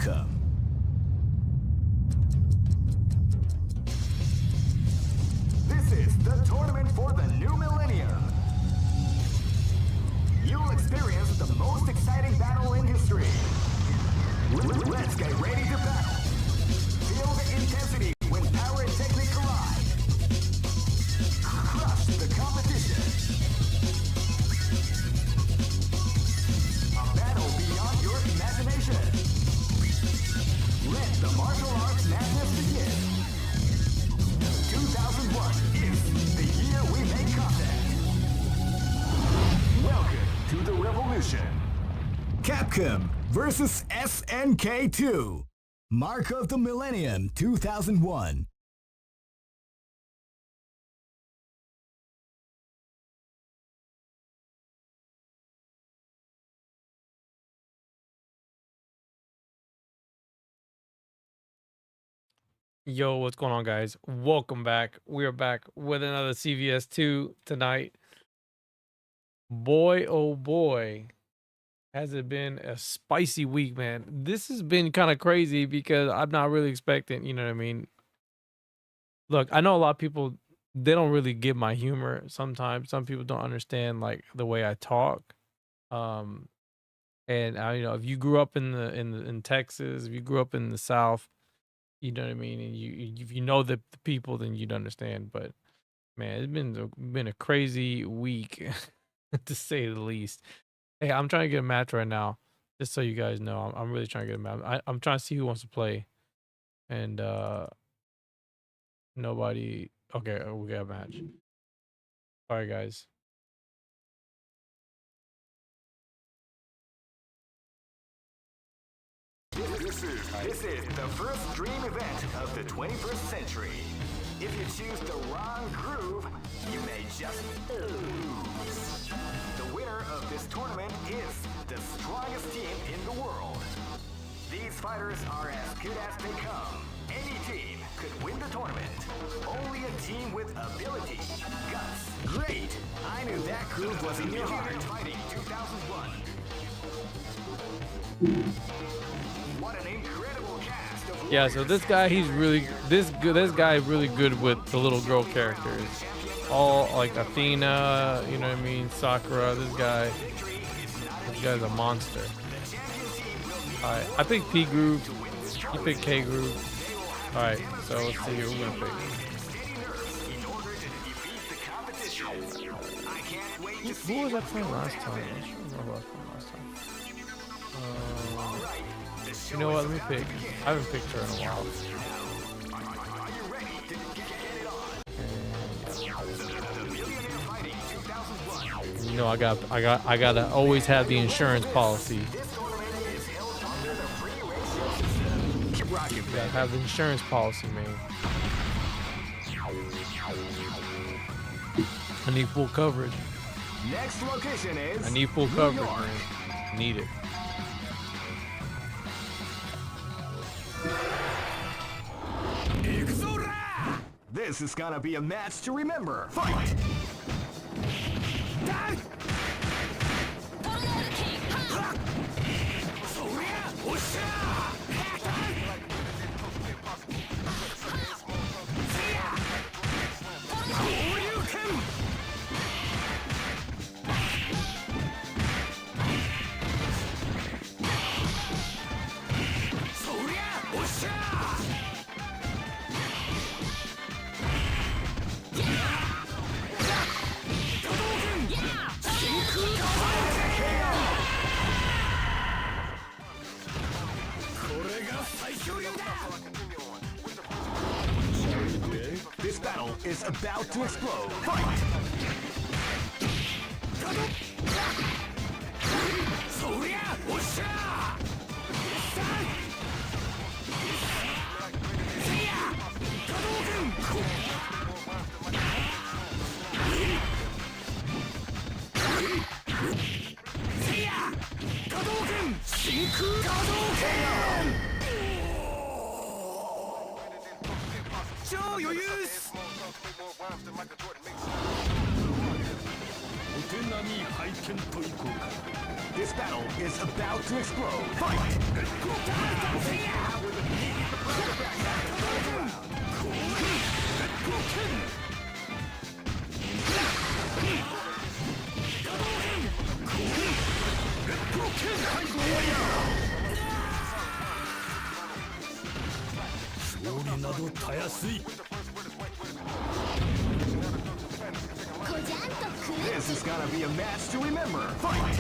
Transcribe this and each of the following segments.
Capcom. This is the tournament for the new millennium. You'll experience the most exciting battle in history. Let's get ready to battle. Feel the intensity when power and technique collide. Crush the competition. A battle beyond your imagination. Let the martial arts madness begin. 2001 is the year we make contact. Welcome to the revolution. Capcom VS SNK 2. Mark of the Millennium 2001. Yo, what's going on, guys? Welcome back. We are back with another CVS2 tonight. Boy, oh boy, has it been a spicy week, man. This has been kind of crazy because I'm not really expecting, you know what I mean? Look, I know a lot of people, they don't really get my humor sometimes. Some people don't understand like the way I talk. And you know, if you grew up in Texas, if you grew up in the South, you know what I mean, and if you know the people, then you'd understand. But man, it's been a crazy week, to say the least. Hey, I'm trying to get a match right now, just so you guys know. I'm really trying to get a match. I'm trying to see who wants to play, and nobody. Okay, we got a match. All right, guys. This is the first dream event of the 21st century. If you choose the wrong groove, you may just lose. The winner of this tournament is the strongest team in the world. These fighters are as good as they come. Any team could win the tournament. Only a team with ability, guts. Great! I knew that groove was in your heart. Fighting 2001. What an incredible cast of Yeah, so this guy, he's really this guy really good with the little girl characters. All like Athena, you know what I mean, Sakura. This guy's a monster. Alright, I picked P groove. You picked K groove. Alright, so let's see who we're gonna pick. Who was I playing last time? I don't remember who I was playing last time. You know what? Let me pick. I haven't picked her in a while. And, you know, I gotta always have the insurance policy. Gotta have the insurance policy, man. I need full coverage. Next location is I need full coverage, man. Need it. This is gonna be a match to remember. Fight! This battle is about to explode. Fight! This battle is about to explode. Fight! This is gonna be a match to remember. Fight!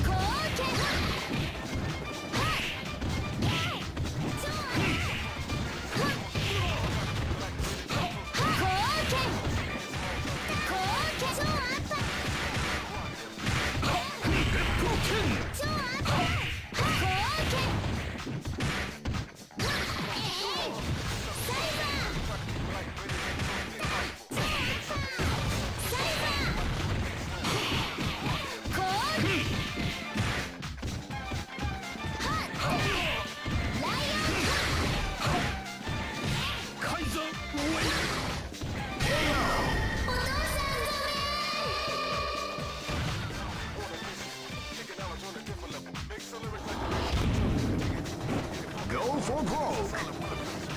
Go for broke.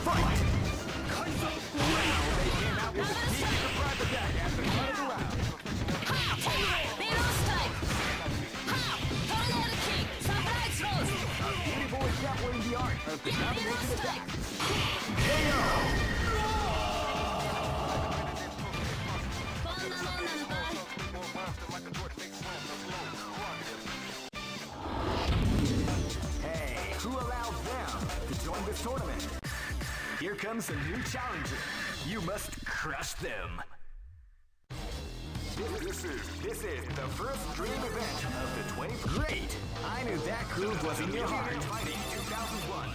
Fight! They came out with a deep surprise attack at the start of the round. A beautiful exempling the art of the combination attack. Hey, who allowed them to join this tournament? Here comes a new challenger. You must crush them. This is the first dream event of the 20. Great! I knew that groove was in your heart. Fighting 2001.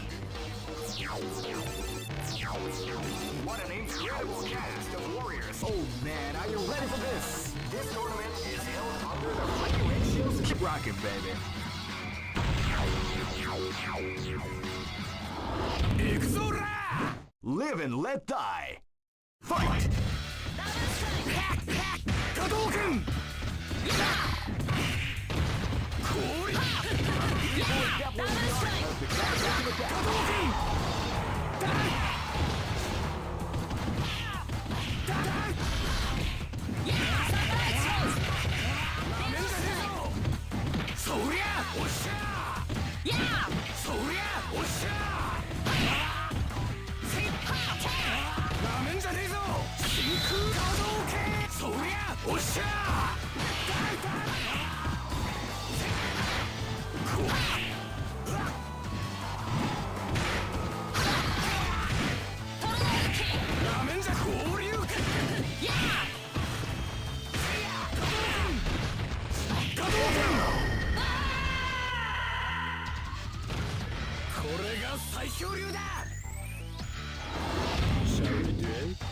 What an incredible cast of warriors! Oh man, are you ready for this? This tournament is held under the free ratios. Keep rocking, baby. Live and let die. Fight! Hadouken!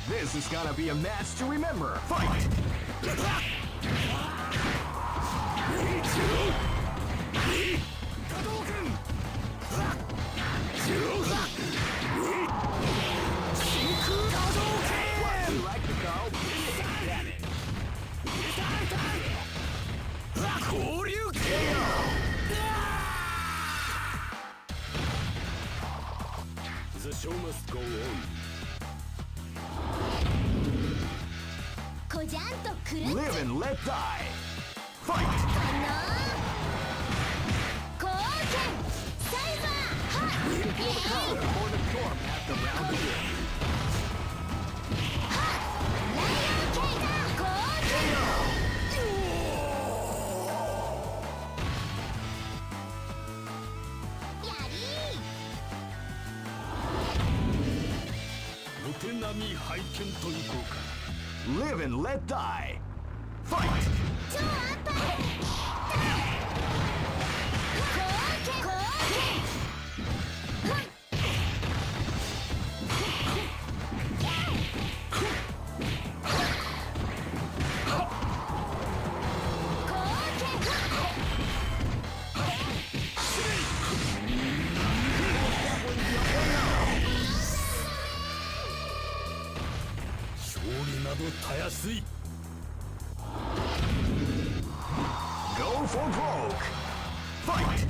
This is gonna be a match to remember. Fight! What do you like to call damage? The show must go on. Live and let die. Fight! Waiting for the cover for the storm at the round begins. Live and let die. Fight! Go for broke. Fight.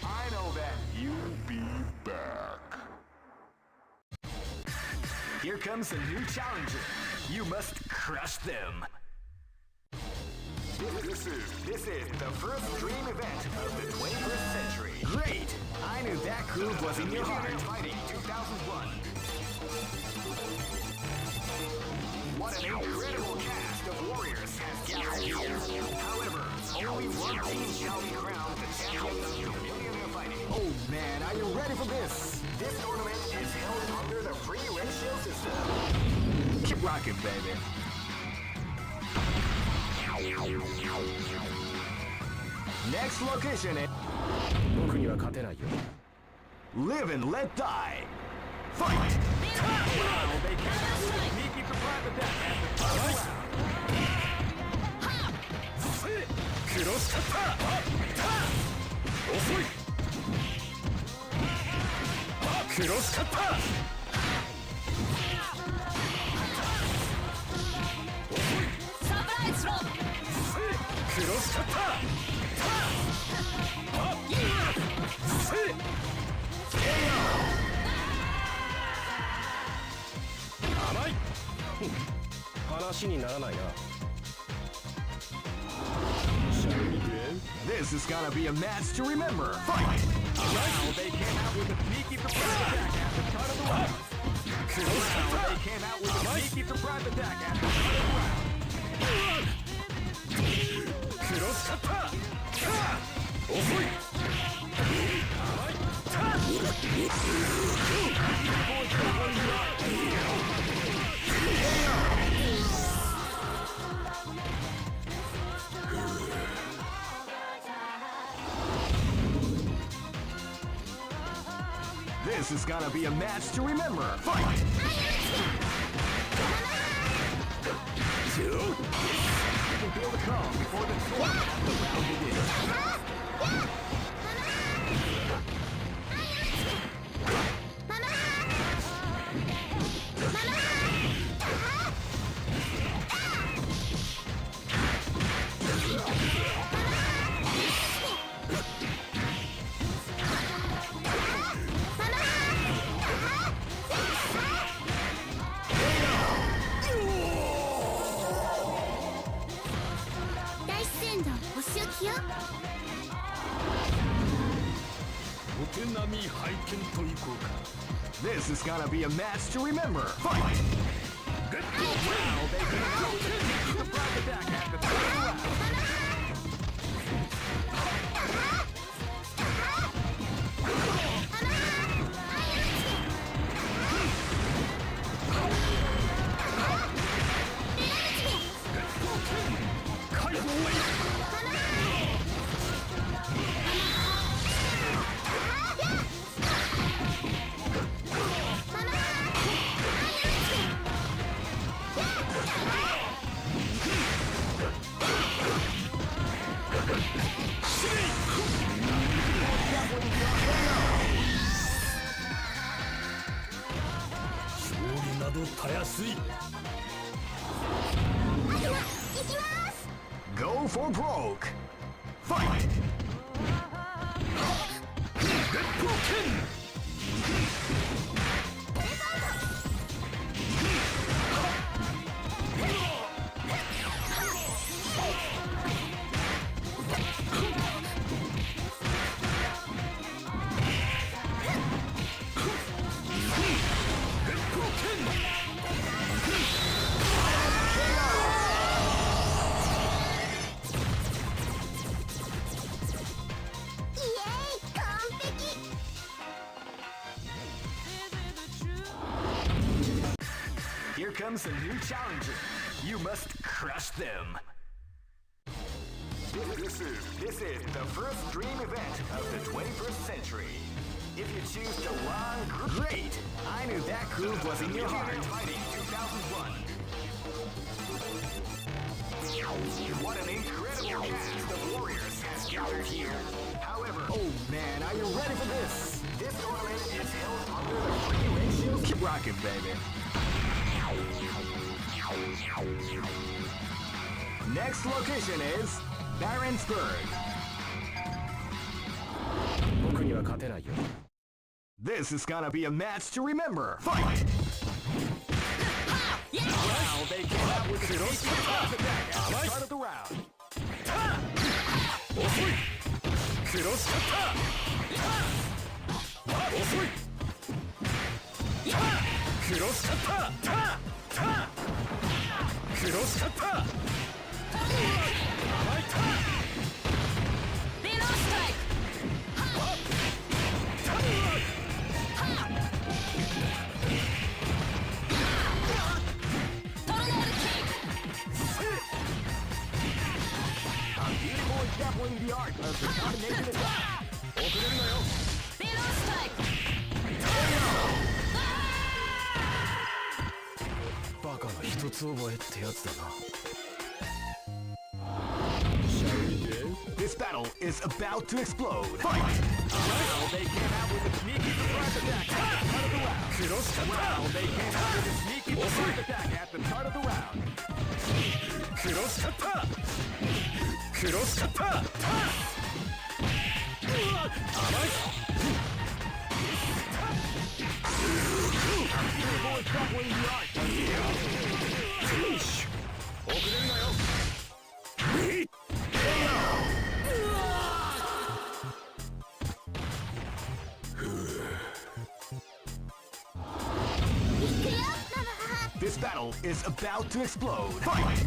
I know that you'll be back. Here comes a new challenger. You must crush them. This is the first dream event of the 21st century. Great! I knew that groove was in your heart. Fighting 2001. What an incredible cast of warriors has gathered here. However, only one team shall be crowned the champion of Millionaire Fighting. Oh man, are you ready for this? This tournament is held under the free ratio system. Keep rocking, baby. Next location is... Live and let die. Fight! Wow, they came out with a sneaky surprise attack at the top of the round. This is gonna be a match to remember. Fight! Wow, they came out with a sneaky surprise attack at the start of the round. Wow, they came out with a sneaky surprise attack at the start of the round. This is gonna be a match to remember. Fight! You can feel the calm before the storm as the round begins. This is gonna be a match to remember. Fight! Good. Wow, they came out with a surprise attack at the top of the round. Go for broke. Fight! Get broken! comes a new challenger. You must crush them. This is the first dream event of the 21st century. If you choose the wrong group, great! I knew that groove was in your heart. Fighting 2001. What an incredible cast of warriors has gathered here. However, oh man, are you ready for this? This tournament is held under the free ratios. Keep rocking, baby. Next location is Barentsburg. This is gonna be a match to remember. Fight! Wow, they came out with a sneaky attack at the start of the round. Definitely the art of the combination attack. This battle is about to explode. Fight! Well, they came out with a sneaky surprise attack at the start of the round. Well, they came out with a sneaky surprise attack at the start of the round. This battle is about to explode. Fight!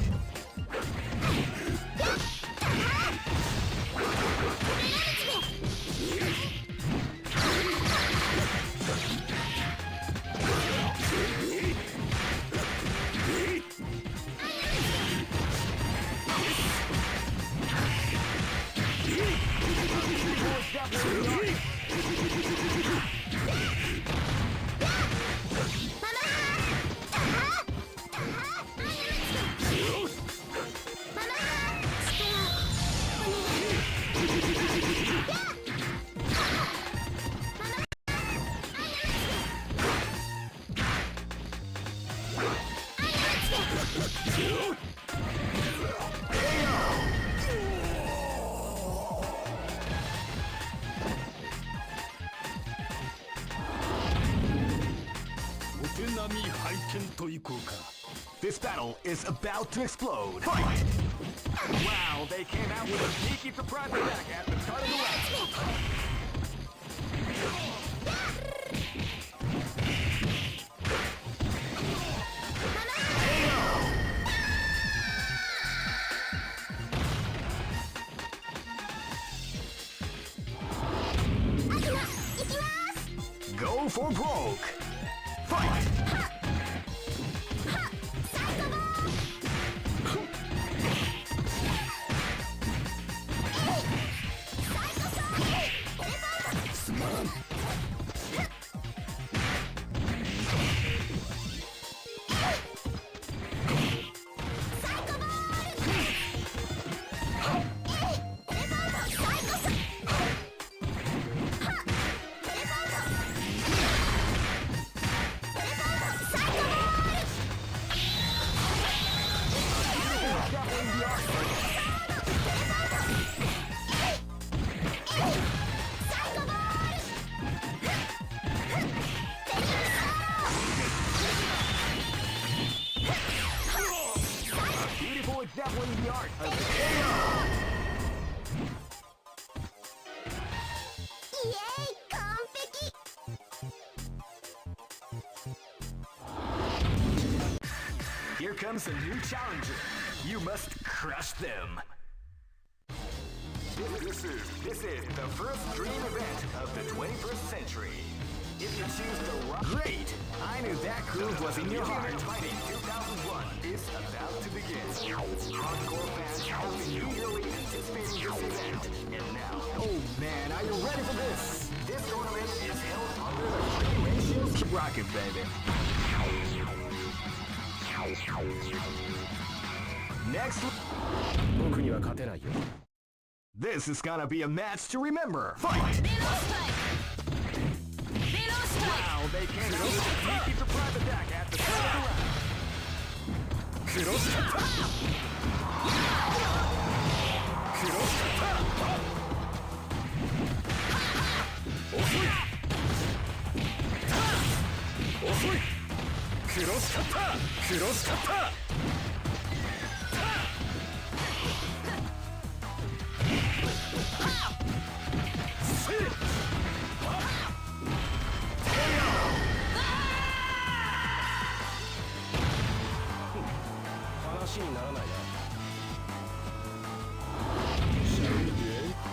This battle is about to explode. Fight! Wow, they came out with a sneaky surprise attack at the start of the round. Go for broke. Fight! Definitely the art of the KO. Yay, complete. Here comes a new challenger. You must crush them. This is the first dream event of the 21st century. If If you choose the wrong... Great! I knew that groove was in your heart. Fighting 2001 is about to begin. Hardcore fans have been eagerly anticipating this event. And now... Oh man, are you ready for this? This tournament is held under the free ratios. Keep rocking, baby. Next... This is gonna be a match to remember. Fight! Wow, they came out with a sneaky surprise attack at the start of the round.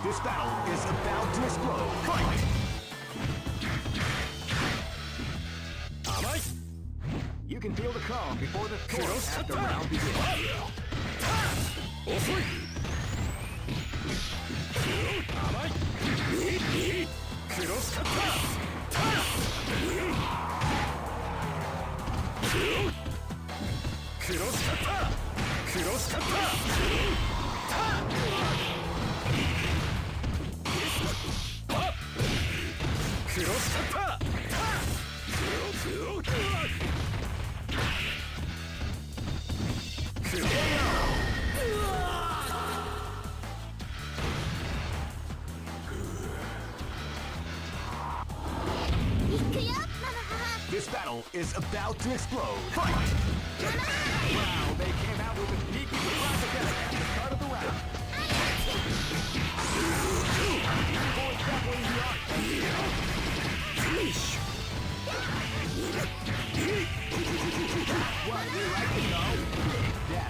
This battle is about to explode. Fight! You can feel the calm before the storm as the round begins. This battle is about to explode. Fight! Wow, they came out with a sneaky surprise attack at the start of the round. Boy, that way you are. What, you like to know? Yeah.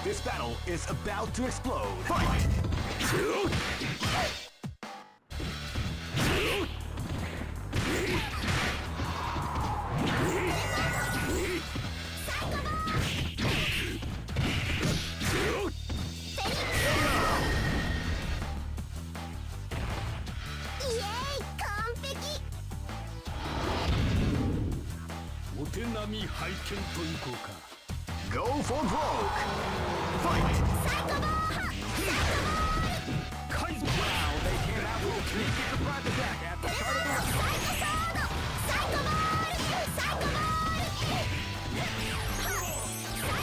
This battle is about to explode. Fight! Go for broke! Fight! Wow, they came out with a sneaky surprise attack at the start of the round.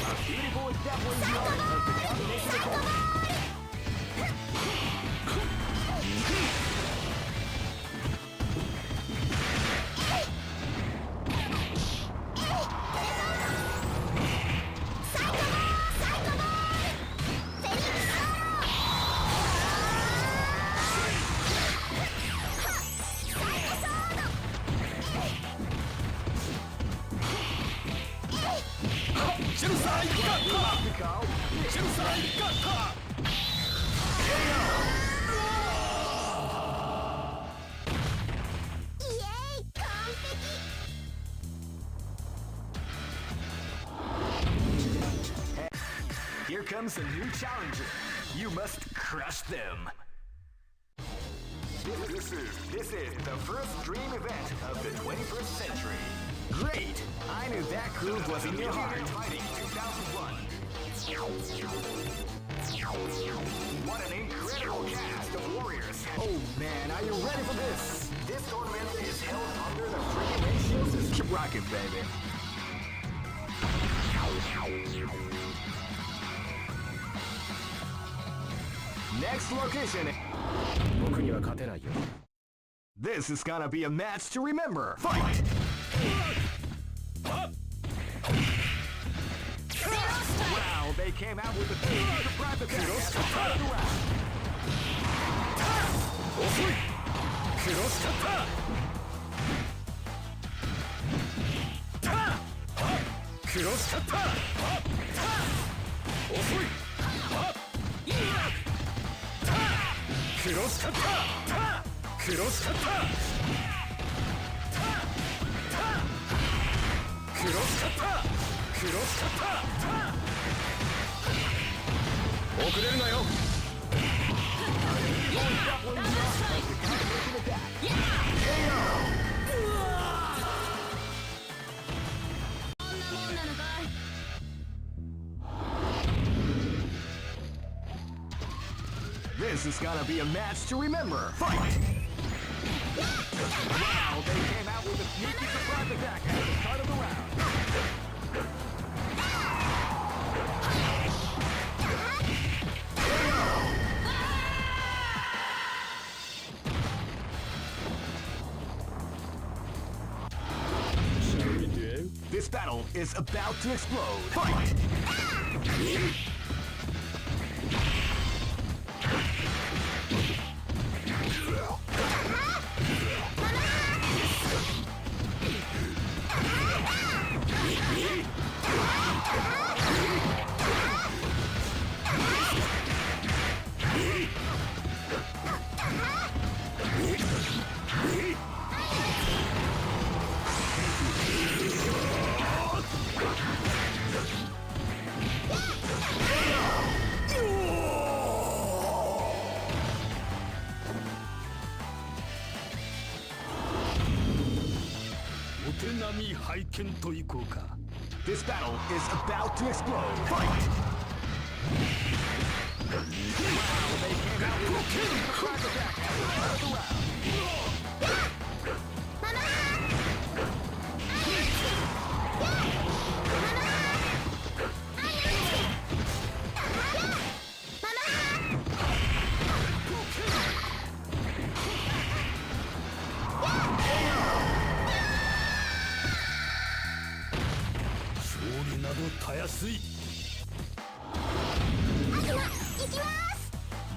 A beautiful example in the art of the combination attack. Here comes a new challenger. You must crush them. This is the first dream event of the 21st century. Great! I knew that groove was in your heart. Fighting 2001. What an incredible cast of warriors. Oh man, are you ready for this? This tournament is held under the free ratio system. Keep rocking, baby. Next location. This is gonna be a match to remember. Fight! Wow, came out with a surprise attack at the start of the round. 遅いクロスカッタークロスカッター遅いクロスカッタークロスカッタークロスカッタークロスカッター遅れるなよ This is gonna be a match to remember. Fight! Wow, they came out with a sneaky surprise attack at the start of the round. This battle is about to explode. Fight! This battle is about to explode. Fight! Wow, they came out with a sneaky surprise attack at the start of the round.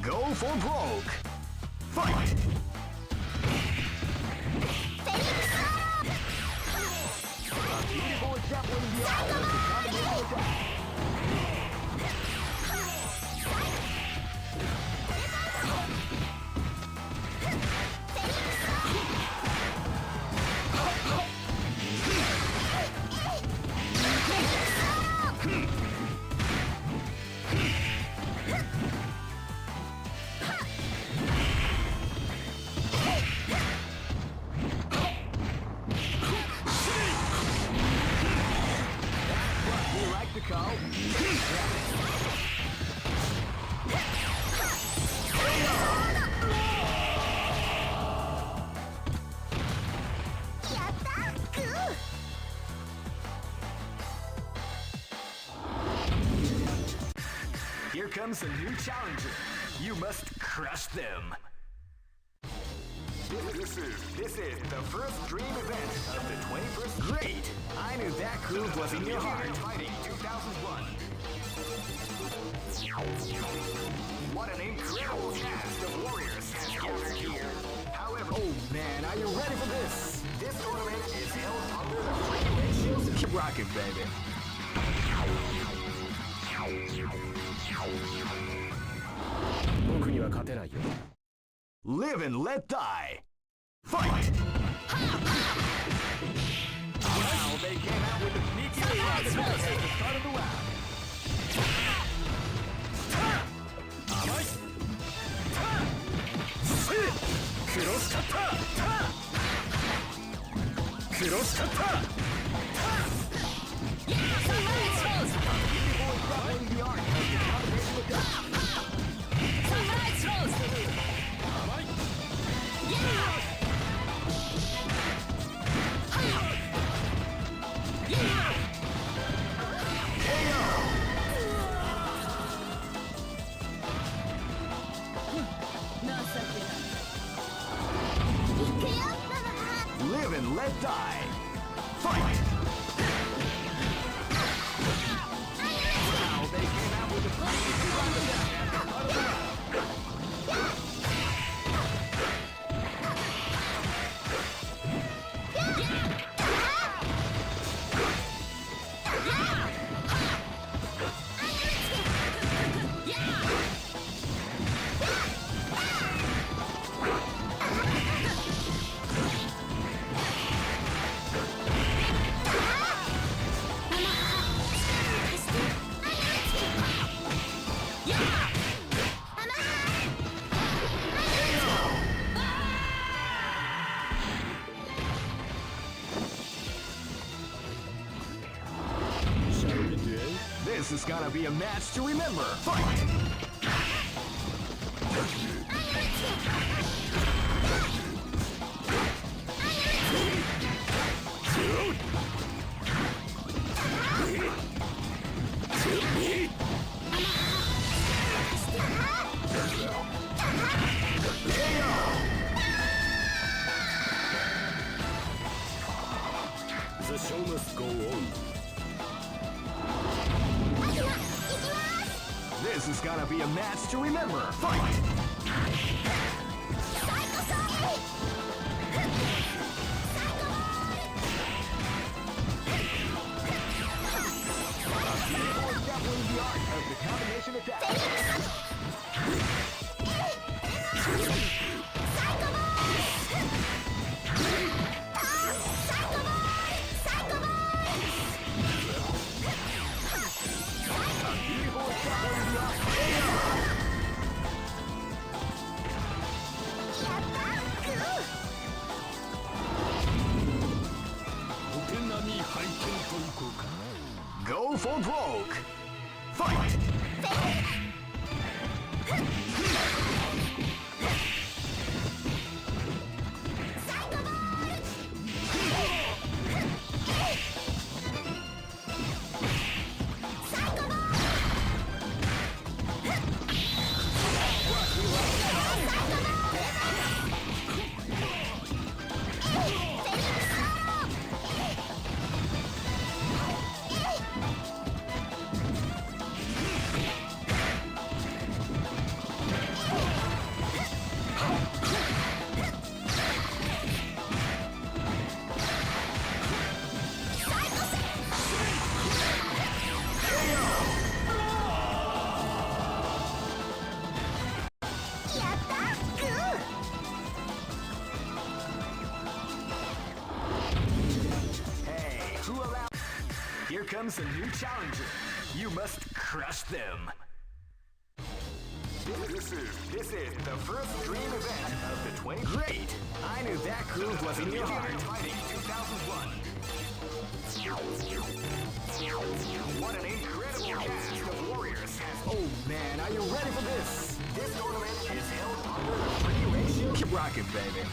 Go for broke. Fight! A beautiful example in the art of the combination attack. We like to call Here comes a new challenger. You must crush them. This is the first dream event of the 21st. Great! I knew that groove was in your heart. Fighting 2001. What an incredible cast of warriors has gathered here. However, oh man, are you ready for this? This tournament is held under the free ratios. Keep rocking, baby. Live and let die. Fight! Wow, they came out with a sneaky surprise attack at the start of the round. Cross cutter! Cross cutter! Live and let die. Fight! Wow, they came out with is gonna be a match to remember. Fight! The show must go on. This is gonna be a match to remember. Fight! Definitely the art of the combination attack. Go for broke. Fight! Here comes a new challenger. You must crush them. This is the first dream event of the 20. Great! I knew that groove was in your heart. Fighting 2001. What an incredible cast of warriors. Oh man, are you ready for this? This tournament is held under the free ratio. Keep rocking, baby.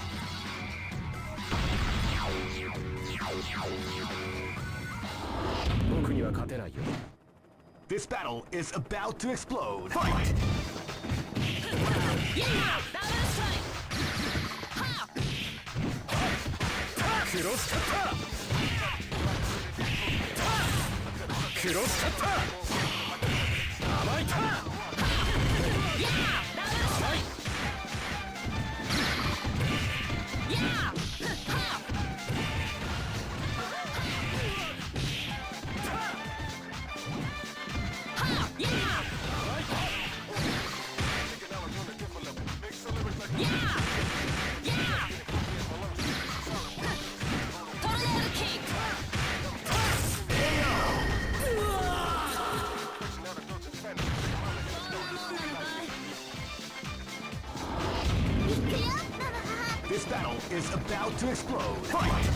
This battle is about to explode. Fight! Yeah! Balance time! Yeah! Balance time! Yeah! This battle is about to explode. Fight!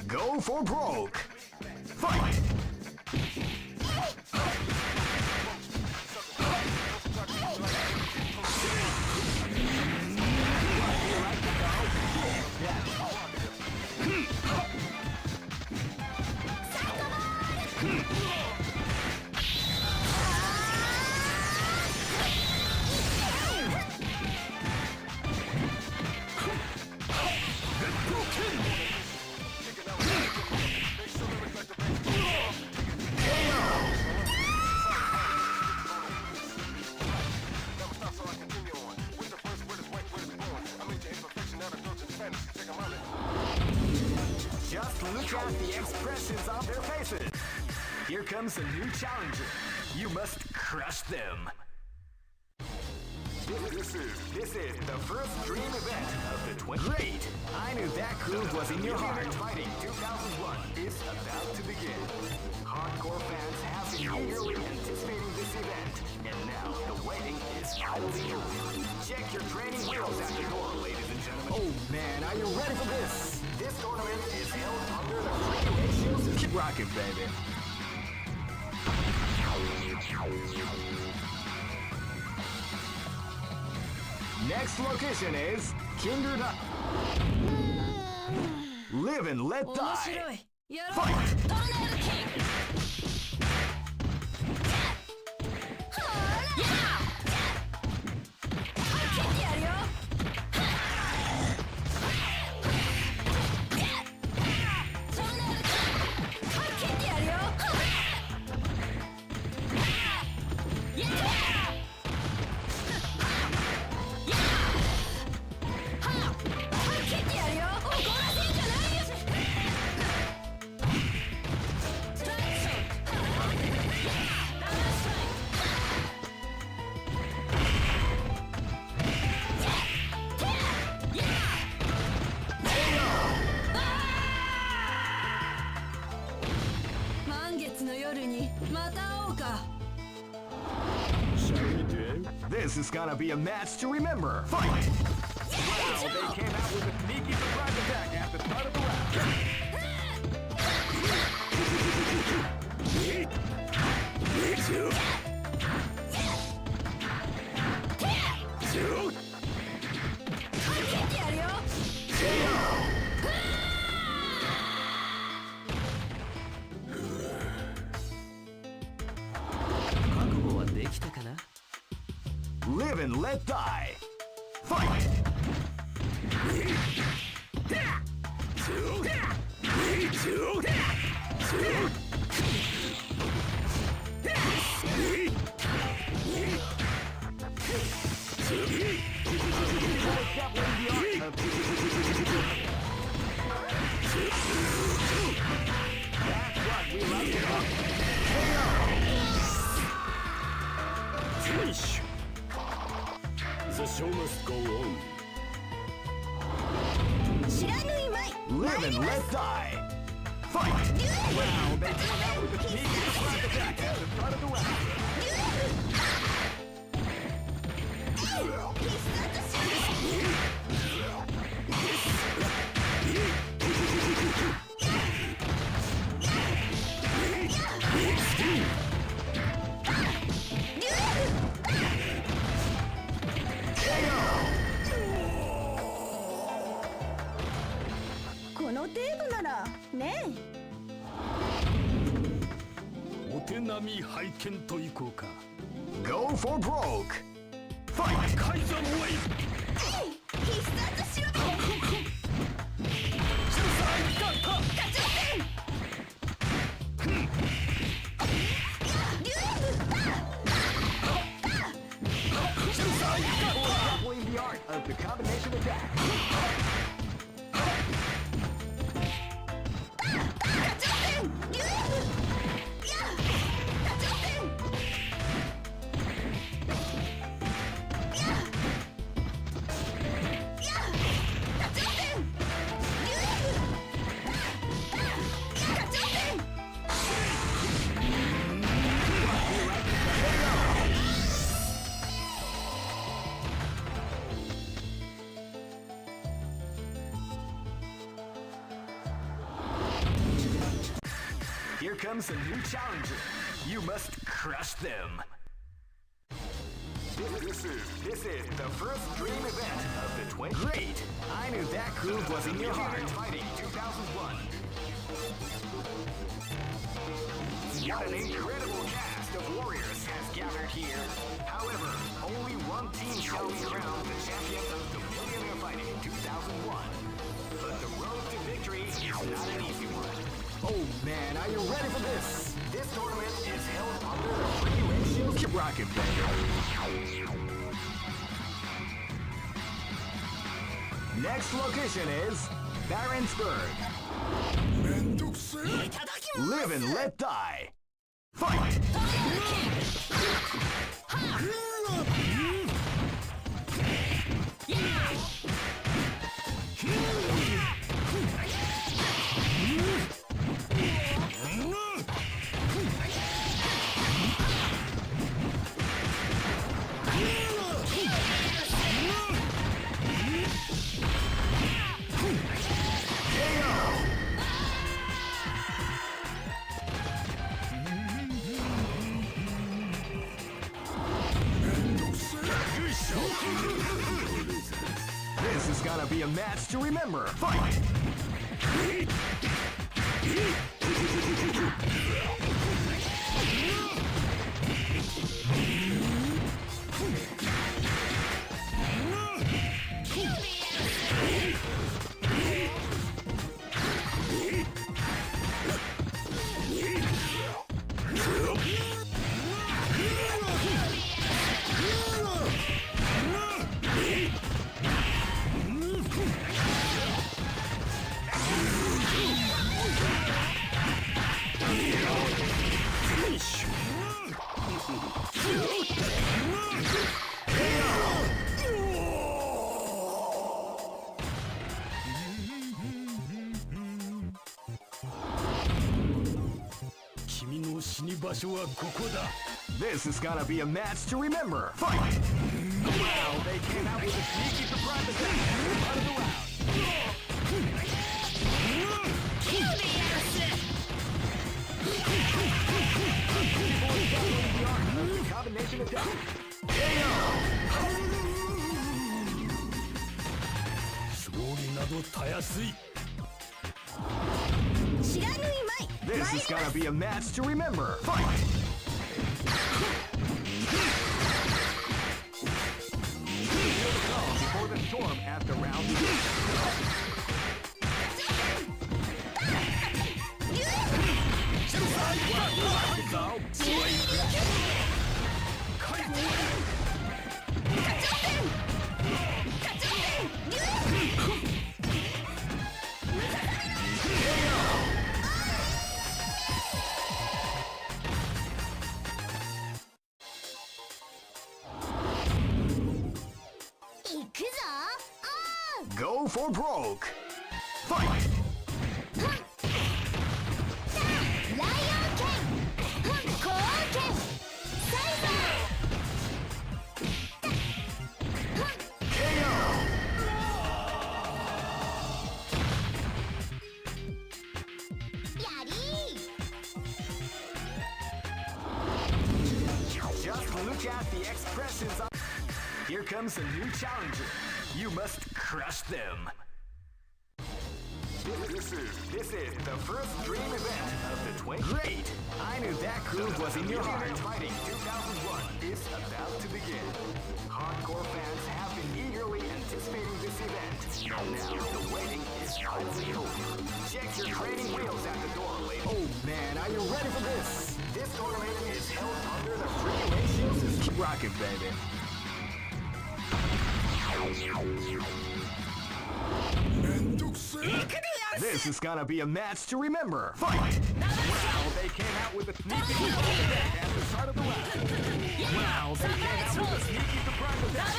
Go for broke. Fight. Just look at the expressions on their faces. Here comes a new challenger. You must crush them. This is the first dream event of the 20. Great! I knew that groove was in your heart. Fighting 2001 is about to begin. Hardcore fans have been eagerly anticipating this event, and now the waiting is finally over. Check your training wheels at the door, ladies and gentlemen. Oh man, are you ready for this? This tournament is held under the free ratio system. Keep rocking, baby. Next location is Kinderda. Live and let 面 die. 白いやろう Fight. トルネードキングやあ切ってやるよトルネードキング切ってやるよや切ってやるよ怒らせんじゃないよストライクショットダブルストライクや満月の夜にまた会おうか This is gonna be a match to remember. Fight. Wow, they came out with a sneaky surprise attack at the start of the round. Live and let die. Fight. The show must go on. 知らぬいまい Live and let die. Fight. Wow, they came out with a sneaky surprise attack at the start of the round. 必殺しこの程度ならねお手並み拝見といこうか。 Go for broke. Fight. カイザーウェイ。必殺しろExplain the art of the combination attack. comes a new challenger. You must crush them. This is the first dream event of the 20. Great! I knew that groove was in your heart. Fighting 2001. What an incredible cast of warriors has gathered here. However, only one team shall be crowned the champion of the Millionaire Fighting 2001. But the road to victory is not an easy one. Oh man, are you ready for this? This tournament is held under the free ratio. Keep rocking, baby. Next location is Barentsburg. Live and let die. Fight! This is gonna be a match to remember. Fight! This is gonna be a match to remember. Fight! Wow, they came out with a sneaky surprise attack at the start of the round. The combination attack. This is gonna be a match to remember. Fight! Before the storm as the round begins. Go for broke. Fight! Just look at the expressions of... Here comes a new challenger. You must crush them. This is the first dream event of the 20. Great! I knew that groove was in your heart. Fighting 2001 is about to begin. Hardcore fans have been eagerly anticipating this event. And now the waiting is finally over. Check your training wheels at the door, ladies. Oh man, are you ready for this? This tournament is held under the free ratio system. Keep rocking, baby. This is gonna be a match to remember. Fight! Wow, they came out with a sneaky surprise attack at the start of the round. Wow, they came out with a sneaky surprise attack.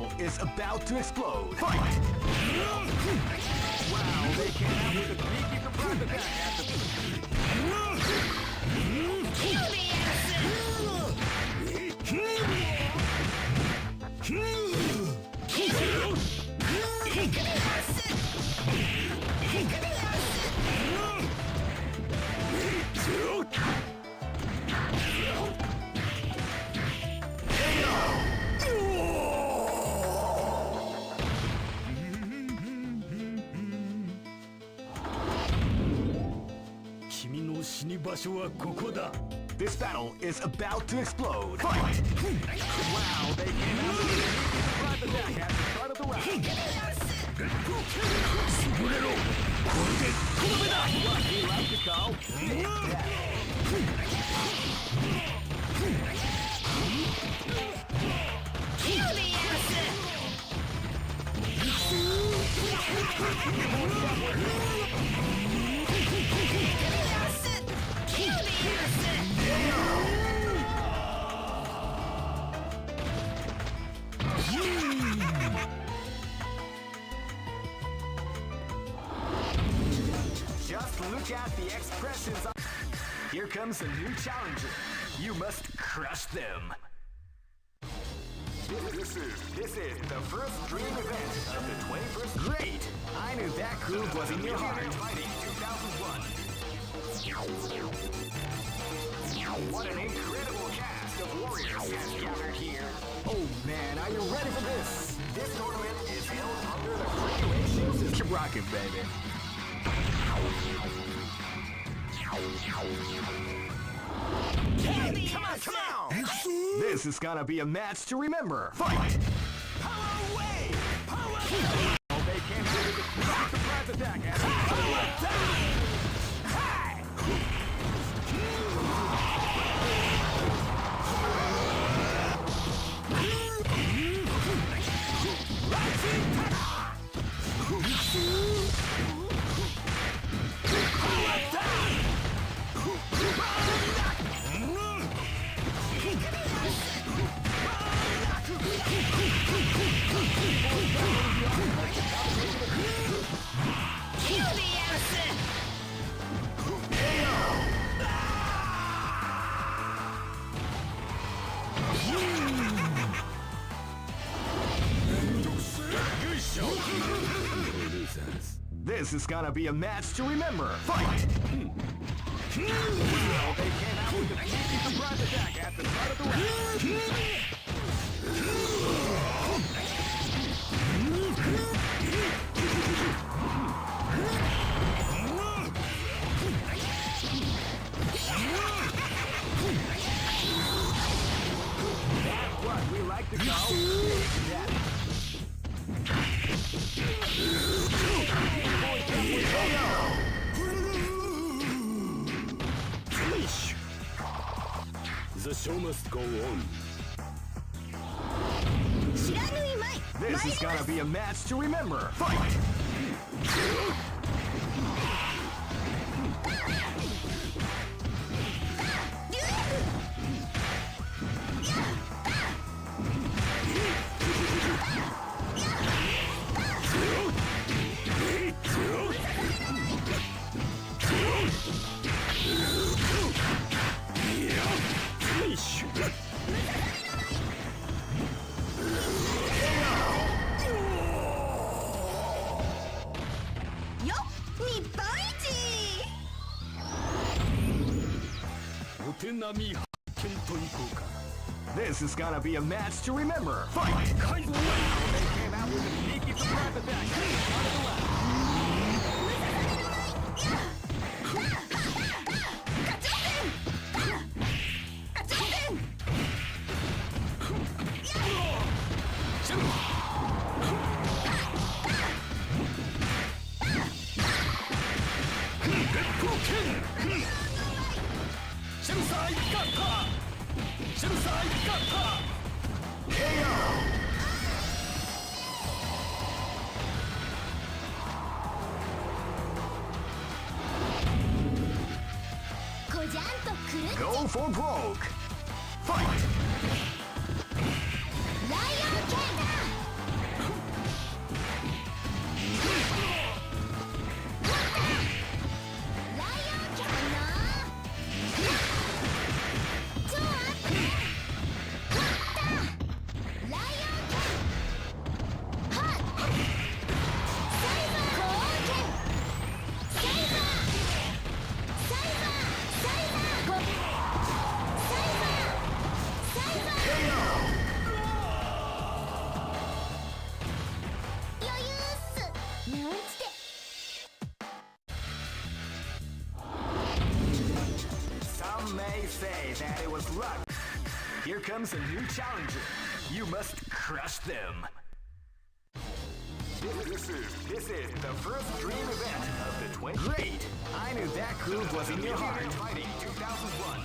battle is about to explode. Fight! Wow, they came out with a sneaky surprise attack at the... This battle is about to explode. Fight! Wow, they came out with a sneaky surprise attack at the start of the round. What we like to call Big Just look at the expressions. Here comes a new challenger. You must crush them. This is the first dream event of the 21st. Great! I knew that groove was in your heart. Fighting 2001. What an incredible cast of warriors has gathered here. Oh man, are you ready for this? This tournament is held under the regulation system. Keep rocking, baby. Come on, come on! This is gonna be a match to remember. Fight! Power away! Power down! They came out with a surprise attack at power down! Hey! This is gonna be a match to remember. Fight! They came out with a sneaky surprise attack at the start of the round. That's what we like to call Big Daddy. The show must go on. This is gonna be a match to remember. Fight! This is gonna be a match to remember. Fight! Wow, they came out with a sneaky surprise attack. Go for broke. Fight! it was luck. Here comes a new challenger. You must crush them. This is the first dream event of the 20. Great! I knew that groove was in your heart. Fighting 2001.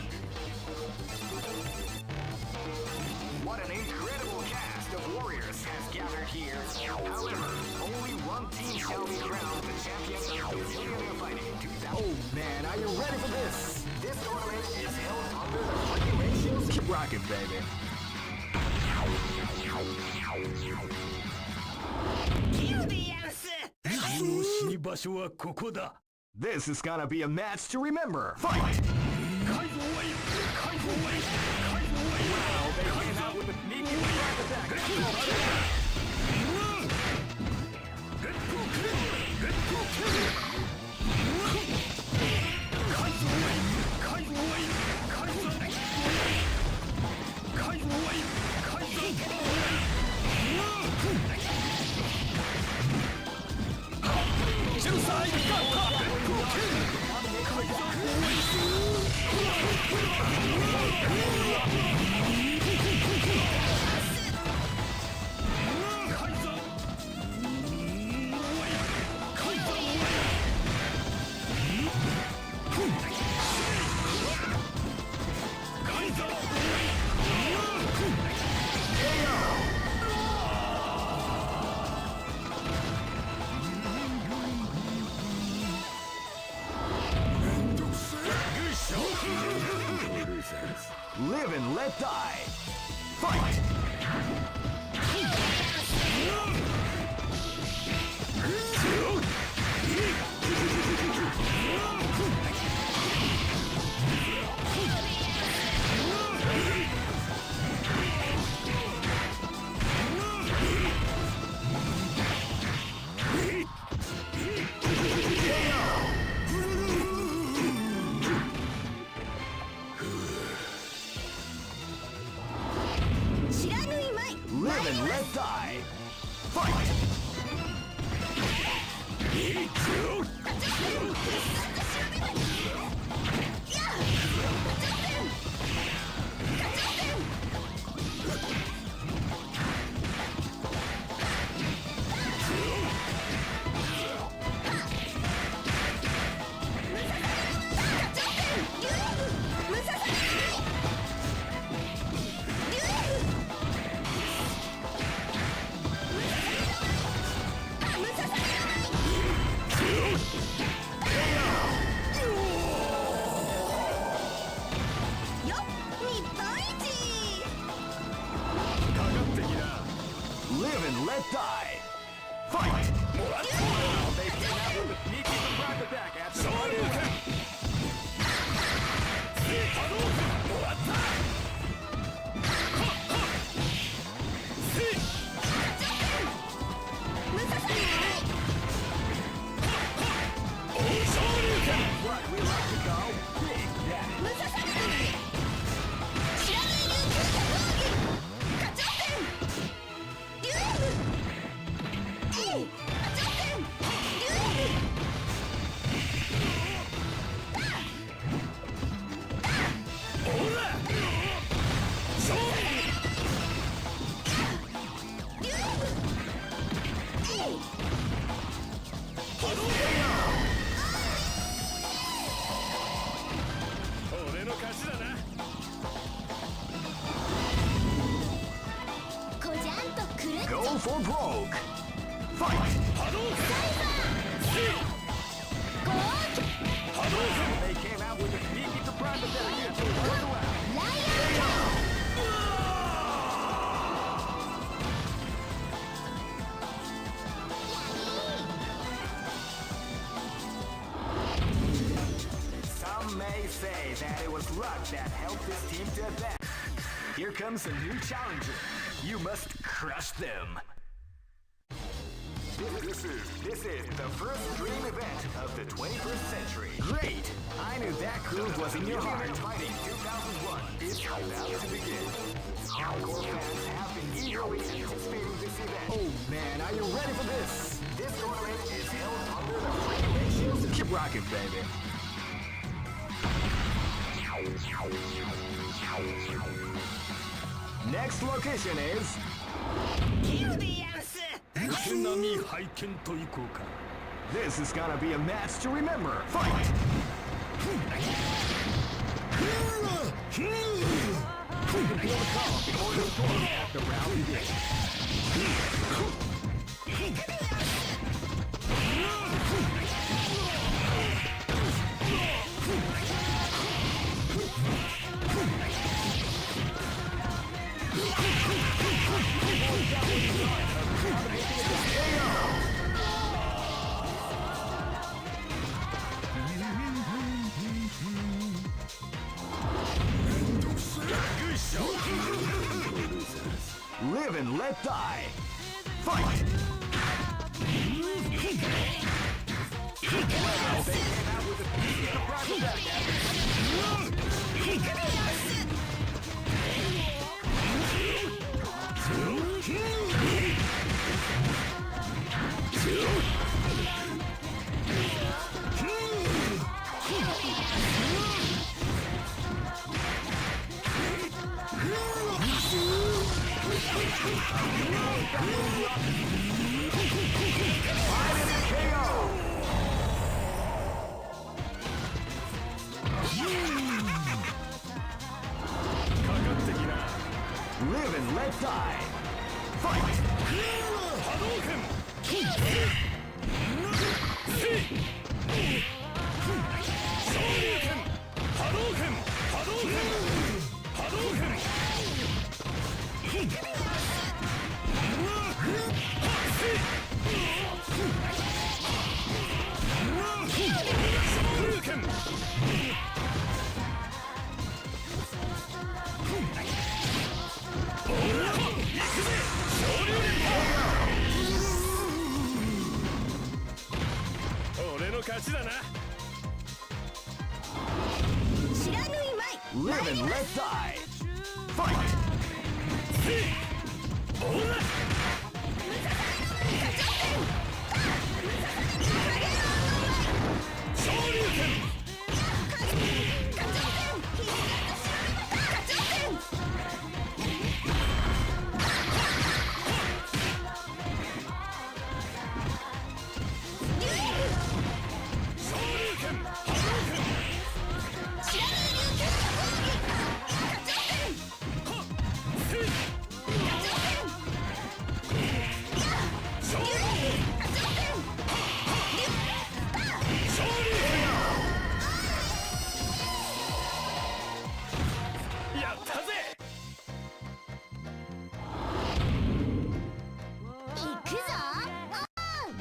What an incredible cast of warriors has gathered here. However, only one team shall be crowned the champion of the Millionaire Fighting 2000. Oh man, are you ready for this? This tournament is held under the fighting ratios. Keep rocking, baby. 自分の死に場所はここだ。 This is gonna be a match to remember. Fight! 解放はい解放はい解放はい Wow, they came out with a sneaky attack attack. レッドキルレッドキルレッドキル解放はい解放はい解放はい解放はい解放はいシェルサイドレッドキル解放Live and let die. Fight! Live and let die. Fight! Live and let die. Fight! Wow, they came out with a sneaky surprise attack after the what we like to call Big Daddy. Go for broke. Fight! They came out with a sneaky surprise attack after one round. Some may say that it was luck that helped this team to advance. Here comes a new challenger. You must crush them. This is the first dream event of the 21st century. Great! I knew that groove was in your heart. Fighting 2001 is about to begin. Hardcore fans have been eagerly anticipating this event. Oh man, are you ready for this? This tournament is held under the fighting ratios. Keep rocking, baby. Next location is キルでやんす。お手並み拝見といこうか。 This is gonna be a match to remember. Fight! You can feel the calm before the storm as the round begins. Live and let die. Fight! Live and let die. Fight! Live and let die. Fight!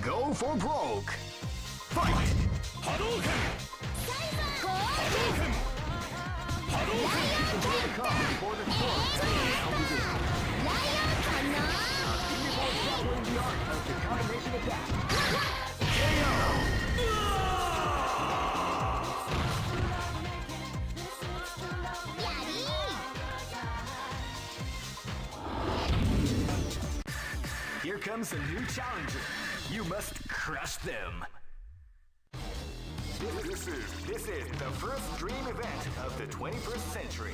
Go for broke. Fight! Here comes a new challenger. You must crush them. This is the first dream event of the 21st century.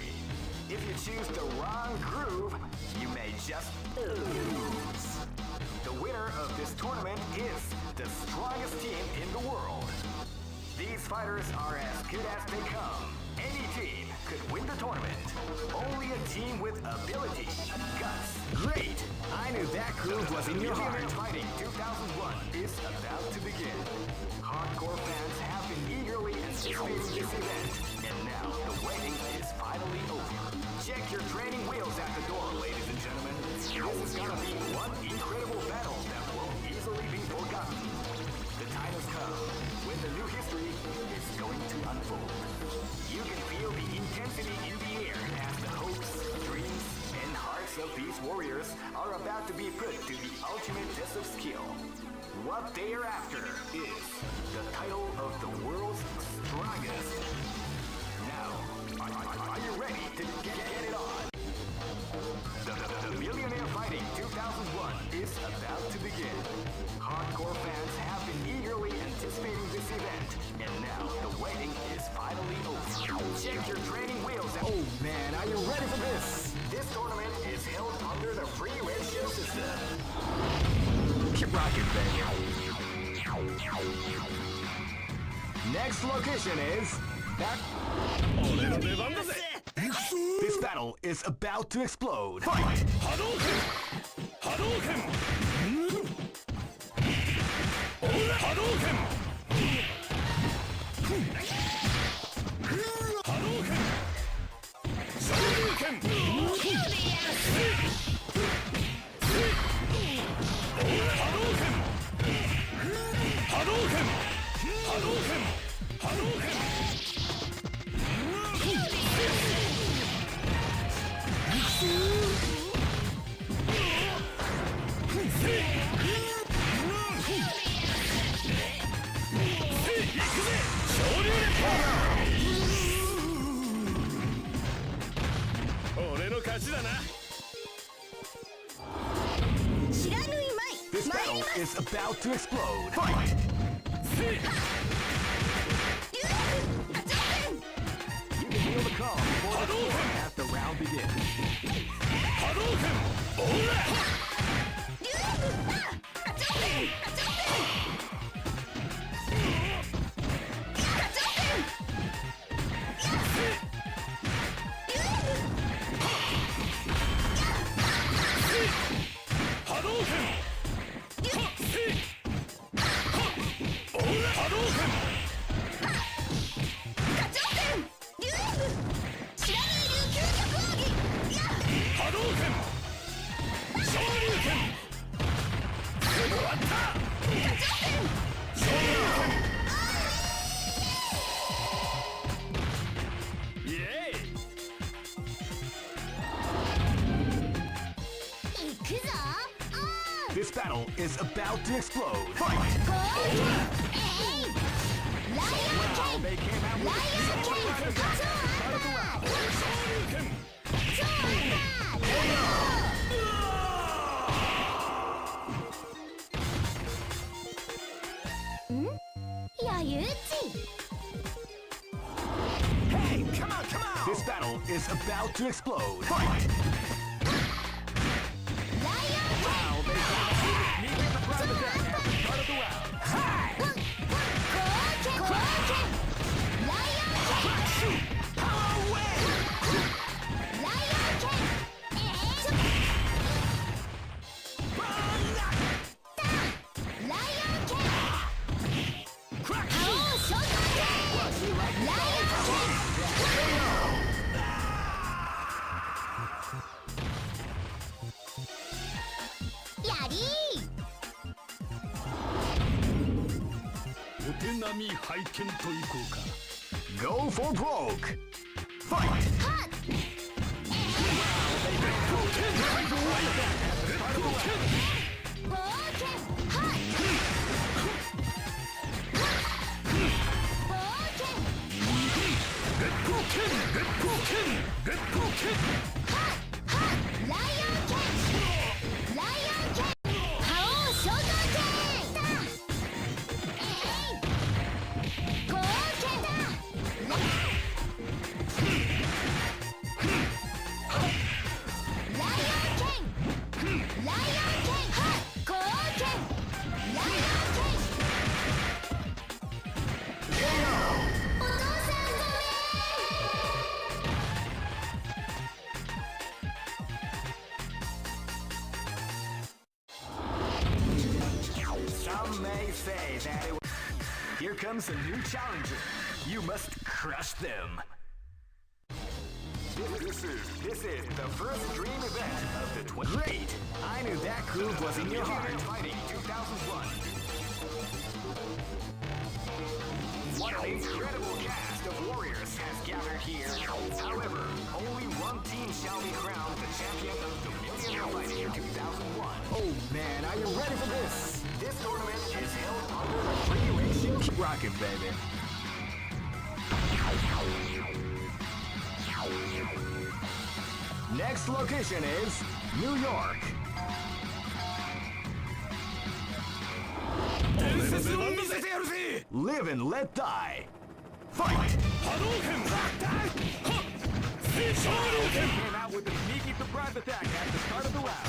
If you choose the wrong groove, you may just lose. The winner of this tournament is the strongest team in the world. These fighters are as good as they come. Any team could win the tournament. Only a team with ability, guts. Great! I knew that groove was in your heart. Fighting 2001 is about to begin. Hardcore fans have been eagerly anticipating this event, and now the waiting is finally over. Check your training wheels at the door, ladies and gentlemen. This is gonna be one incredible battle that won't easily be forgotten. The time has come when the new history is going to unfold. You can feel the intensity in the air as the hopes, dreams, and hearts of these warriors are about to be put to the ultimate test of skill. What they are after is the title of the world's strongest. Now, are you ready to get it on? The Millionaire Fighting 2001 is about to begin. Hardcore fans have been eagerly anticipating participating in this event. And now the waiting is finally over. Check your training wheels. Oh man, are you ready for this? This tournament is held under the free ratio system. Keep rocking, baby. Next location is back. This battle is about to explode. Fight! Hadouken! Hadouken! Hadouken! Hadouken! Shoryuken! Hadouken! Hadouken! Hadouken! Hadouken! This battle is about to explode. Fight! You can feel the calm before the storm as the round begins. This battle is about to explode. Fight! Wow, they came out with a start of the round. Hey, come on, come on! This battle is about to explode. Fight! Wow, they came out with me at the front of the deck at the start of the round. Hi! Power away! Go for broke! Fight! Some may say that it was... Here comes a new challenger. You must crush them. This is the first dream event of the Great! I knew that groove was in your heart. Fighting 2001. What an incredible cast of warriors has gathered here. However, only one team shall be crowned the champion of the Millionaire Fighting 2001. Oh man, are you ready for this? This tournament is held under the free ratio. Keep rocking, baby. Next location is New York. 伝説を見せてやるぜ Live and let die. Fight! Hadouken! Came out with a sneaky surprise attack at the start of the round.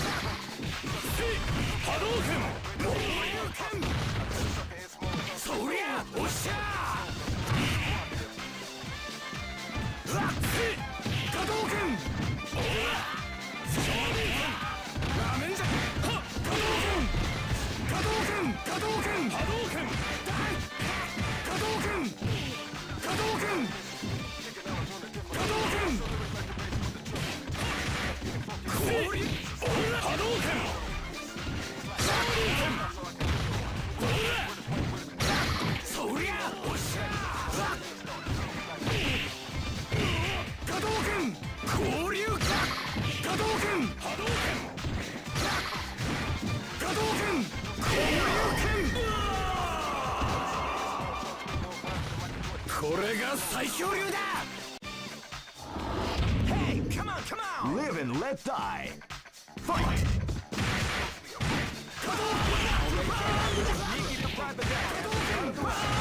Hadouken! Soria! Osha! Hadouken! Ramenja! Hadouken! Hadouken! Hadouken! Hadouken! Hadouken! Hadouken! Hadouken! Kori! Hadouken! Soria! Osha! Hadouken! Koryu! Hadouken! Hadouken! Hadouken! Koryuken! これが最強流だ Hey, come on, come on! Live and let die. Fight! Sneaky surprise attack at the start of the round.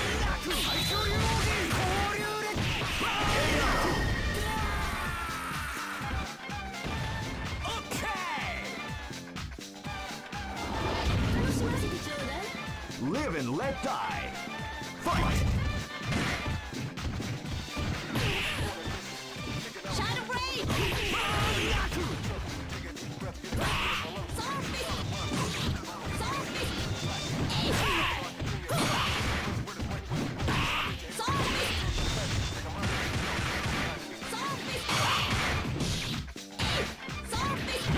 Okay! 楽しませてちょうだい Live and let die. Fight! Shadow Blade! Soul Fist! Soul Fist! Soul Fist! Soul Fist! Soul Fist!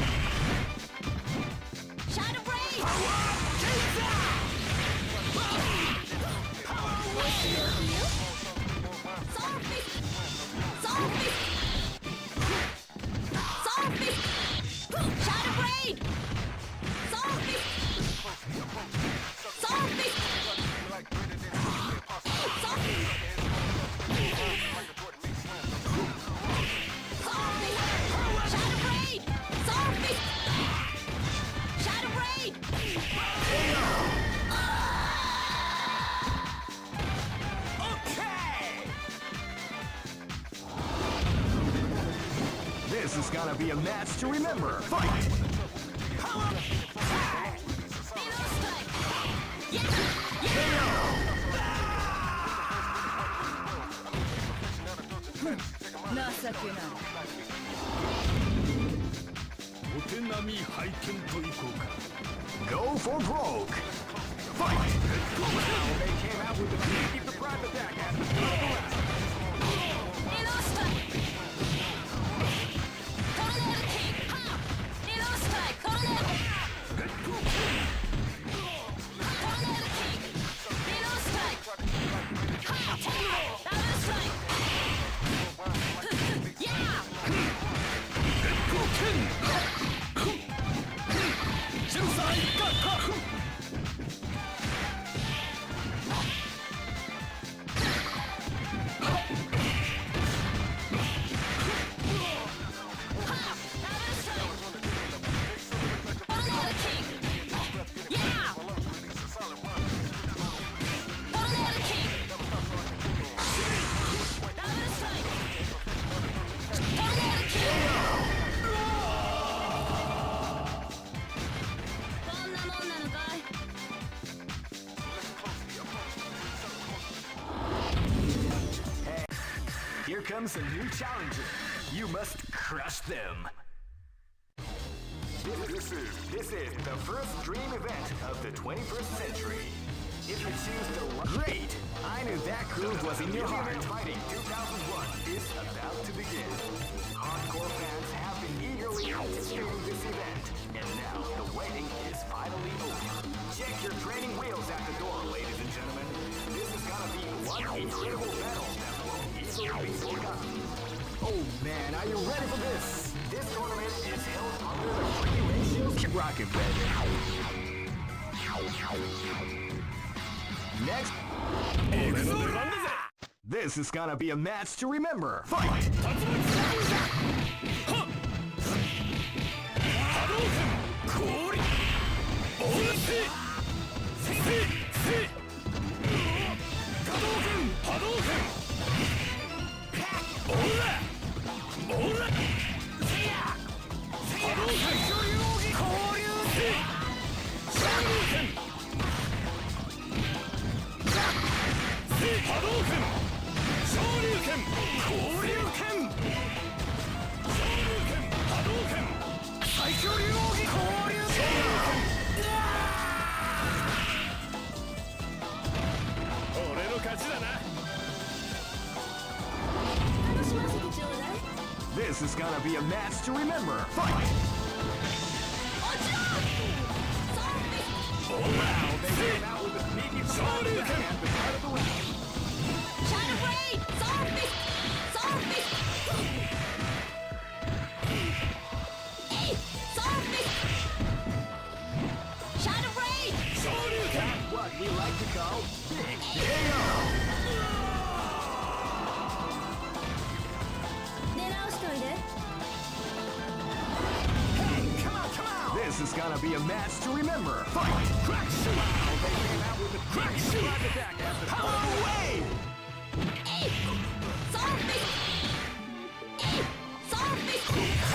Shadow Blade! Soul Fist! Soul Fist! Soul Fist! Shadow Blade! Soul Fist! Soul Fist! Soul Fist! Shadow Blade! Soul Fist! Shadow Blade! Okay! This is gonna be a match to remember. Fight! Halo Strike! Yeah! Yeah! 情けない お手並み拝見といこうか Go for broke. Fight! They came out with a sneaky surprise attack at the start of the round. Halo Strike! Tornado King! Ha! Halo Strike! Tornado! Tornado King! Halo Strike! Ha! Double Strike! Yeah! 秀才ガッハ Double Strike! Tornado King! Yeah! Tornado King! Double Strike! Tornado King! こんなもんなのかい Here comes a new challenger. You must crush them. This is the first dream event of the 21st century. If you choose the great, I knew that groove was in your heart. Fighting 2001 is about to begin. Hardcore fans have been eagerly anticipating this event, and now the waiting is finally over. Check your training wheels at the door, ladies and gentlemen. This is gonna be one incredible battle that won't easily be forgotten. Oh man, are you ready for this? This tournament is held under the free ratios. Keep rocking, baby. Next. This is gonna be a match to remember. Fight! This is gonna be a match to remember. Fight! Oh wow, they came out with a sneaky surprise attack at the start of the round. Shadow Blade! Sword Fist! Sword Fist! Hey! Sword Fist! Shadow Blade! That's what we like to call big KO. 出直しといで Hey, come on, come on! This is gonna be a match to remember. Fight! Crack shoot! Wow, they came out with a crack shoot attack at the start of the round. Hey! Sword Fist! Hey! Sword Fist! Sword Fist!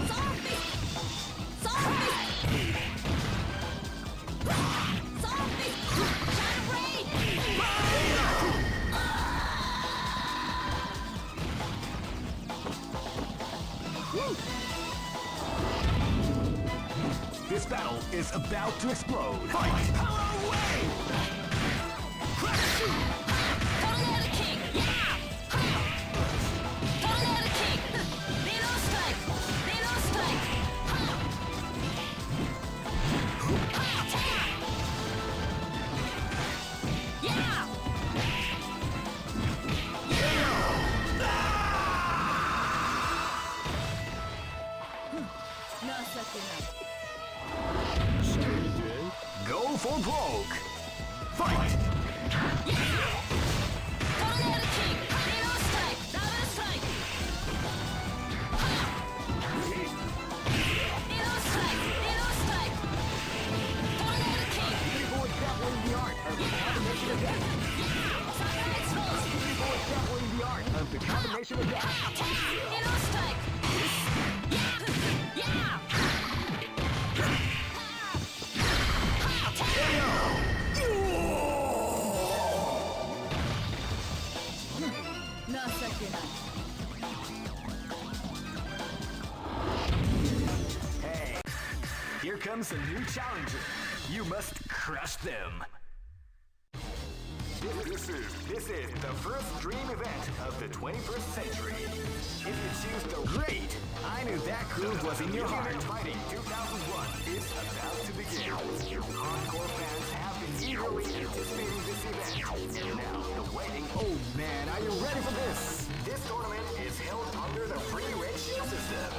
Sword Fist! Sword Fist! Shadow Blade! This battle is about to explode. Fight! Power away! Crack shoot! Tornado King! Yeah! Tornado King! Little strike! Little strike! Attack! Yeah! Go for broke! Fight! Tornado King! Little strike! Double strike! Little strike! Little strike! Tornado King! People with grappling the art of the combination of death. Samurai Expose! People with grappling the art of the combination of death. Little strike! Yeah! Hey, here comes a new challenger. You must crush them. This is the first dream event of the 21st century. If you choose the great, I knew that groove was in your heart. Fighting 2001 is about to begin. Hardcore fans have been eagerly anticipating this event. And now the waiting. Oh man, are you ready for this? This tournament is held under the free ratio system.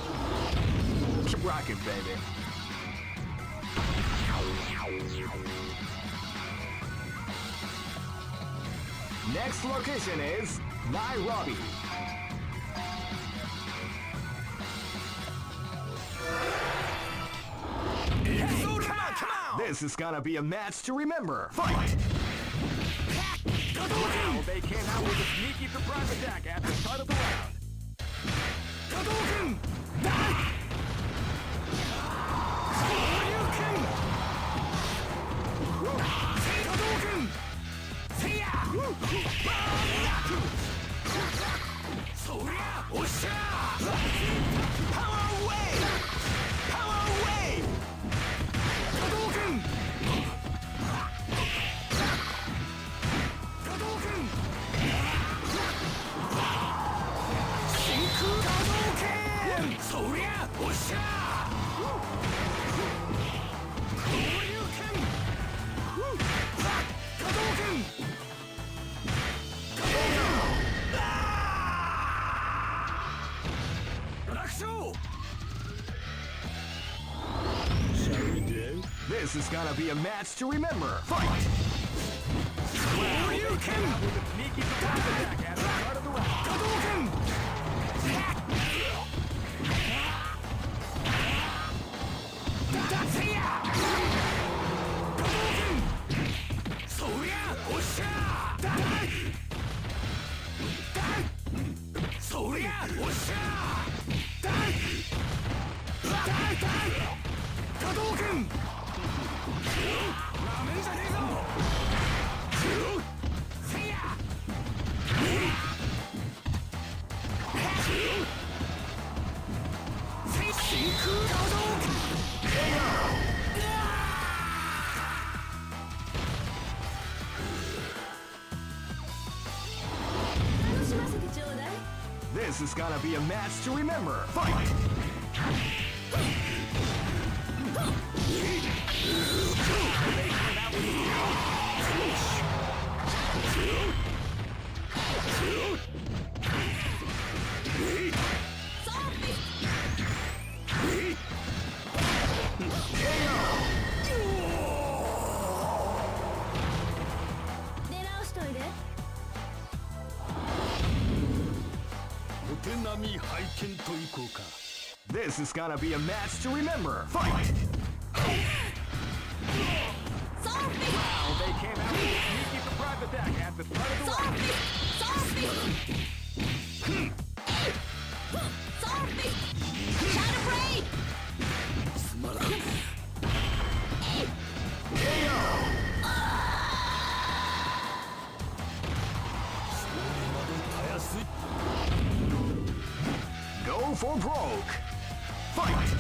Keep rocking, baby. Next location is Nairobi. Hey, come on! This is gonna be a match to remember. Fight! Wow, they came out with a sneaky surprise attack at the start of the round. Hadouken! Hadouken! Hadouken! Power away! Power away! Hadouken! Hadouken! Shinku Hadouken! Soria! Osha! Hadouken! Hadouken! This is gonna be a match to remember. Fight! Hadouken! With a sneaky surprise attack at the start of the round. Hadouken! Hadouken! Soria! Osha! Soria! Osha! Hadouken! Ramen じゃねえぞ! gonna be a match to remember. Fight! This is gonna be a match to remember. Fight! Wow, they came out with a sneaky surprise attack at the start of the round. Go for broke. Fight!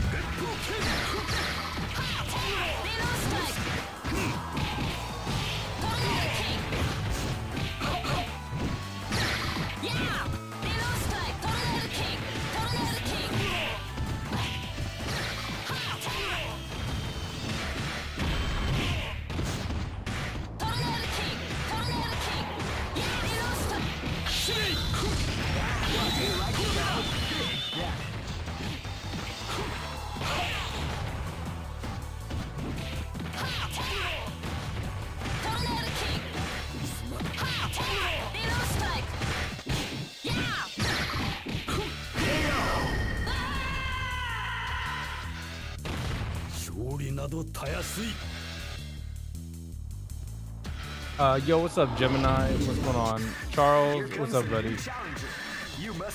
Yo, what's up, Gemini? What's going on? Charles, what's up, buddy?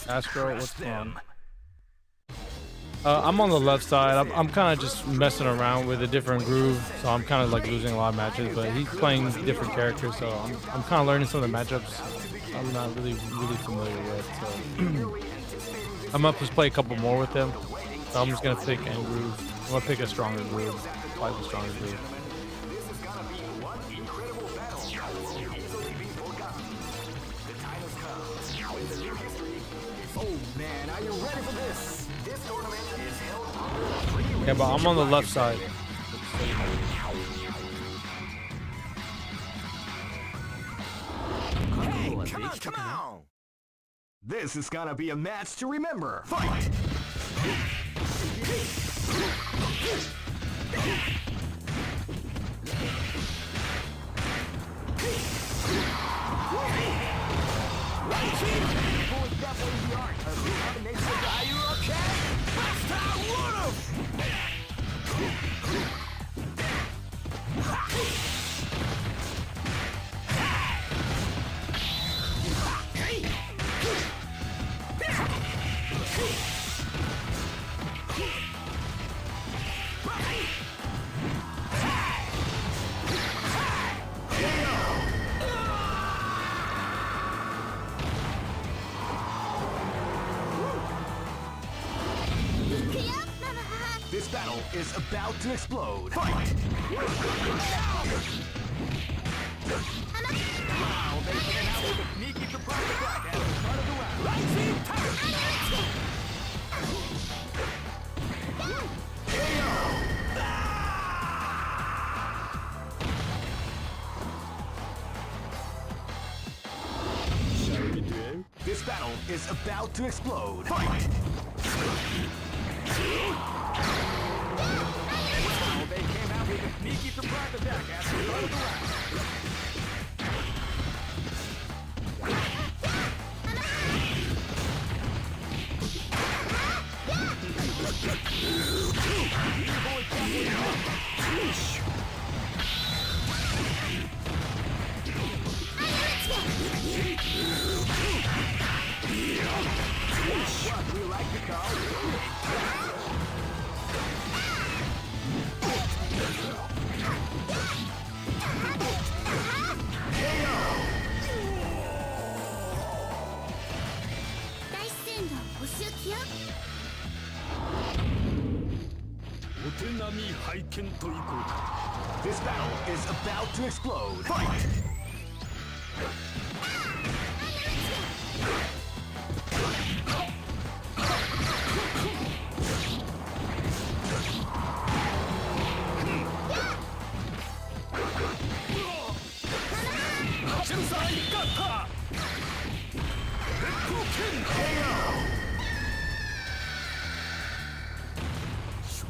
Astro, what's going on? I'm on the left side. I'm kind of just messing around with a different groove, so I'm kind of like losing a lot of matches. But he's playing different characters, so I'm kind of learning some of the matchups I'm not really familiar with. So I'm up to play a couple more with him. So I'm just gonna pick end groove. I'm gonna pick a stronger groove, probably the stronger groove. Yeah, but I'm on the left side. Hey, come on! This is gonna be a match to remember. Fight! Are you okay? This battle is about to explode. Fight! Wow, they came out with a sneaky surprise attack at the start of the round. This battle is about to explode. Fight! Wow, they came out with a sneaky surprise attack at the start of the round. What we like to call This battle is about to explode. Fight!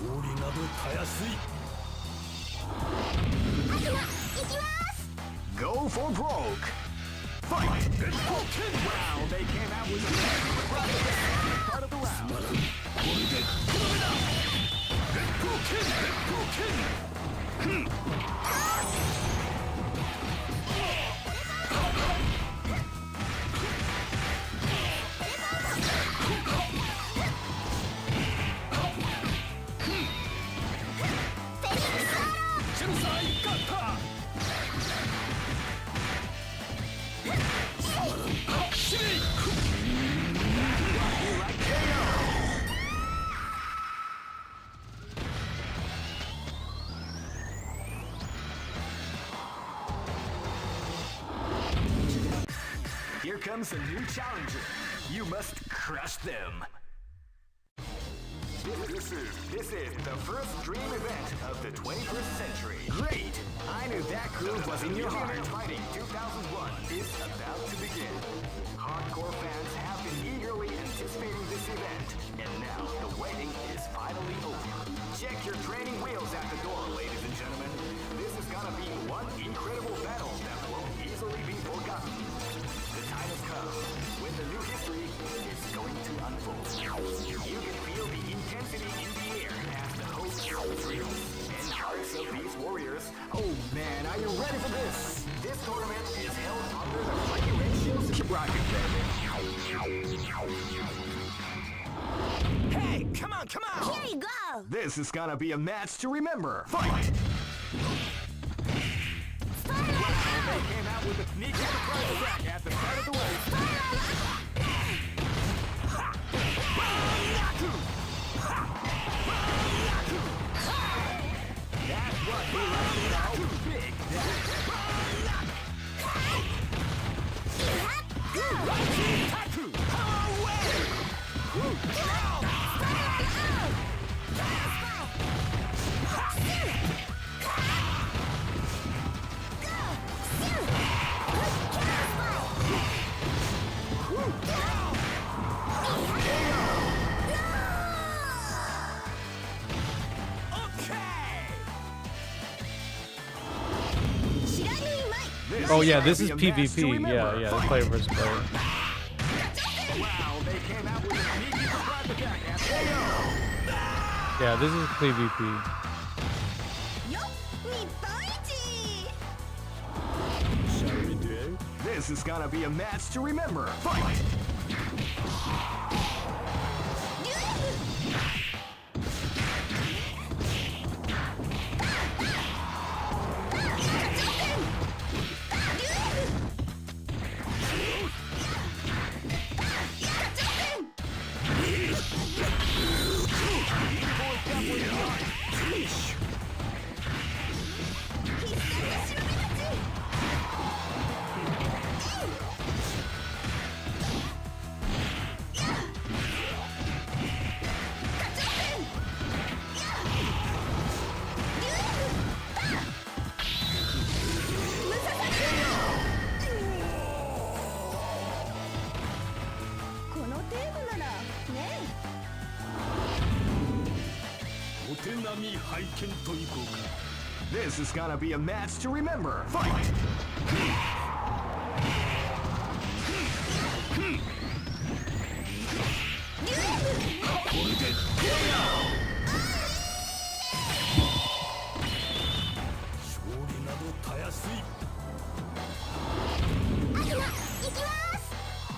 勝利などたやすい Go for broke. Fight. Wow, they came out with the part of the round. これでとどめだ烈光剣烈光剣 Here comes a new challenger. You must crush them. This is the first dream event of the 21st century. Great! I knew that groove was in your heart. Fighting 2001 is about to begin. Hardcore fans have been eagerly anticipating this event, and now the waiting is finally over. Check your training wheels at the door, ladies and gentlemen. This is gonna be one incredible battle that won't easily be forgotten. The time has come when the new history is going to unfold. You can feel the intensity in the air as the hopes, dreams, and hearts of these warriors. Oh man, are you ready for this? This tournament is held under the free ratios. Keep rocking, baby. Hey, come on, come on! Here you go! This is gonna be a match to remember. Fight! They came out with a sneaky surprise attack at the start of the race. That's what we like to call big Taku! Power wave! Oh yeah, this is PvP. Yeah, yeah, this player versus player. Wow, they came out with a sneaky surprise attack at the Yeah, this is PvP. Shall we do? This is gonna be a match to remember. Fight! This is gonna be a match to remember. Fight!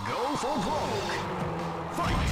Go for broke! Fight!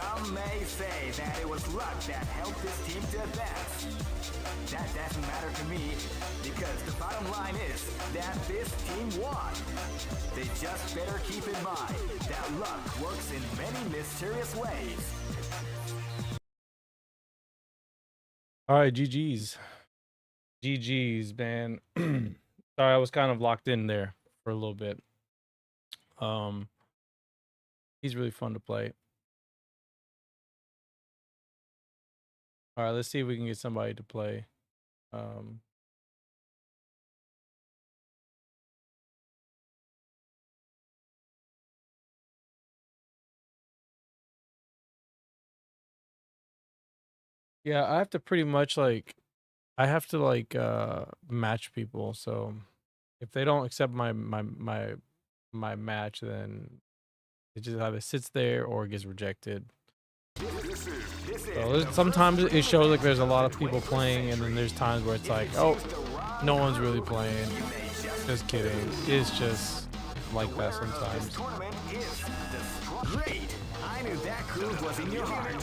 Some may say that it was luck that helped this team to advance. that doesn't matter to me because the bottom line is that this team won. They just better keep in mind that luck works in many mysterious ways. All right, GG's. GG's, man. Sorry, I was kind of locked in there for a little bit. He's really fun to play. All right, let's see if we can get somebody to play. Yeah, I have to pretty much like match people. So if they don't accept my match, then it just either sits there or gets rejected. So sometimes it shows like there's a lot of people playing, and then there's times where it's like, oh, no one's really playing. Just kidding. It's just like that sometimes. Great! I knew that groove was in your heart.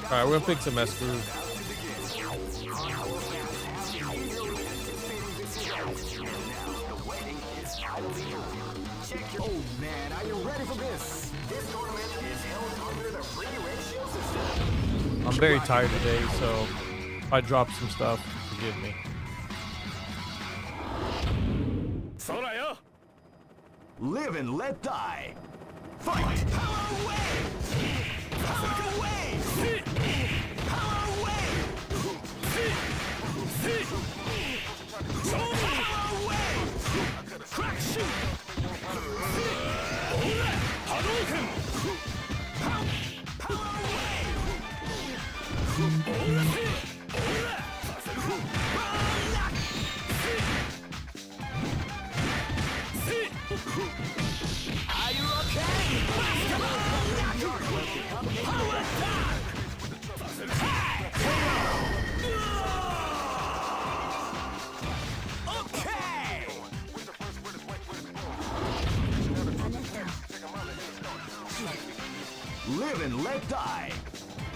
All right, we're gonna pick some S groove. Oh man, are you ready for this? This tournament is held under the free ratio system. I'm very tired today, so if I drop some stuff, forgive me. Live and let die. Fight! Power away! Power away! Power away! Power away! Crack shoot! Hadouken! Power away! Are you okay? Power attack! Okay! Live and let die.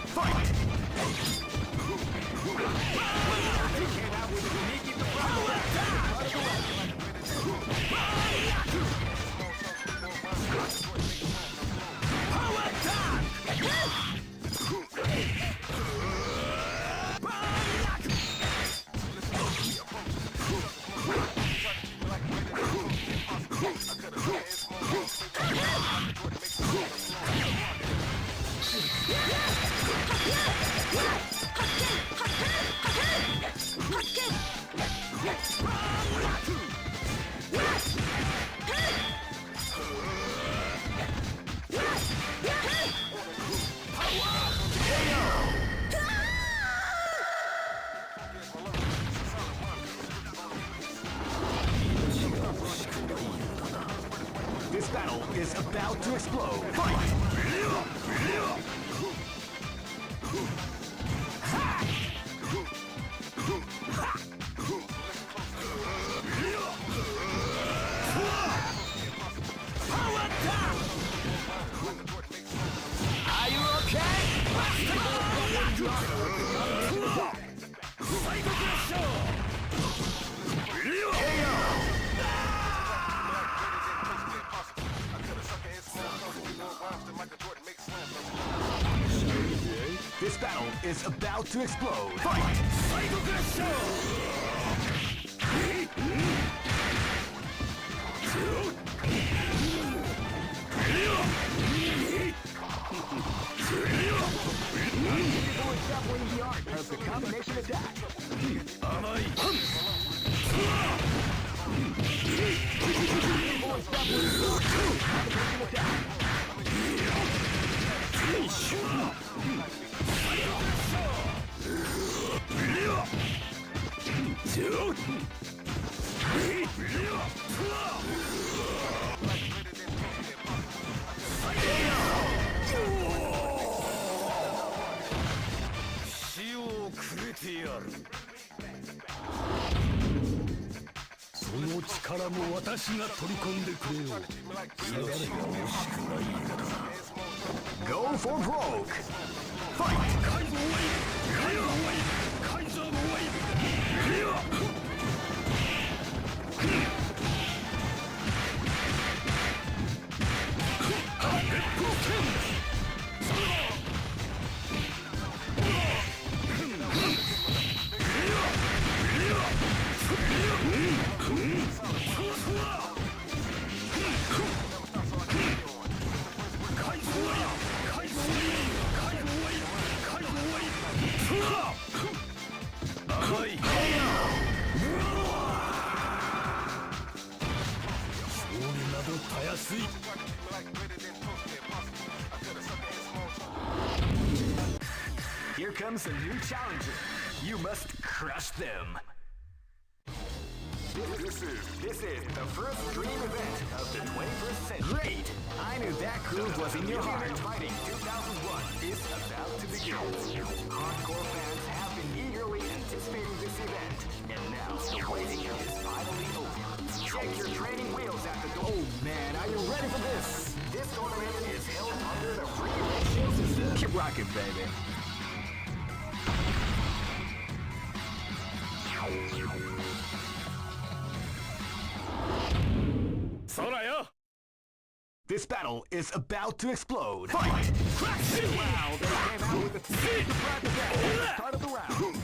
Fight! This battle is about to explode. Fight! Power down! Are you okay? This battle is about to explode. Fight! The art of the combination attack. Go for broke. Fight! comes a new challenger. You must crush them. This is the first dream event of the 21st century. Great! I knew that groove was in your heart. Fighting 2001 is about to begin. Hardcore fans have been eagerly anticipating this event, and now the waiting is finally over. Check your training wheels at the door. Oh man, are you ready for this? This tournament is held under the free ratio system. Keep rocking, baby. This battle is about to explode. Fight! Wow, they came out with a speed to drive the battle at the start of the round.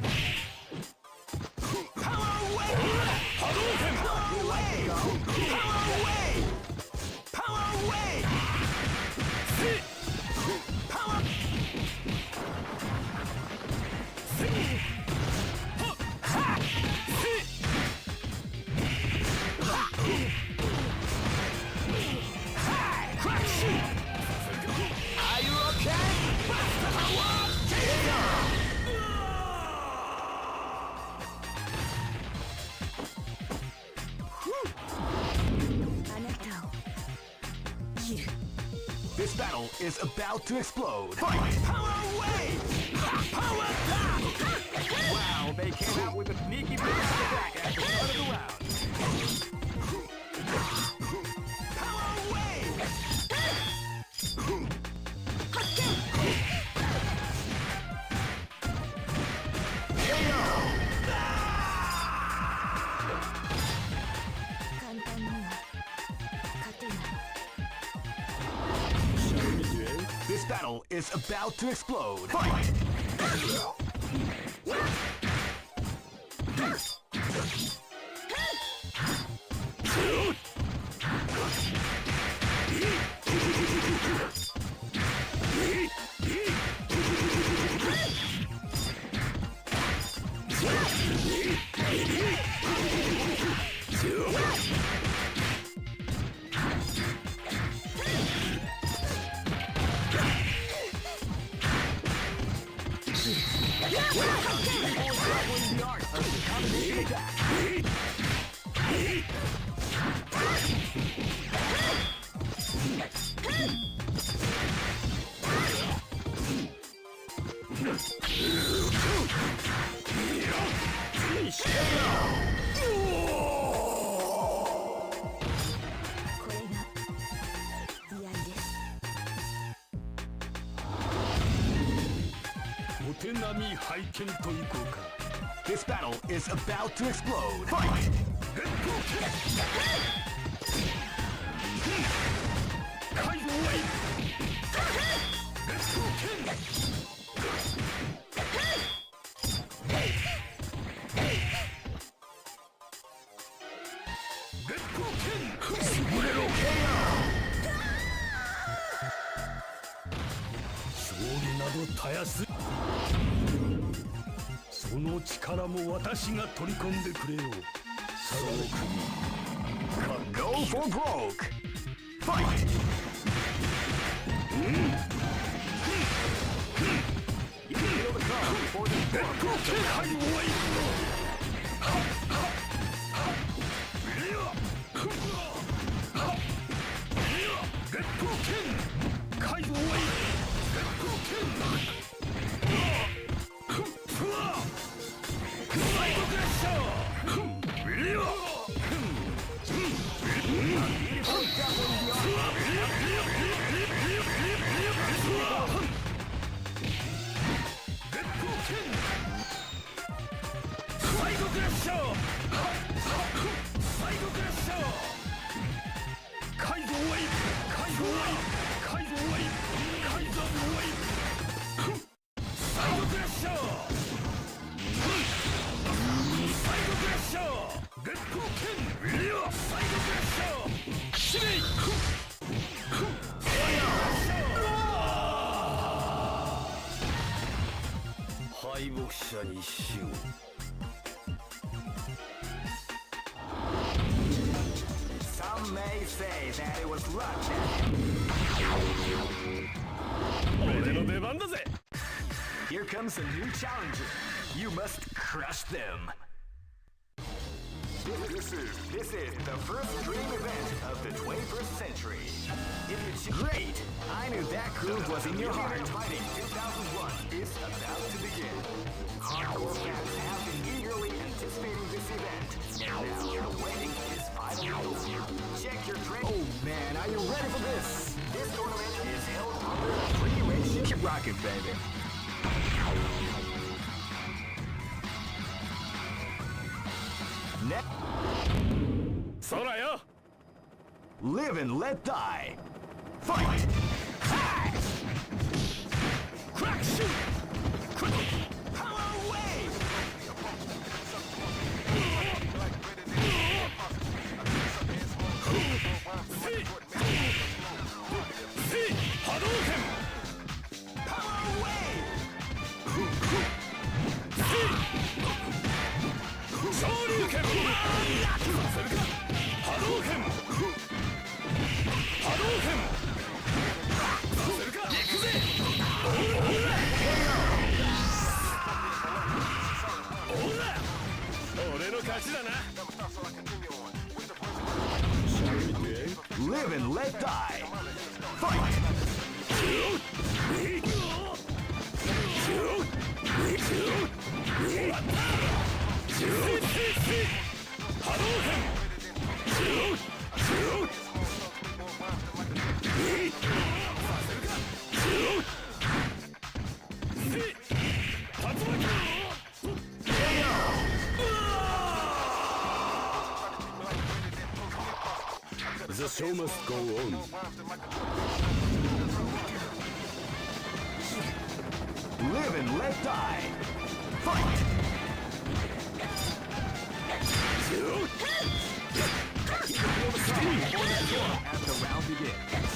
Power away! Power away! Power away! Power away! Power! Are you okay? あなたを切る This battle is about to explode. Fight! Power away! Power down! Wow, they came out with a sneaky big attack at the start of the round. Power away! KO! 簡単には勝てない This battle is about to explode. Fight! The art of the combination attack. This battle is about to explode. Fight! Go for broke! Fight! You can feel the calm before the Some may say that it was luck that Here comes a new challenger. You must crush them. This is the first dream event of the 21st century. If you great, I knew that groove was in your heart. Fighting 2001 is about to begin. Hardcore fans have been eagerly anticipating this event. And now the waiting is finally over. Check your train. Oh man, are you ready for this? This tournament is held under a free ratio. Keep rocking, baby. Live and let die. Fight! Ha! Crack shoot! Power wave! Hadouken! Power wave! Shoryuken! Hadouken! Hadouken! 行くぜ！俺の勝ちだな。Live and let die. Fight! Hadouken! The show must go on. Live and let die. Fight! As the round begins.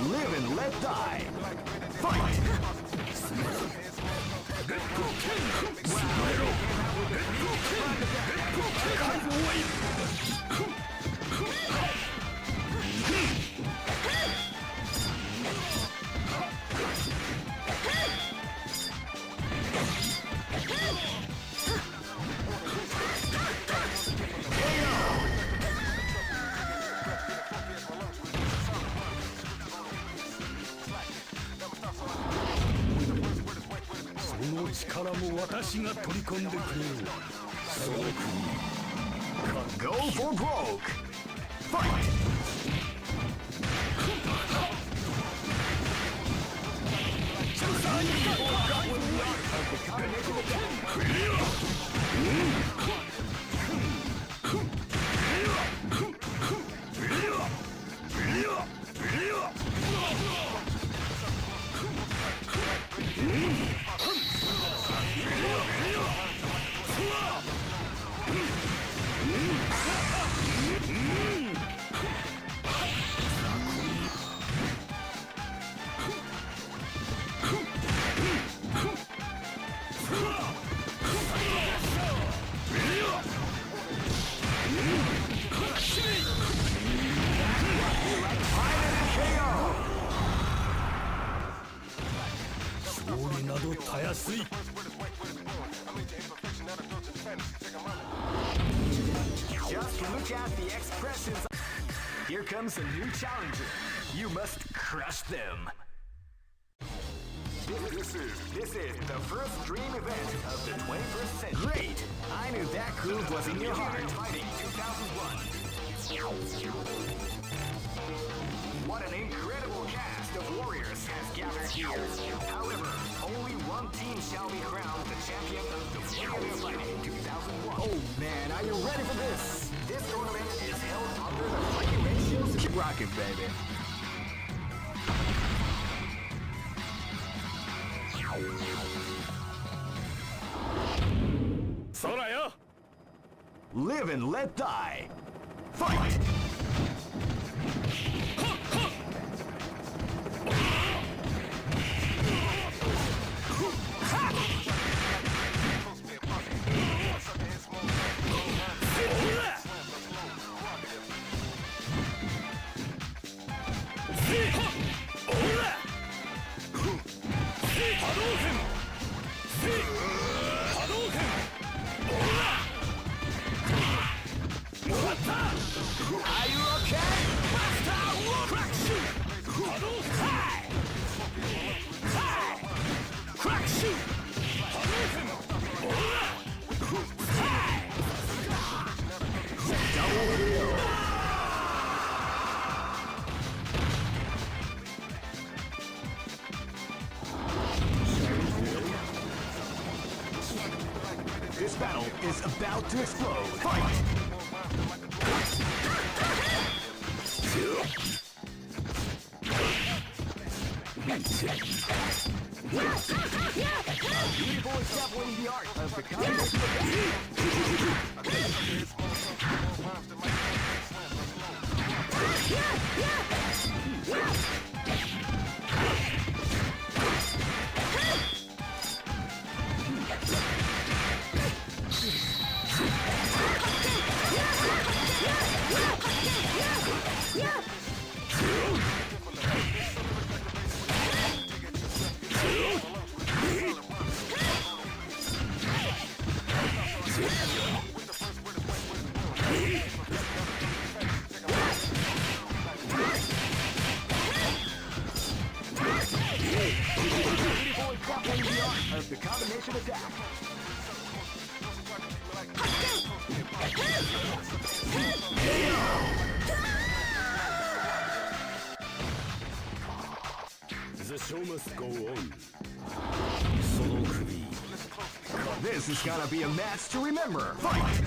Live and let die. Fight! Go for broke. Fight! Just look at the expressions. Here comes a new challenger. You must crush them. This is the first dream event of the 21st century. Great! I knew that groove was in your heart. Fighting 2001. What an incredible cast cast of warriors has gathered here. However, only one team shall be crowned the champion of the Warrior Fighting 2001. Oh man, are you ready for this? This tournament is held under the free ratios. Keep rocking, baby. Live and let die. Fight! Are you okay? Crack shoot! High! High! Crack shoot! High! Double kill! This battle is about to explode. Fight! Beautiful exampling the art of the combination of the combination attack. The show must go on. This is gonna be a match to remember. Fight!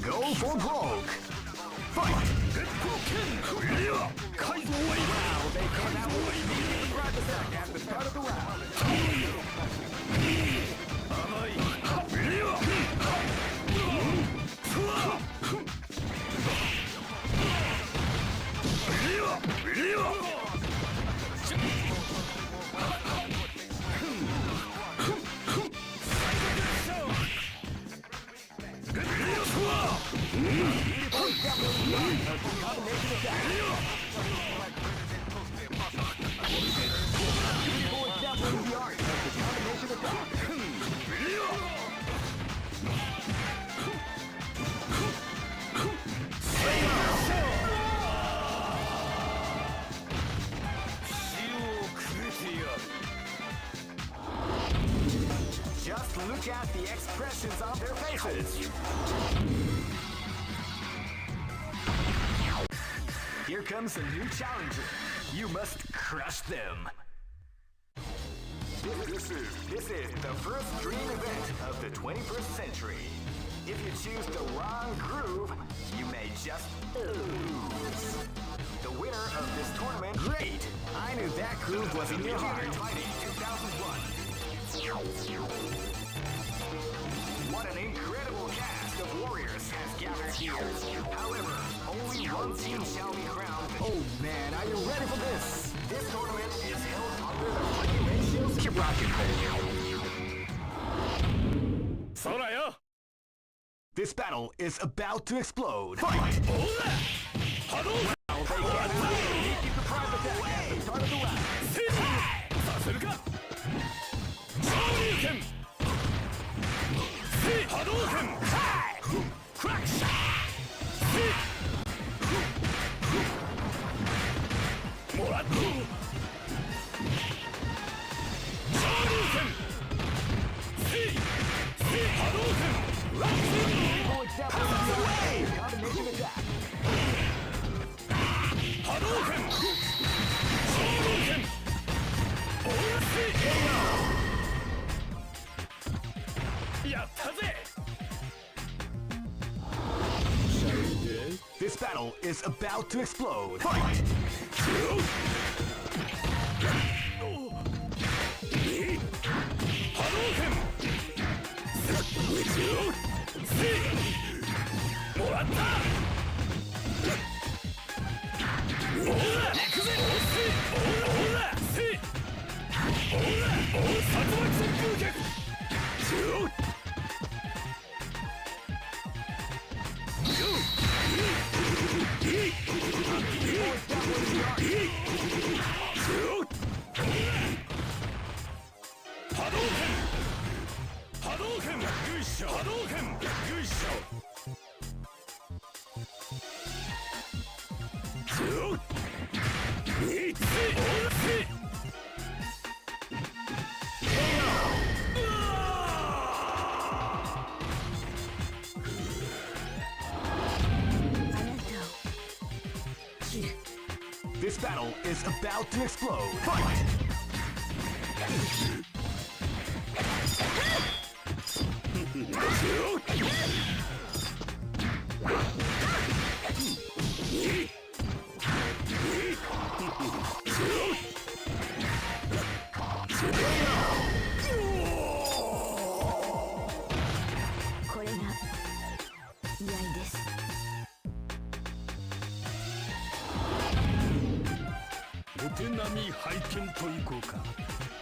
Go for broke. Fight! Wow, they came out with a sneaky surprise attack at the start of the round. Just look at the expressions on their faces. Here comes a new challenger. You must crush them. This is the first dream event of the 21st century. If you choose the wrong groove, you may just lose. The winner of this tournament, great! I knew that groove was in your heart. Fighting 2001. What an incredible cast of warriors has gathered here. However, only one team shall be crowned. Oh man, are you ready for this? This tournament is held under the free ratios. Keep rocking, baby. This battle is about to explode. Fight! Wow, they came out with a sneaky surprise attack at the start of the round. やったぜ This battle is about to explode. Fight! Hadouken! もらった！おら！行くぜ！おら！せい！おら！竜巻旋風脚！This battle is about to explode. Fight!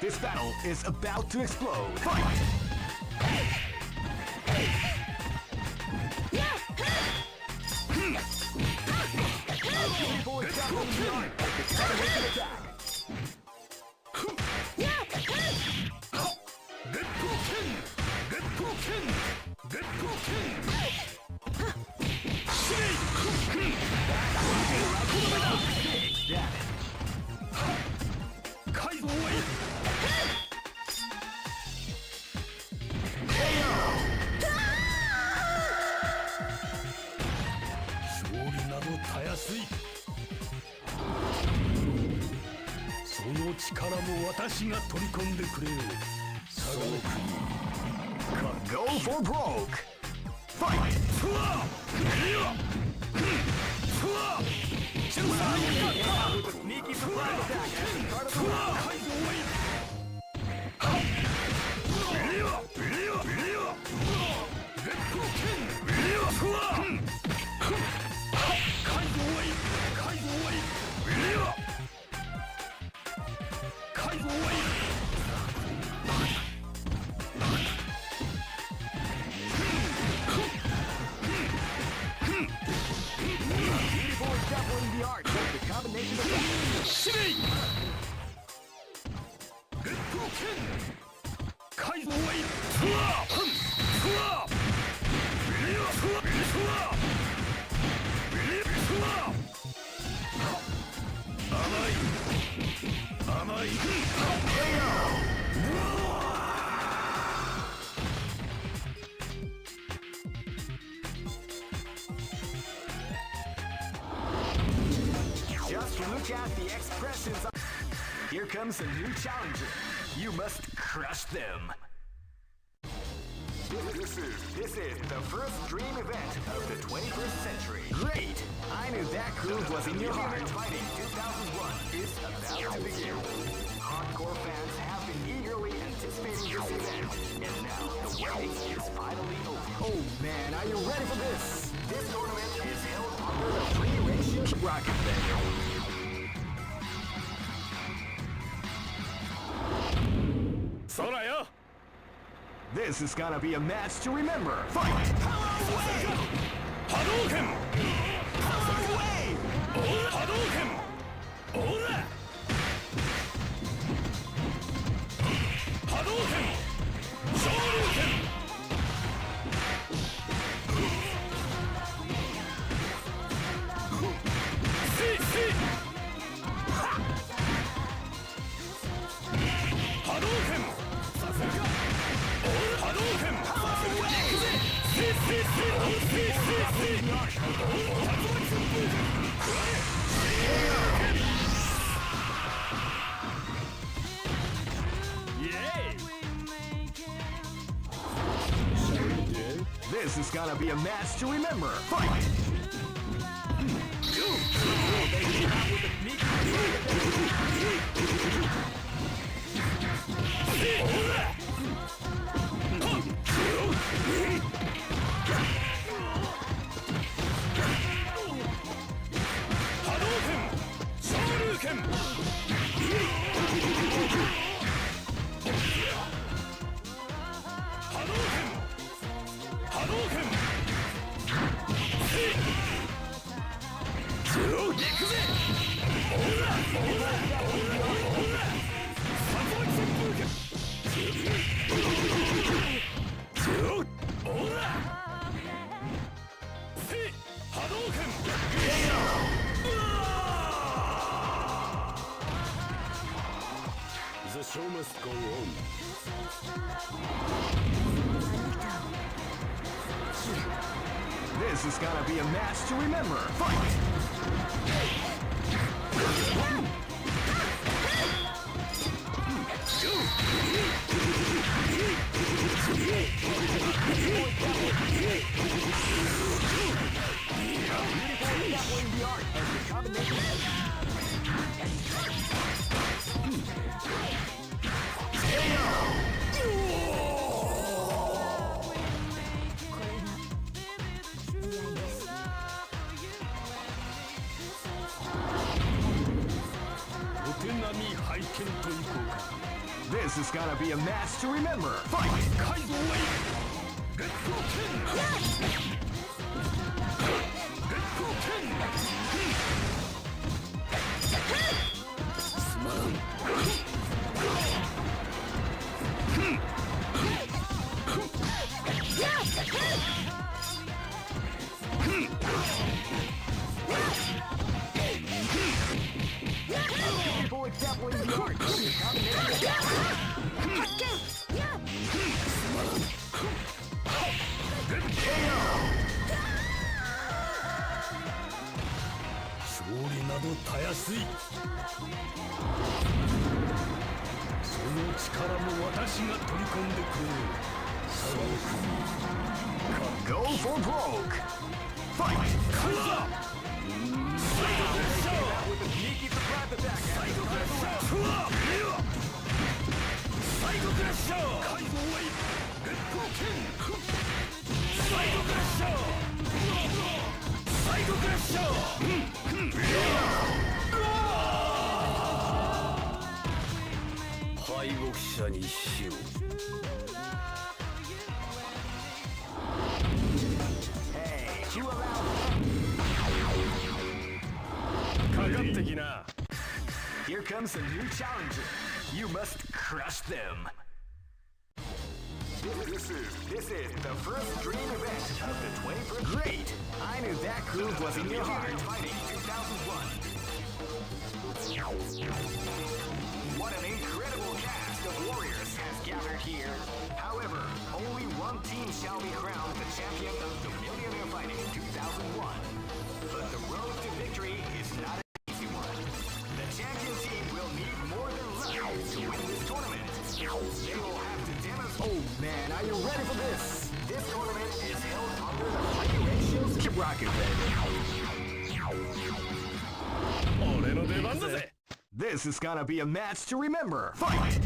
This battle is about to explode. Fight! Beautiful example of the art of the combination attack. Go for broke. Fight! Sneaky surprise attack. Beautiful example in the art of the combination of Just look at the expressions. Here comes a new challenger. You must crush them. This is the first dream event of the 21st century. Great! I knew that groove was in your heart. Fighting 2001 is about to begin. Hardcore fans have been eagerly anticipating this event, and now the waiting is finally over. Oh man, are you ready for this? This tournament is held under the free ratio rocket band. This is gonna be a match to remember. Fight! Hadouken! Power away! Hadouken! Ora! Hadouken! Shoryuken! See! Hadouken! Hadouken! Power away! This is gonna be a match to remember. Fight! The show must go on. This is gonna be a match to remember. Fight! This is gonna be a match to remember. Fight! People exampling the art. Go for broke. Fight! With a sneaky surprise attack. Hey, you allow. Here comes a new challenger. You must crush them. This is the first dream event of the 21st. Great! I knew that groove was in your heart. Fighting 2001. What an incredible cast of warriors has gathered here. However, only one team shall be crowned the champion of the Millionaire Fighting 2001. But the road to victory is not an easy one. The champion team will need more than luck to win this tournament. They will have to demonstrate. Oh man, are you ready for this? This tournament is held under the free ratios. Keep rocking, baby. This is gonna be a match to remember. Fight!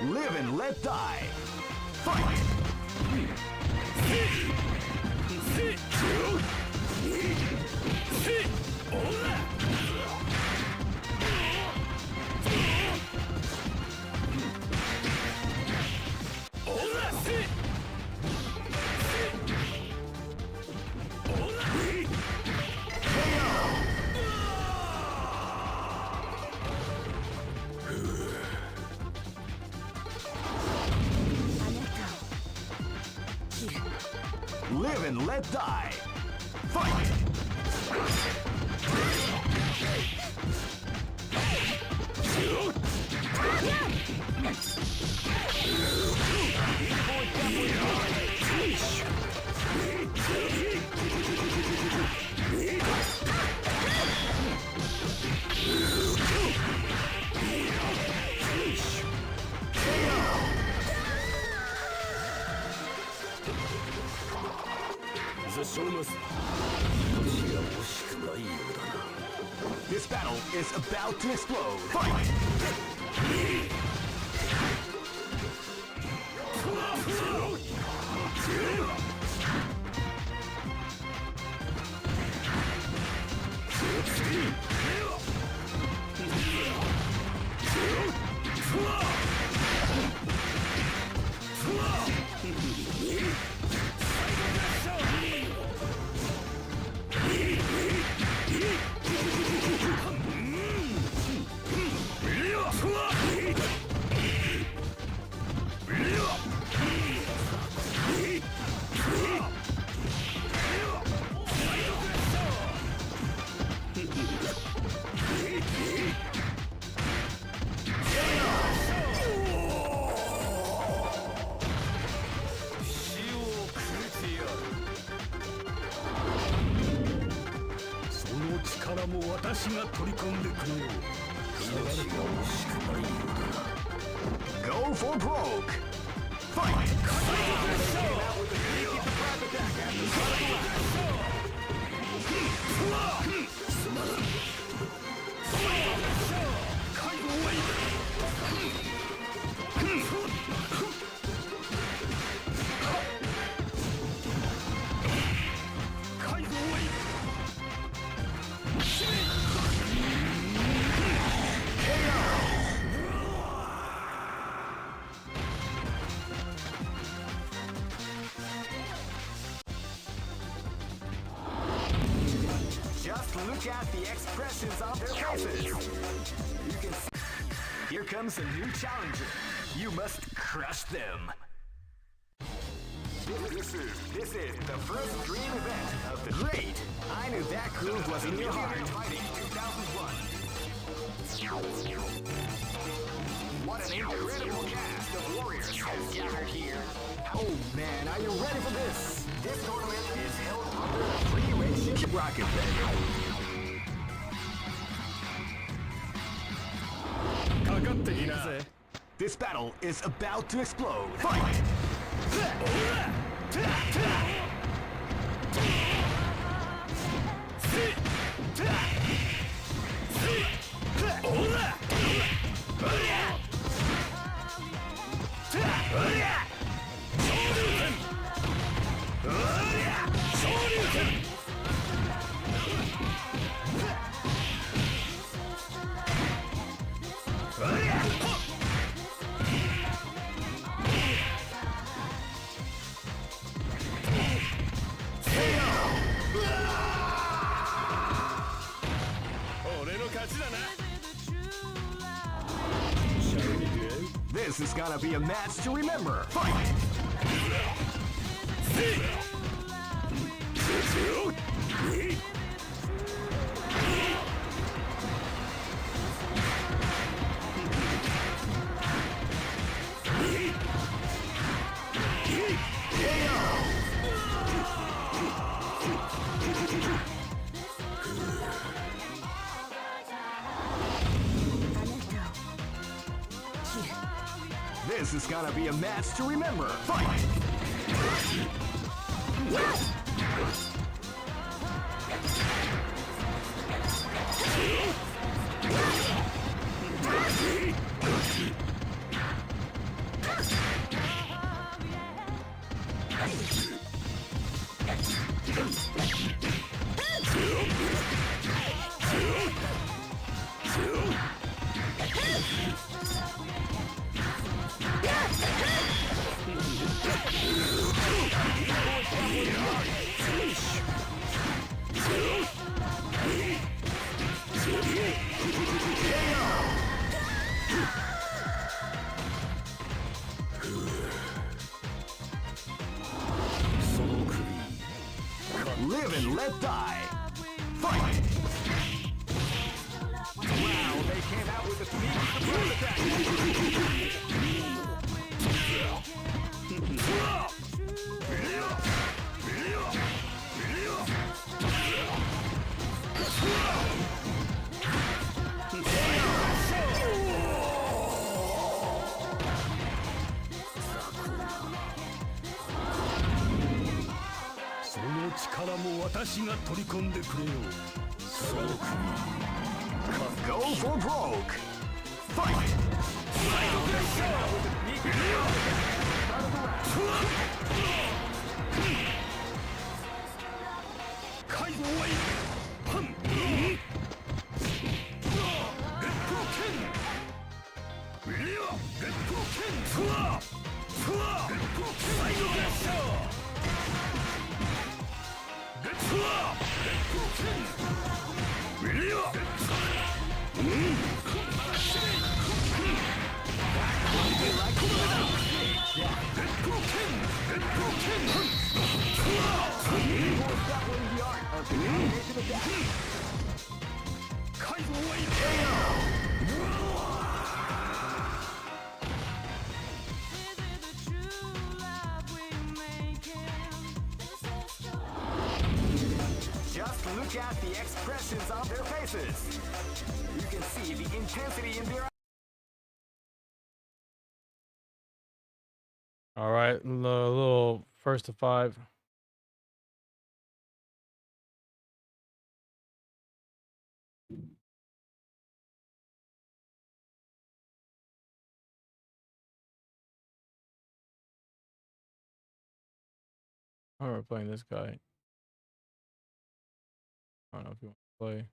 Live and let die. Fight! Live and let die. Fight! This battle is about to explode. Fight! Go for broke. Fight! Just look at the expressions on their faces. You can see. Here comes a new challenger. You must crush them. This is the first dream event of the great. I knew that groove was in your heart. Fighting 2001. What an incredible cast of warriors has gathered here. Oh man, are you ready for this? This tournament is held under a free ratio. Keep rocking, baby. This battle is about to explode. Fight! This is gonna be a match to remember. Fight! This is gonna be a match to remember. Fight! Live and let die. Fight! Wow, they came out with a sneaky surprise attack. Go for broke. Fight! Just look at the expressions on their faces. You can see the intensity in their eyes. All right, little first to 5. Oh, we're playing this guy. I don't know if you want to play.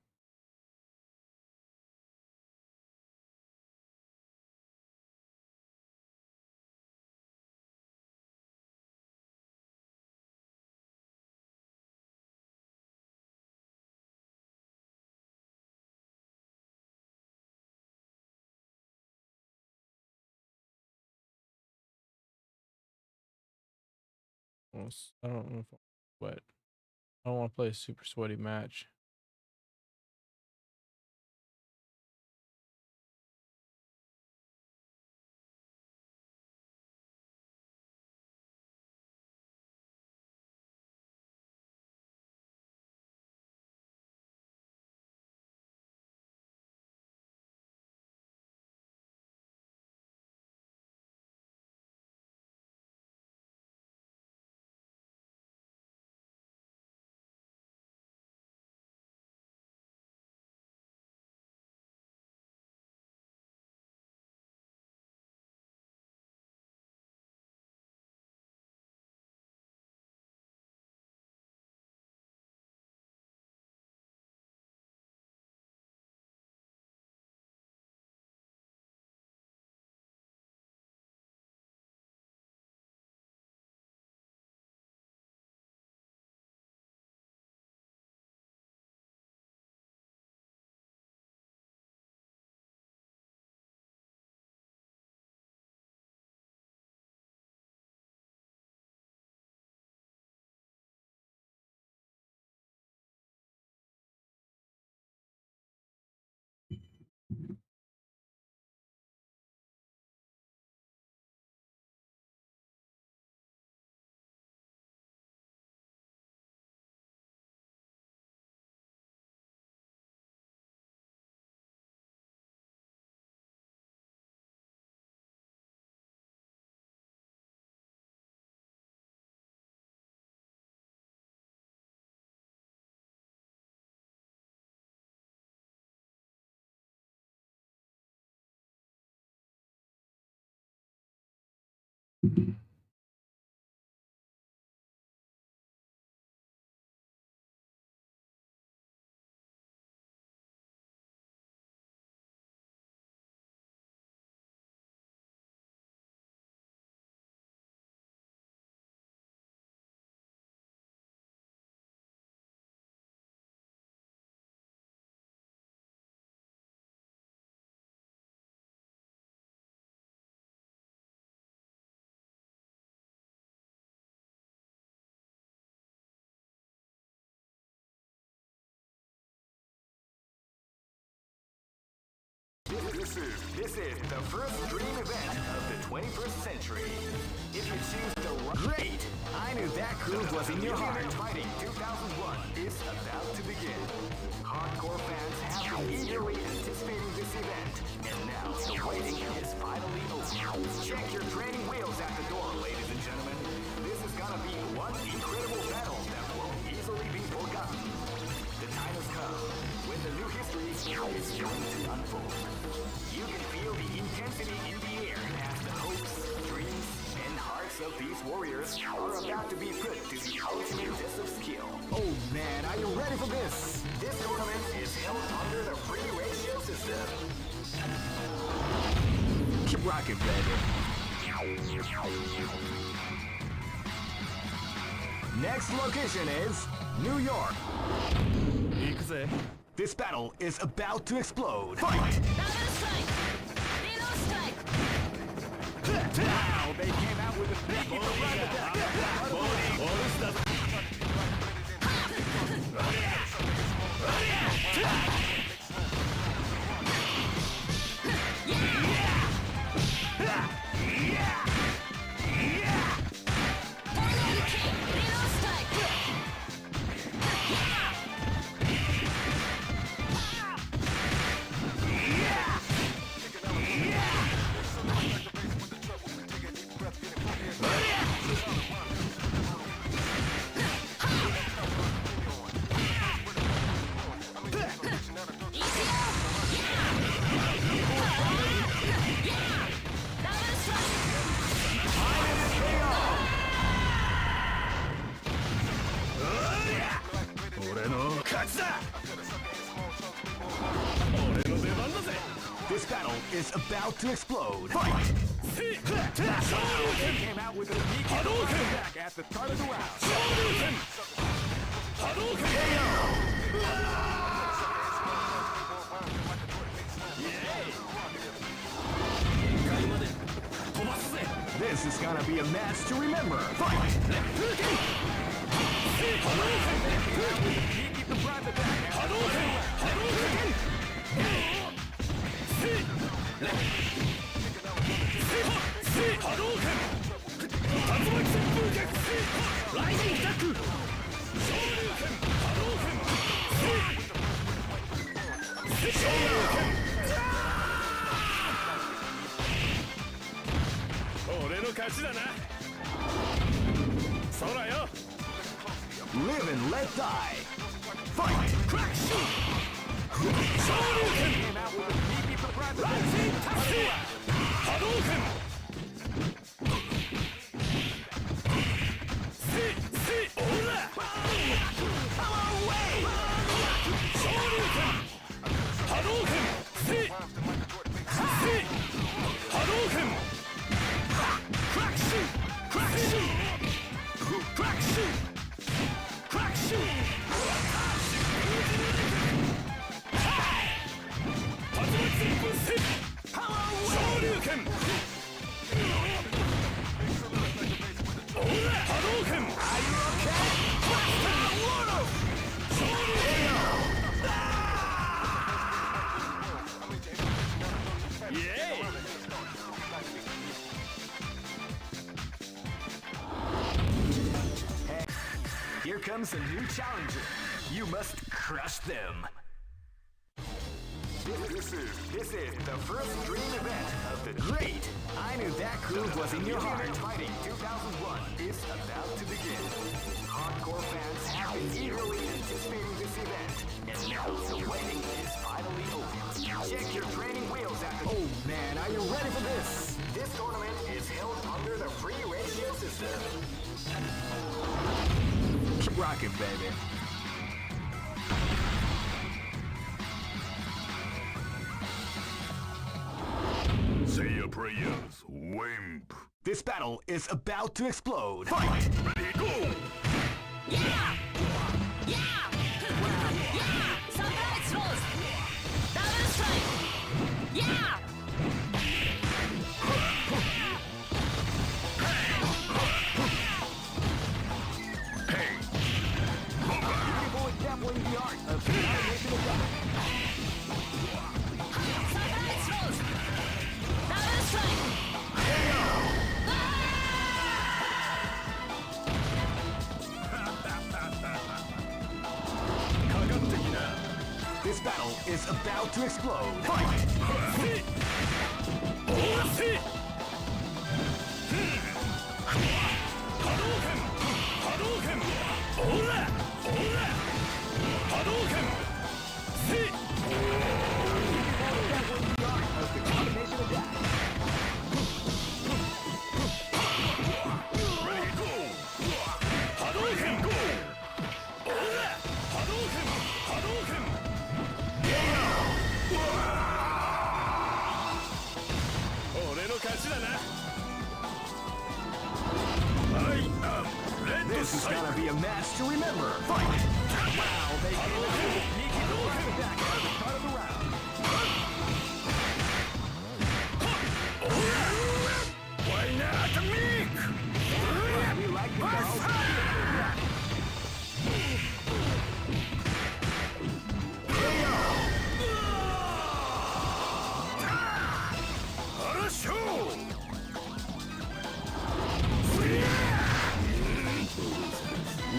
I don't know if I sweat. I don't want to play a super sweaty match. This is the first dream event of the 21st century. If you choose the great, I knew that groove was in your heart. Fighting 2001 is about to begin. Hardcore fans have been eagerly anticipating this event, and now the waiting is finally over. Check your training wheels at the door, ladies and gentlemen. This is gonna be one incredible battle that won't easily be forgotten. The time has come when the new history is going to unfold. You can feel the intensity in the air as the hopes, dreams, and hearts of these warriors are about to be put to the ultimate test of skill. Oh man, are you ready for this? This tournament is held under the free ratio system. Keep rocking, baby. Next location is New York. 行くぜ This battle is about to explode. ダブルストライクリローストライク Now they came out with a big ボディオールスターズ 俺の勝ちだ俺の出番だぜ This battle is about to explode. Fight! They came out with a sneaky Hadouken! attack at the start of the round. 昇竜拳波動拳 This is gonna be a match to remember. Fight! Sneaky surprise attack. 波動拳波動拳波動拳竜巻旋風脚ライジングジャック昇竜拳波動拳昇竜拳俺の勝ちだなそらよ Live and let die. Fight! クラッシュ昇竜拳 Came out with a sneaky surprise ライ attack. ジングタッチ波動拳オーラ昇竜拳波動拳波動拳クラッシュクラッシュクラッシュクラッシュ竜巻旋風昇竜拳オーラ波動拳Here comes a new challenger. You must crush them. This is the first dream event of the great. I knew that groove was in your heart. Fighting 2001 is about to begin. Hardcore fans have been eagerly anticipating this event, and now the waiting is finally over. Check your training wheels at the. Oh man, are you ready for this? This tournament is held under the free ratio system. Keep rocking, baby. Say your prayers, wimp. This battle is about to explode. Fight! Ready, go! Yeah! Yeah! Yeah! Sunrise Rose! Double strike! Yeah! Beautiful exampling the art of combination attack. Sunrise Rose! is about to explode. Fight! おらせ波動拳波動拳おらおら波動拳せ This is gonna be a match to remember. Fight! Wow, they came out with a sneaky surprise attack at the start of the round. Why not me? We like to go.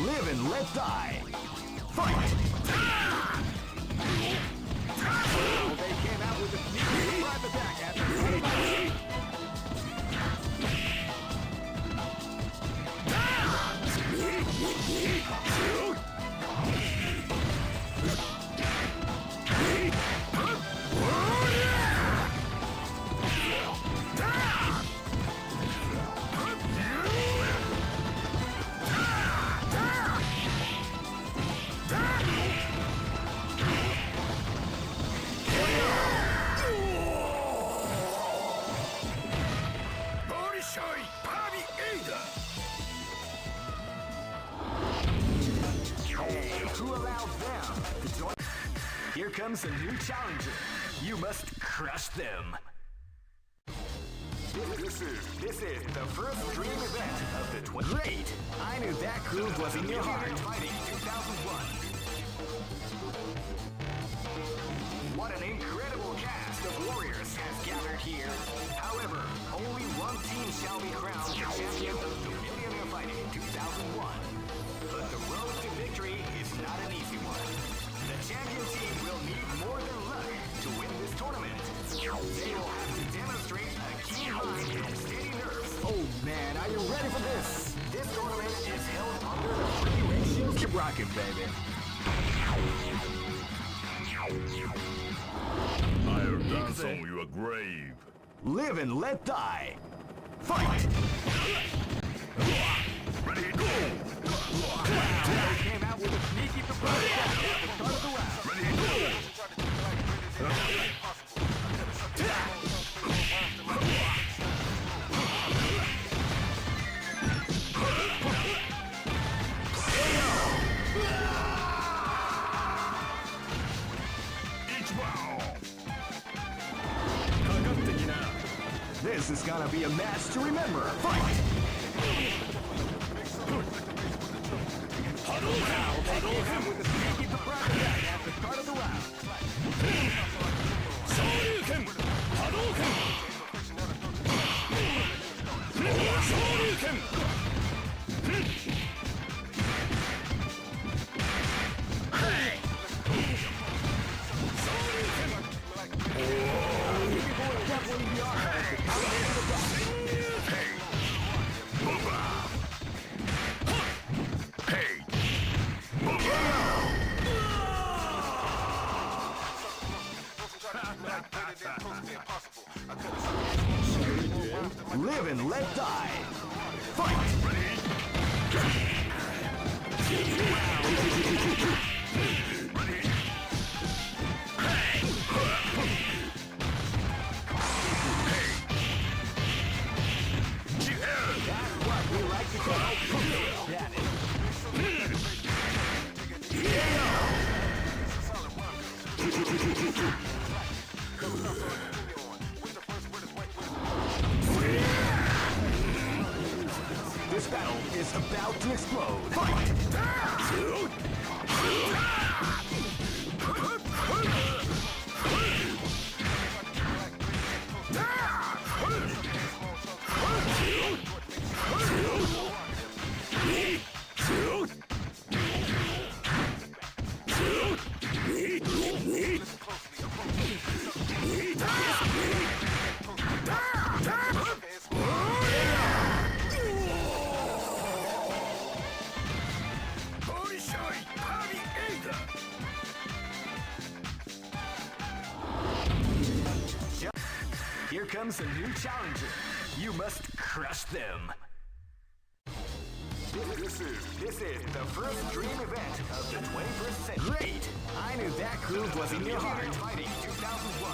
Live and let die. Fight! They came out with a sneaky surprise attack at the start of the round. Who allowed them to join? Here comes a new challenger. You must crush them. This is the first dream event of the 20. Great! I knew that groove was in your heart. Fighting 2001. What an incredible cast of warriors has gathered here. However, only one team shall be crowned the champion of the Millionaire Fighting 2001. But the road to victory is not an easy one. The champion team will need more than luck to win this tournament. They will have to demonstrate a keen mind and steady nerves. Oh man, are you ready for this? This tournament is held under the free ratio. Keep rocking, baby. I'll dance on your grave. Live and let die. Fight! Ready, go! They came out with a sneaky surprise attack at the start of the round. Ready, go! This is gonna be a match to remember. Fight! Hadouken! With a sneaky surprise attack at the start of the round. Shoryuken! Hadouken! Shoryuken! Hey! Live and let die. Fight! That's what we like to call that is. This battle is about to explode. Fight! comes a new challenger. You must crush them. This is the first dream event of the 21st century. Great! I knew that groove was in your heart. Fighting 2001.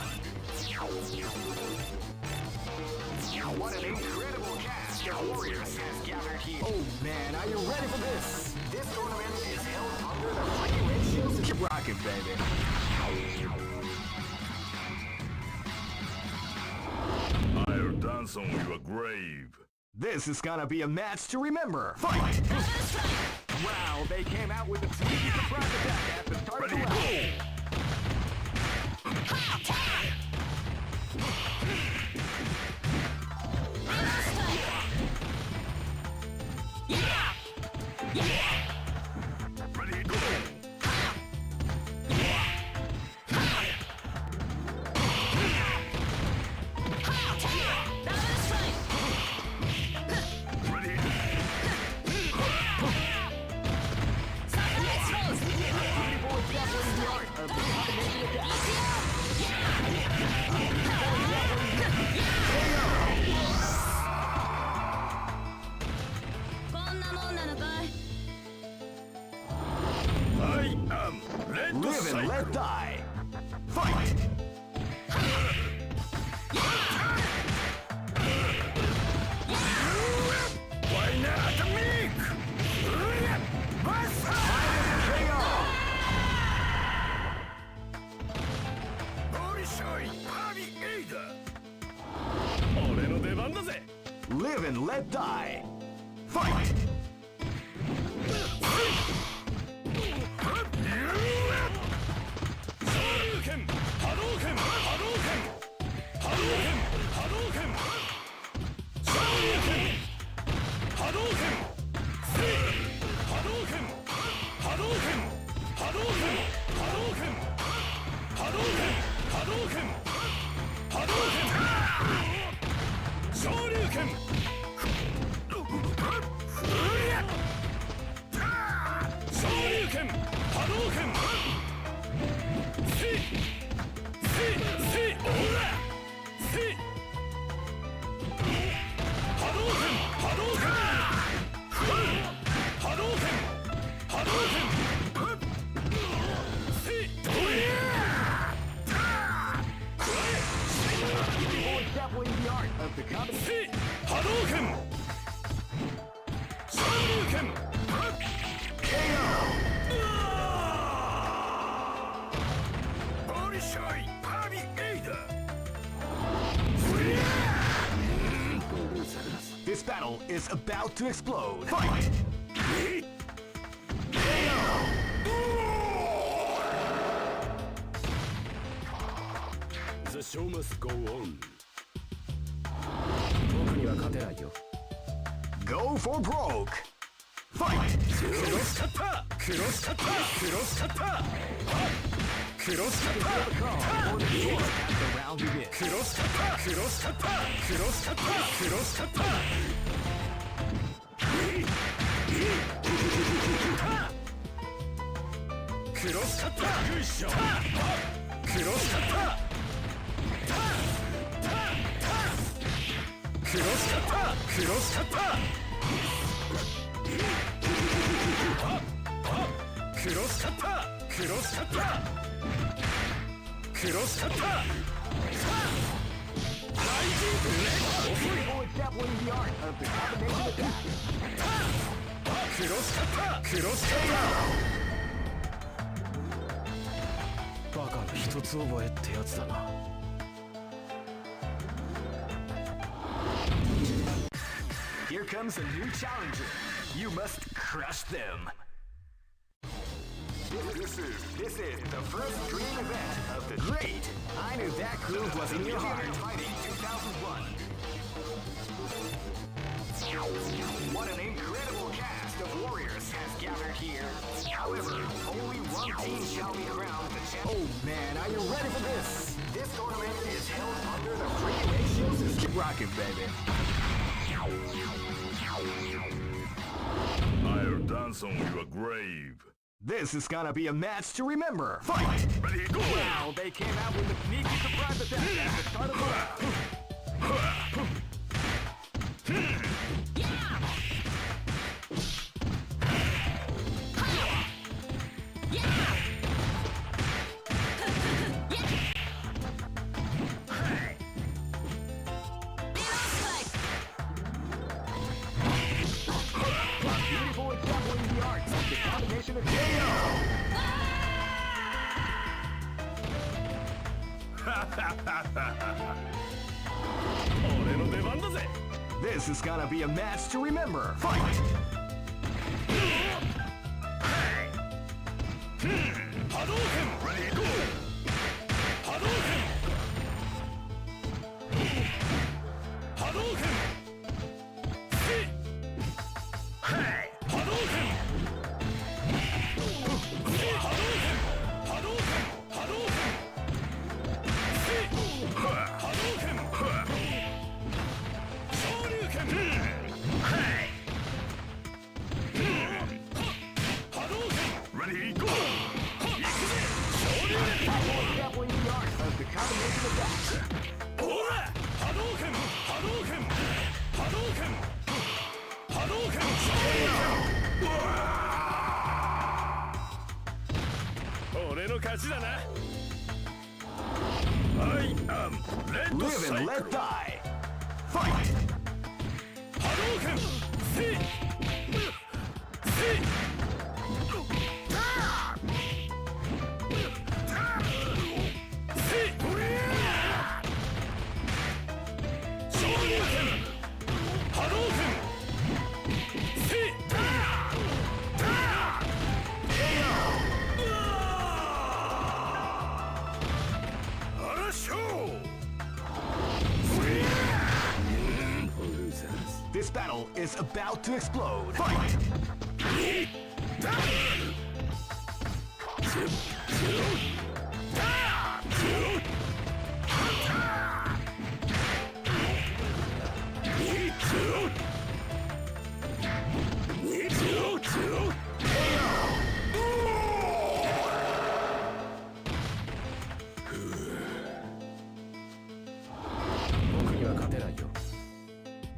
What an incredible cast of warriors has gathered here. Oh man, are you ready for this? This tournament is held under the free ratios. Keep rocking, baby. I'll dance on your grave. This is gonna be a match to remember. Fight! Wow, they came out with a sneaky surprise attack at the start of the round. Ready, go! Ready, I am Red Live and let Cycle. die. Fight! Why not me? KO! ボリショイパビエイダ俺の出番だぜ Live and let die. Fight! 昇竜拳波動拳波動拳波動拳波動拳昇竜拳波動拳波動拳波動拳波動拳波動拳波動拳波動拳波動拳昇竜拳昇竜拳波動拳オーラ波動拳波動拳波動拳波動拳ドリDefinitely the art of the combination. 波動拳昇竜拳 ボリショイパビエイダ This battle is about to explode. Fight! The show must go on. Go for broke. Fight! クロスカッタークロスカッタークロスカッタークロスカッター Call for the sword as the round begins. クロスカッタークロスカッタークロスカッタークロスカッタークロスカッターよいしょクロスカッタークロスカッタークロスカッタークロスカッタークロスカッタークロスカッターライジングレッド Definitely the art of the combination attack. クロスカッタークロスカッターバカの一つ覚えってやつだな。 Here comes a new challenger. You must crush them. This is the first dream event of the great. I knew that groove was in your heart. Fighting 2001. What an incredible cast of warriors has gathered here. However, only one team shall be crowned the champion. Oh man, are you ready for this? This tournament is held under the free ratio system. Keep rocking, baby. I'll dance on your grave. This is gonna be a match to remember. Fight! Ready, go! Wow, they came out with a sneaky surprise attack at the start of the round. Beautiful example in the arts of the combination of KO. This is gonna be a match to remember. Fight! Example in the art of the combination of that. Live and let die. Fight! This battle is about to explode. Fight!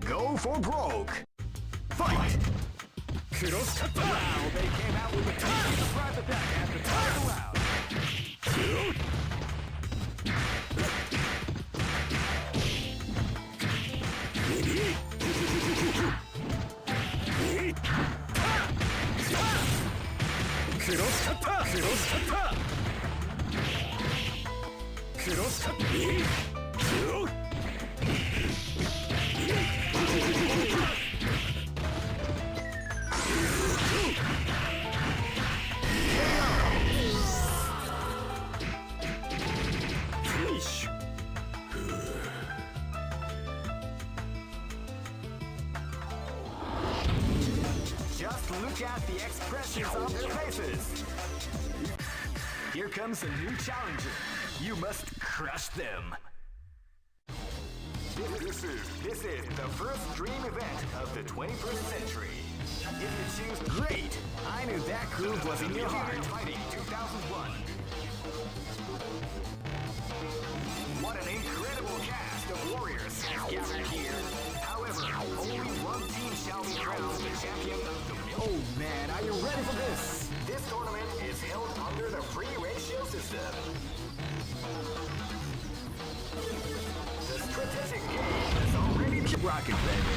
Go for broke. Fight! Wow, they came out with a tiny surprise attack at the top of the round. Just look at the expressions on their faces. Here comes a new challenger. You must crush them. This is the first dream event of the 21st century. If you choose great, I knew that groove was in your heart. Fighting 2001. What an incredible cast of warriors has gathered here. However, only one team shall be crowned the champion of the million. Oh man, are you ready for this? This tournament is held under the free ratio system. The strategic game has already been rocking, baby.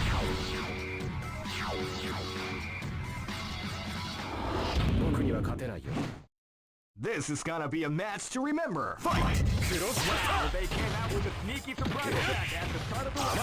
This is gonna be a match to remember. Fight! Wow, they came out with a sneaky surprise attack at the start of the round.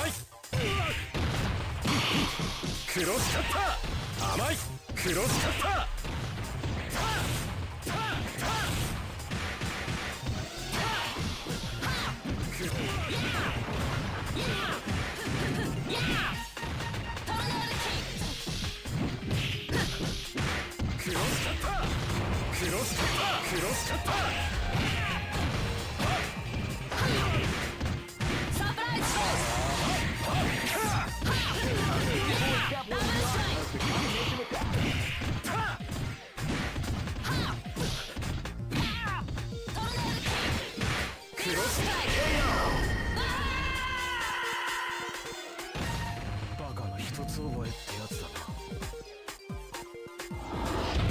覚えってやつだな。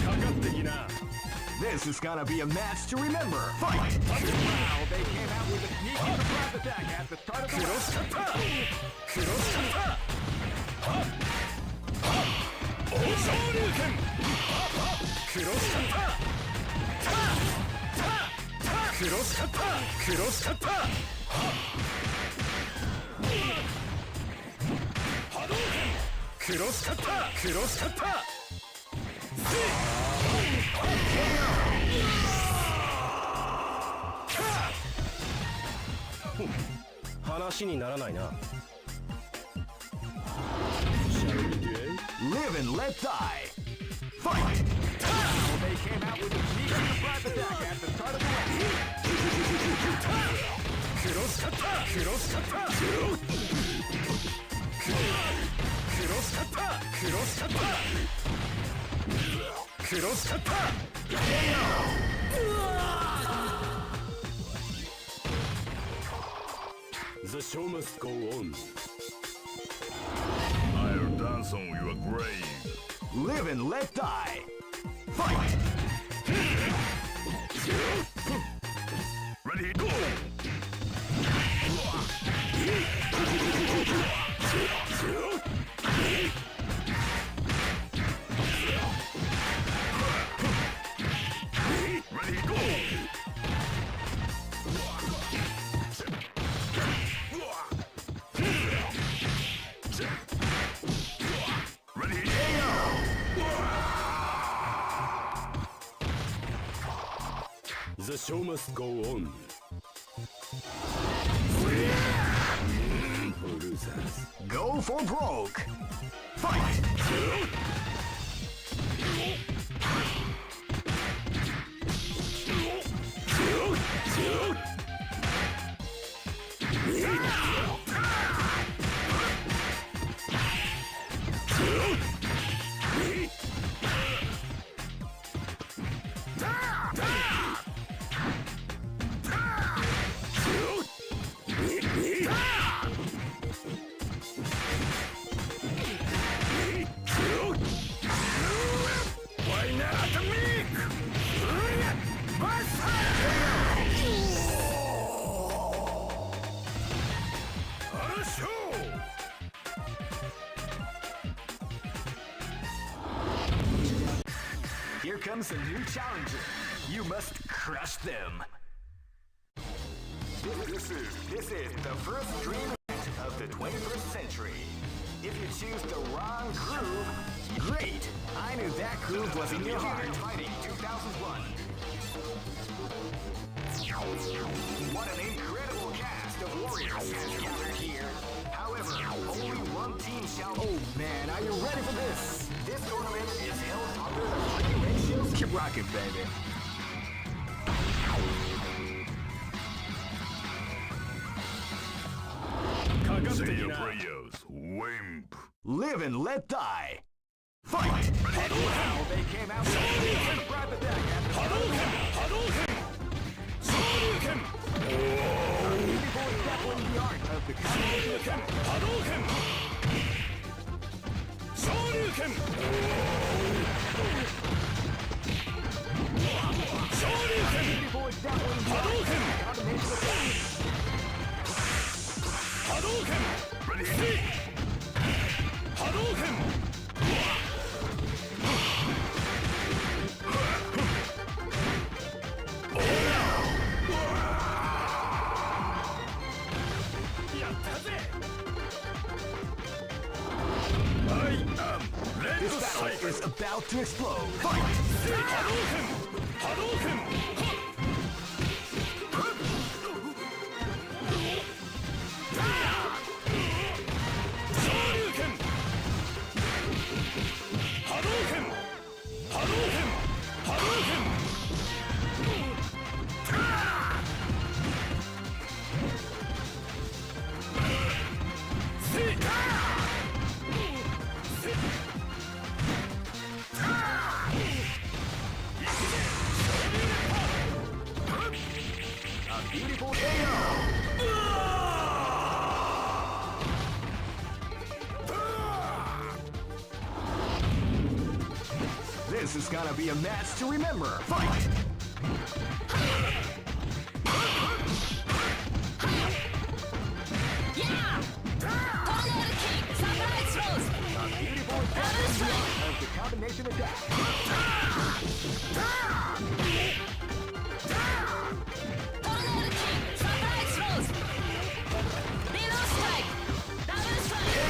かかってきな。 This is gonna be a match to remember. Fight! Wow, they came out with a sneaky surprise attack at the start of the クロスカッタークロスカッター大昇竜拳クロスカッタークロスカッタークロスカッター波動拳クロスカッタークロスカッター話にならないな。 Live and let die. Fight! Wow, they came out with a sneaky surprise attack at the start of the round. クロスカッタークロスカッタークロスカッタークロスカッタークロスカッター The show must go on. I'll dance on your grave. Live and let die. Fight! Ready, go! Ready, go! Ready, The show must go on. Losers. Go for broke. Fight! Why not me? Here comes a new challenger. You must crush them. This is the first dream event of the 21st century. If you choose the wrong groove, great. I knew that groove was in your heart. Fighting 2001. What an incredible cast of warriors has gathered here. However, only one team shall. Oh man, are you ready for this? This tournament is held under the free ratios. Keep rocking, baby. Say your prayers, wimp. Live and let die. Fight! Wow, they came out with a sneaky surprise attack at the start of the round. 波動拳昇竜拳 Before tackling the art of the combination attack. 波動拳昇竜拳昇竜拳 Before tackling the 波 art 動 of 拳 the combination attack. 波動拳波動拳 This battle is about to explode. Fight! 波動拳波動拳昇竜拳波動拳波動拳波動拳 This This is gonna be a match to remember. Fight! Yeah! Tornado kick, surprise throws. A beautiful Double strike. of the combination attack. Tornado kick, surprise throws. Middle strike. Double strike.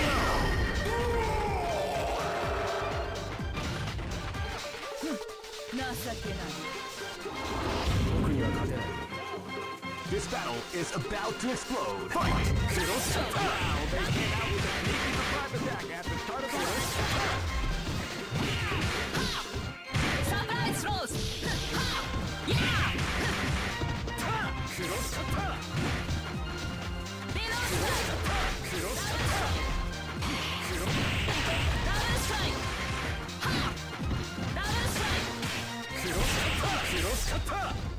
This battle is about to explode. Fight! Wow, they came out with a sneaky surprise attack at the start of the Surprise throws. Yeah! Middle strike. Double strike. Double strike. Tornado kick. Double strike. Middle strike. Middle strike. Double strike.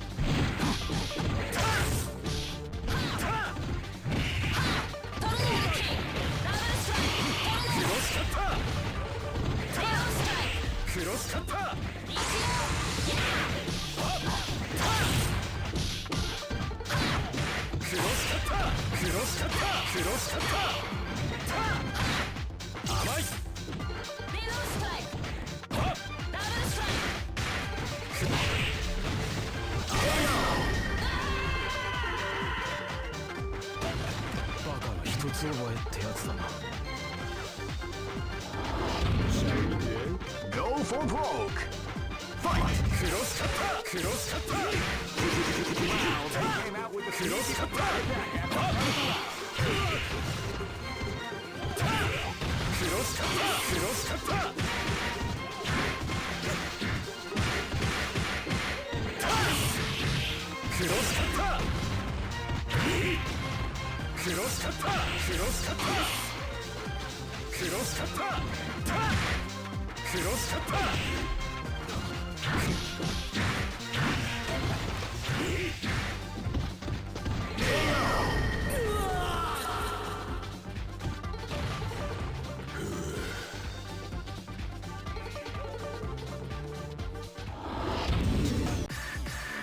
Go for broke. Fight! Wow, they came out with a sneaky surprise attack at the start of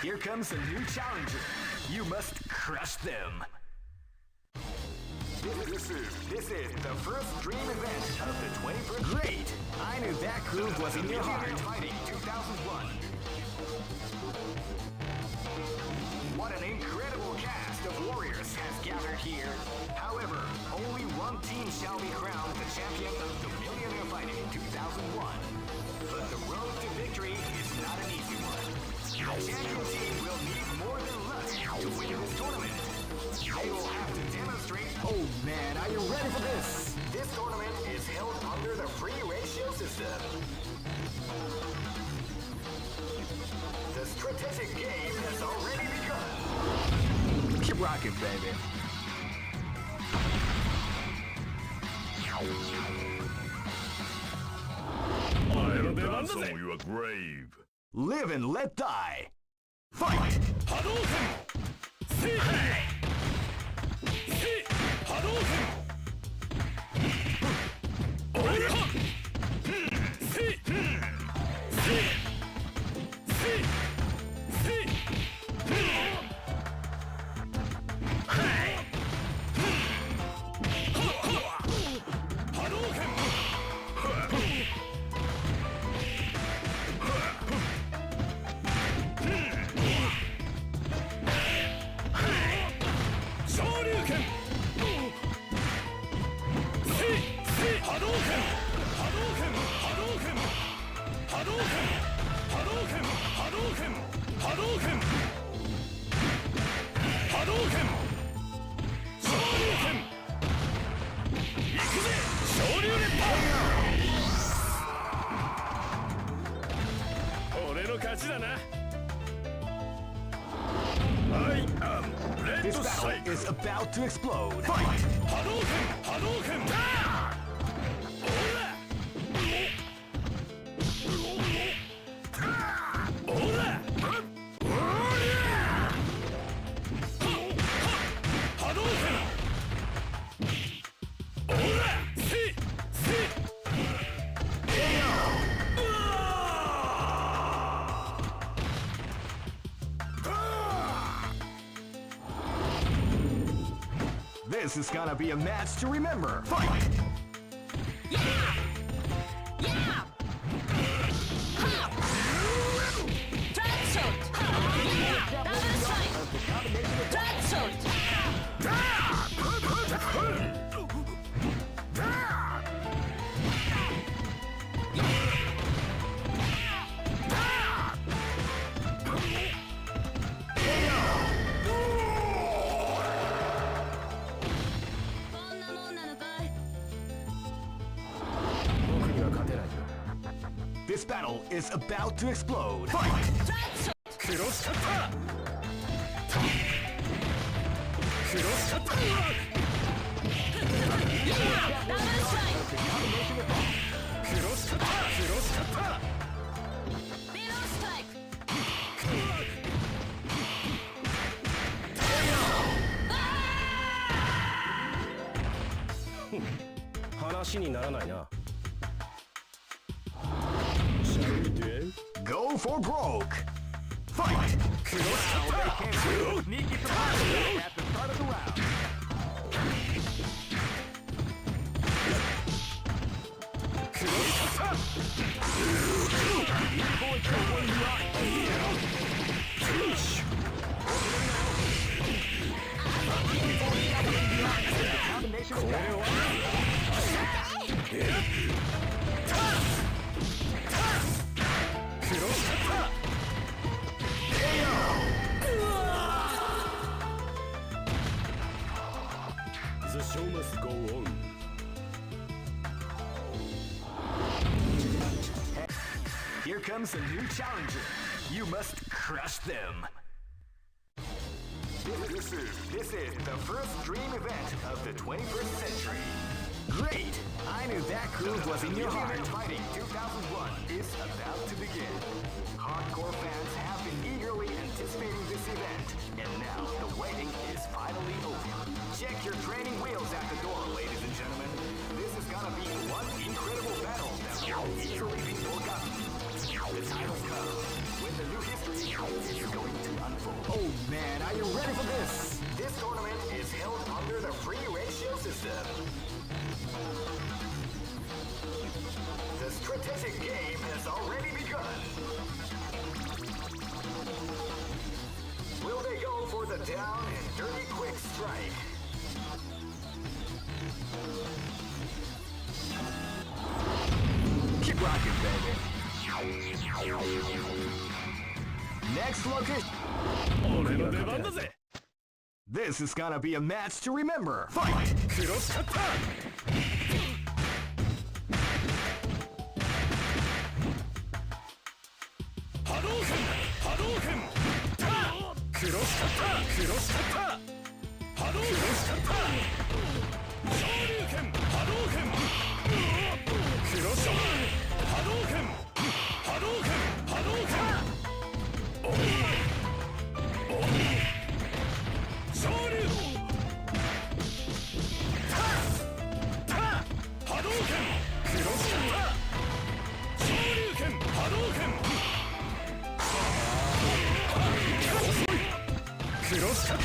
Here comes a new challenger. You must crush them. This is the first dream event of the 21st. Great! I knew that groove was in your heart. Fighting 2001. What an incredible cast of warriors has gathered here. However, only one team shall be crowned the champion of the Millionaire Fighting 2001. But the road to victory is not an easy one. The champion team will need more than luck to win this tournament. They will have to demonstrate. Oh man, are you ready for this? This tournament is held under the free ratio system. The strategic game has already begun. Keep rocking, baby. I'll dance on your grave. Live and let die. Fight! This battle is about to explode. Fight! This is gonna be a match to remember. Fight! Yeah! Yeah! Ha! Drag shot! Yeah! Double strike! Drag shot! This battle is about to explode. Fight! Drag shot! クロスカッタークロスカッター Yeah! Double strike! クロスカッタークロスカッター Below strike! 話にならないな Shall we duel? Go for broke. Fight! クロスカッター Sneaky surprise at the start of the round. クロスカッター Combination attack. クロスカッター The show must go on. Here comes a new challenger. You must crush them. This is the first dream event of the 21st century. Great! I knew that groove was in your heart. Fighting 2001 is about to begin. Hardcore fans have been eagerly anticipating this event, and now the waiting is finally over. Check your training wheels at the door, ladies and gentlemen. This is gonna be one incredible battle that will easily be forgotten. The titles come when the new history is going to unfold. Oh man, are you ready for this? This tournament is held under the free ratio system. The strategic game has already begun. Will they go for the down and dirty quick strike? Keep rocking, baby. Next location. 俺の出番だぜ This is gonna be a match to remember. Fight! クロスカッター波動拳波動拳タークロスカッタークロスカッター波動拳クロスカッター昇竜拳波動拳クロス波動拳波動拳波動拳昇竜ター波動拳クロスカッター昇竜拳波動拳クロスカッタ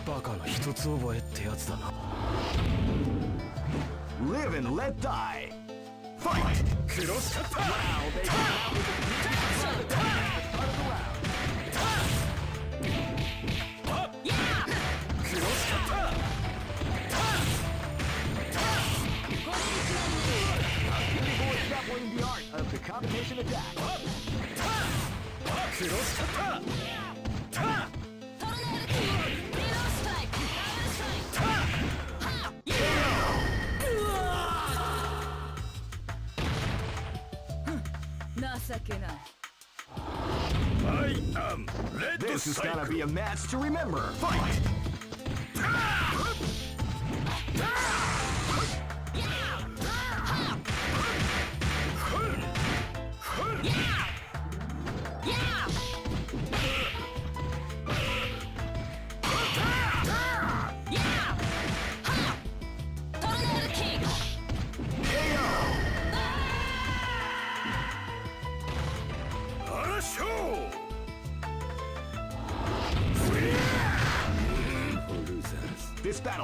ーバカの一つ覚えってやつだな Live and let die. Fight! クロスカッター Wow, they come out with a new at the start of the round. クロスカッター Beautiful exampling the art of the combination attack. クロスカッタータートルネードキービローストライクダブルストライクターはっ情けない I am Red This is gonna Cycle be a match to remember. Fight!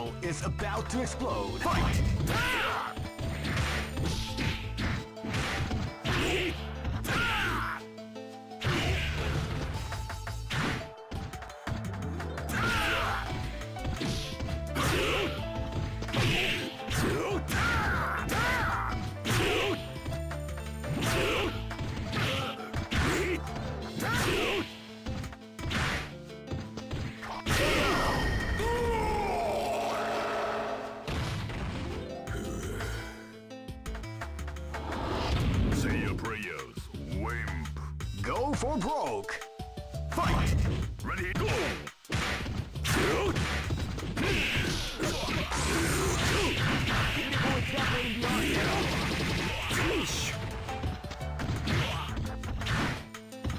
battle is about to explode. Fight! Say your prayers, wimp. Go for broke. Fight! Ready, go!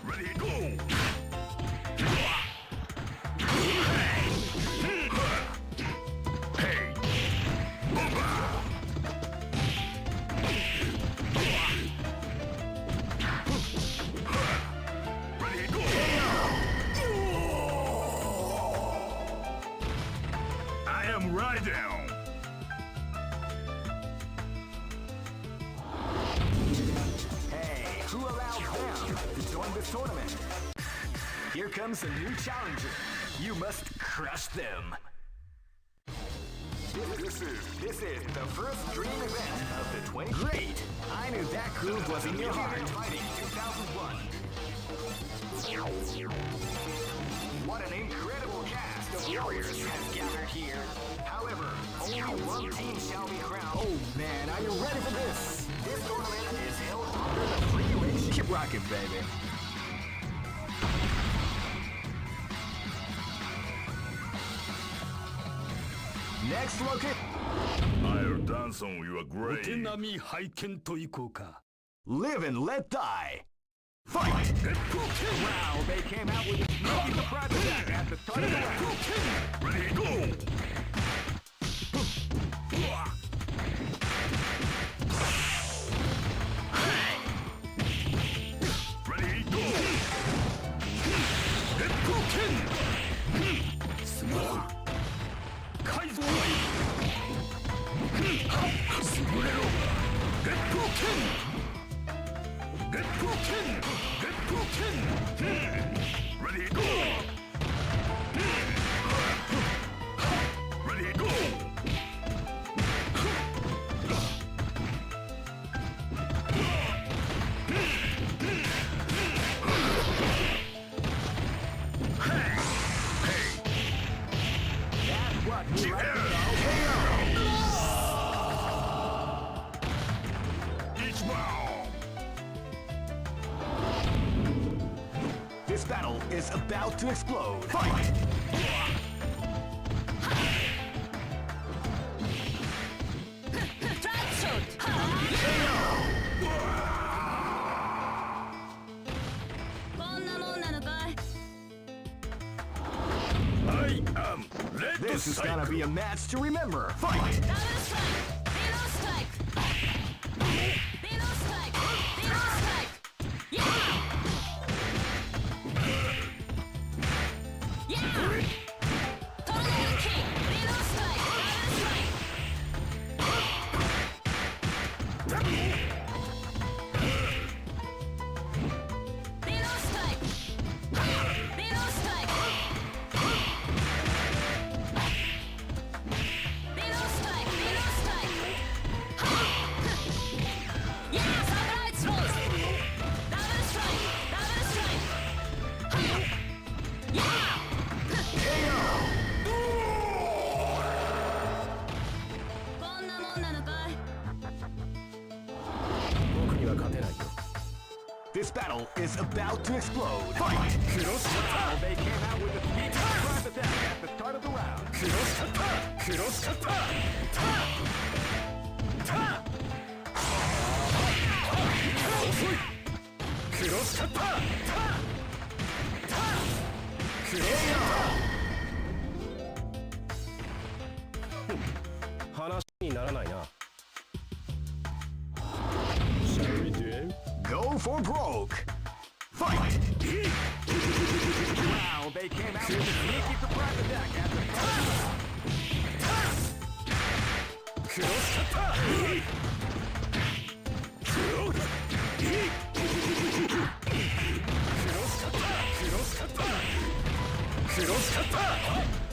Ready, go! Hey! Ready, go! I am right down. Hey, who allowed them to join this tournament? Here comes a new challenger. You must crush them. This is the first dream event of the 20. Great! I knew that groove was in your heart. Fighting 2001. What an incredible cast of warriors has gathered here. However, only one team shall be crowned. Oh man, are you ready for this? This tournament is held under the free ratio. Keep rocking, baby. Next location. I'll dance on your お手 grave. 並み拝見といこうか Live and let die. Fight! Wow, they came out with a sneaky surprise attack at the start of the round. Ready, go! Ready, go! Ready, go! Ready, go! That's what we like to Each round! This battle is about to explode. Fight! Drag shot. Ha! こんなもんなのかい I am Red This is gonna be a match to remember. Fight! ダブルストライクリローストライクリローストライクリローストライクヤーヤートルネードキングリローストライクダブルストライクリローストライクリローストライクリローストライクリローストライクヤーサプライズローズダブルストライクダブルストライクヤーこんなもんなのかい This battle is about to explode. Fight! Wow, they came out with a sneaky surprise attack at the start of the round. Go for broke. Fight! Wow, they came out with a sneaky surprise attack at the start of the round. クロスカッタークロスカッタークロスカッタークロスカッター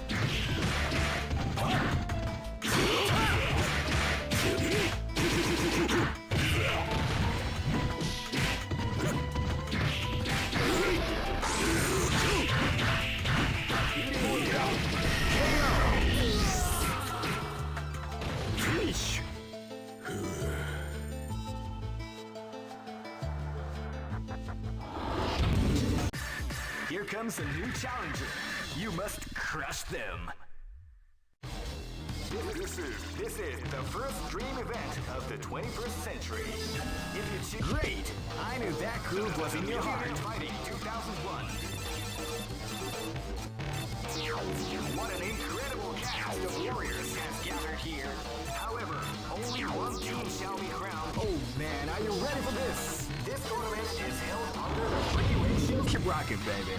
Here comes a new challenger. You must crush them. This is the first dream event of the 21st century. If you choose great, I knew that groove was in your heart. Fighting 2001. What an incredible cast of warriors has gathered here. However, only one team shall be crowned. Oh man, are you ready for this? This tournament is held under the free ratio. Keep rocking, baby.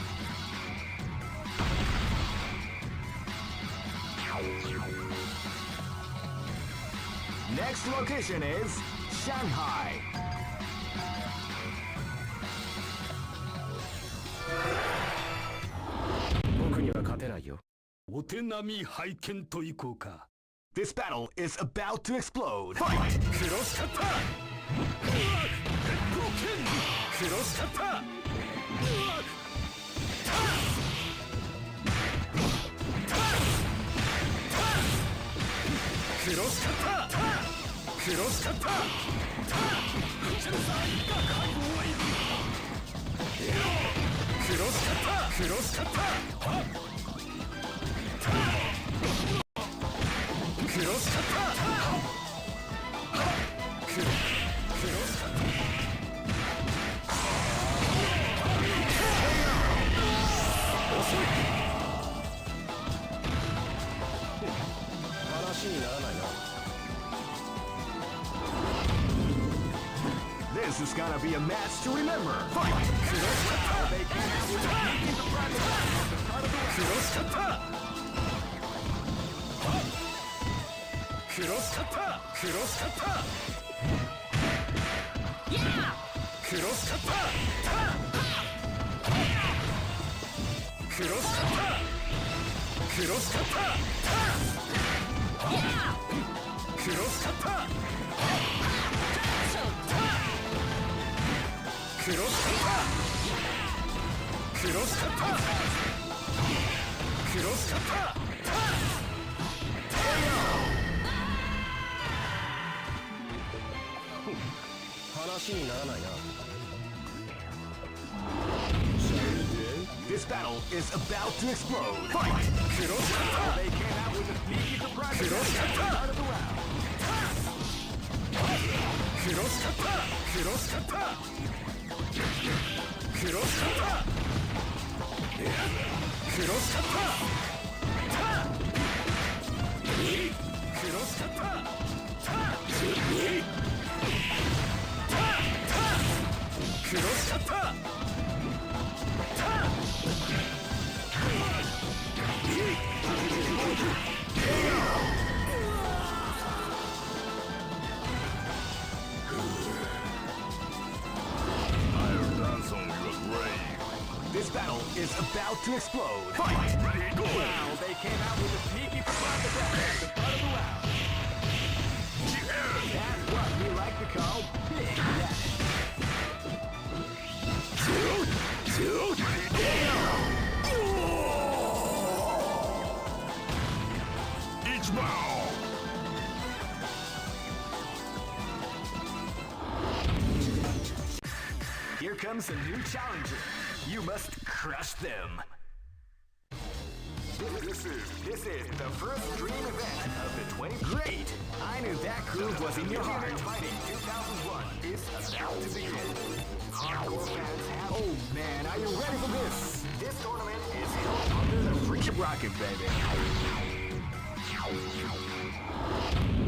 Next location is Shanghai. 僕には勝てないよ。お手並み拝見といこうか。 This battle is about to explode. クロスカッタークロスカッタークロスカッタークロスカッタークロスカッタークロスカッタークロスカッタークロスカッタークロスカッター遅い話にならないな。 This is gonna be a match to remember. Fight! クロスカッタークロスカッタークロスカッタークロスカッタークロスカッタークロスカッタークロスカッタークロスカッタークロスカッタークロスカッタークロスカッタークロスカッター話にならないな。 This battle is about to explode. Fight! クロスカッター They came out with a sneaky surprise クロスカッター out of the round. クロスカッタークロスカッタークロスカッタークロスカッタークロスカッタークロスカッター This battle is about to explode. Fight! Ready, go! Wow, they came out with a sneaky surprise attack at the start of the round. That's what we like to call big damage. Each round! Here comes a new challenger. You must crush them. This is the first dream event of the 20. Great! I knew that groove was in your heart. Fighting 2001 is about to begin. Hardcore fans have. Oh man, are you ready for this? This tournament is held under the free. Keep rocking, baby.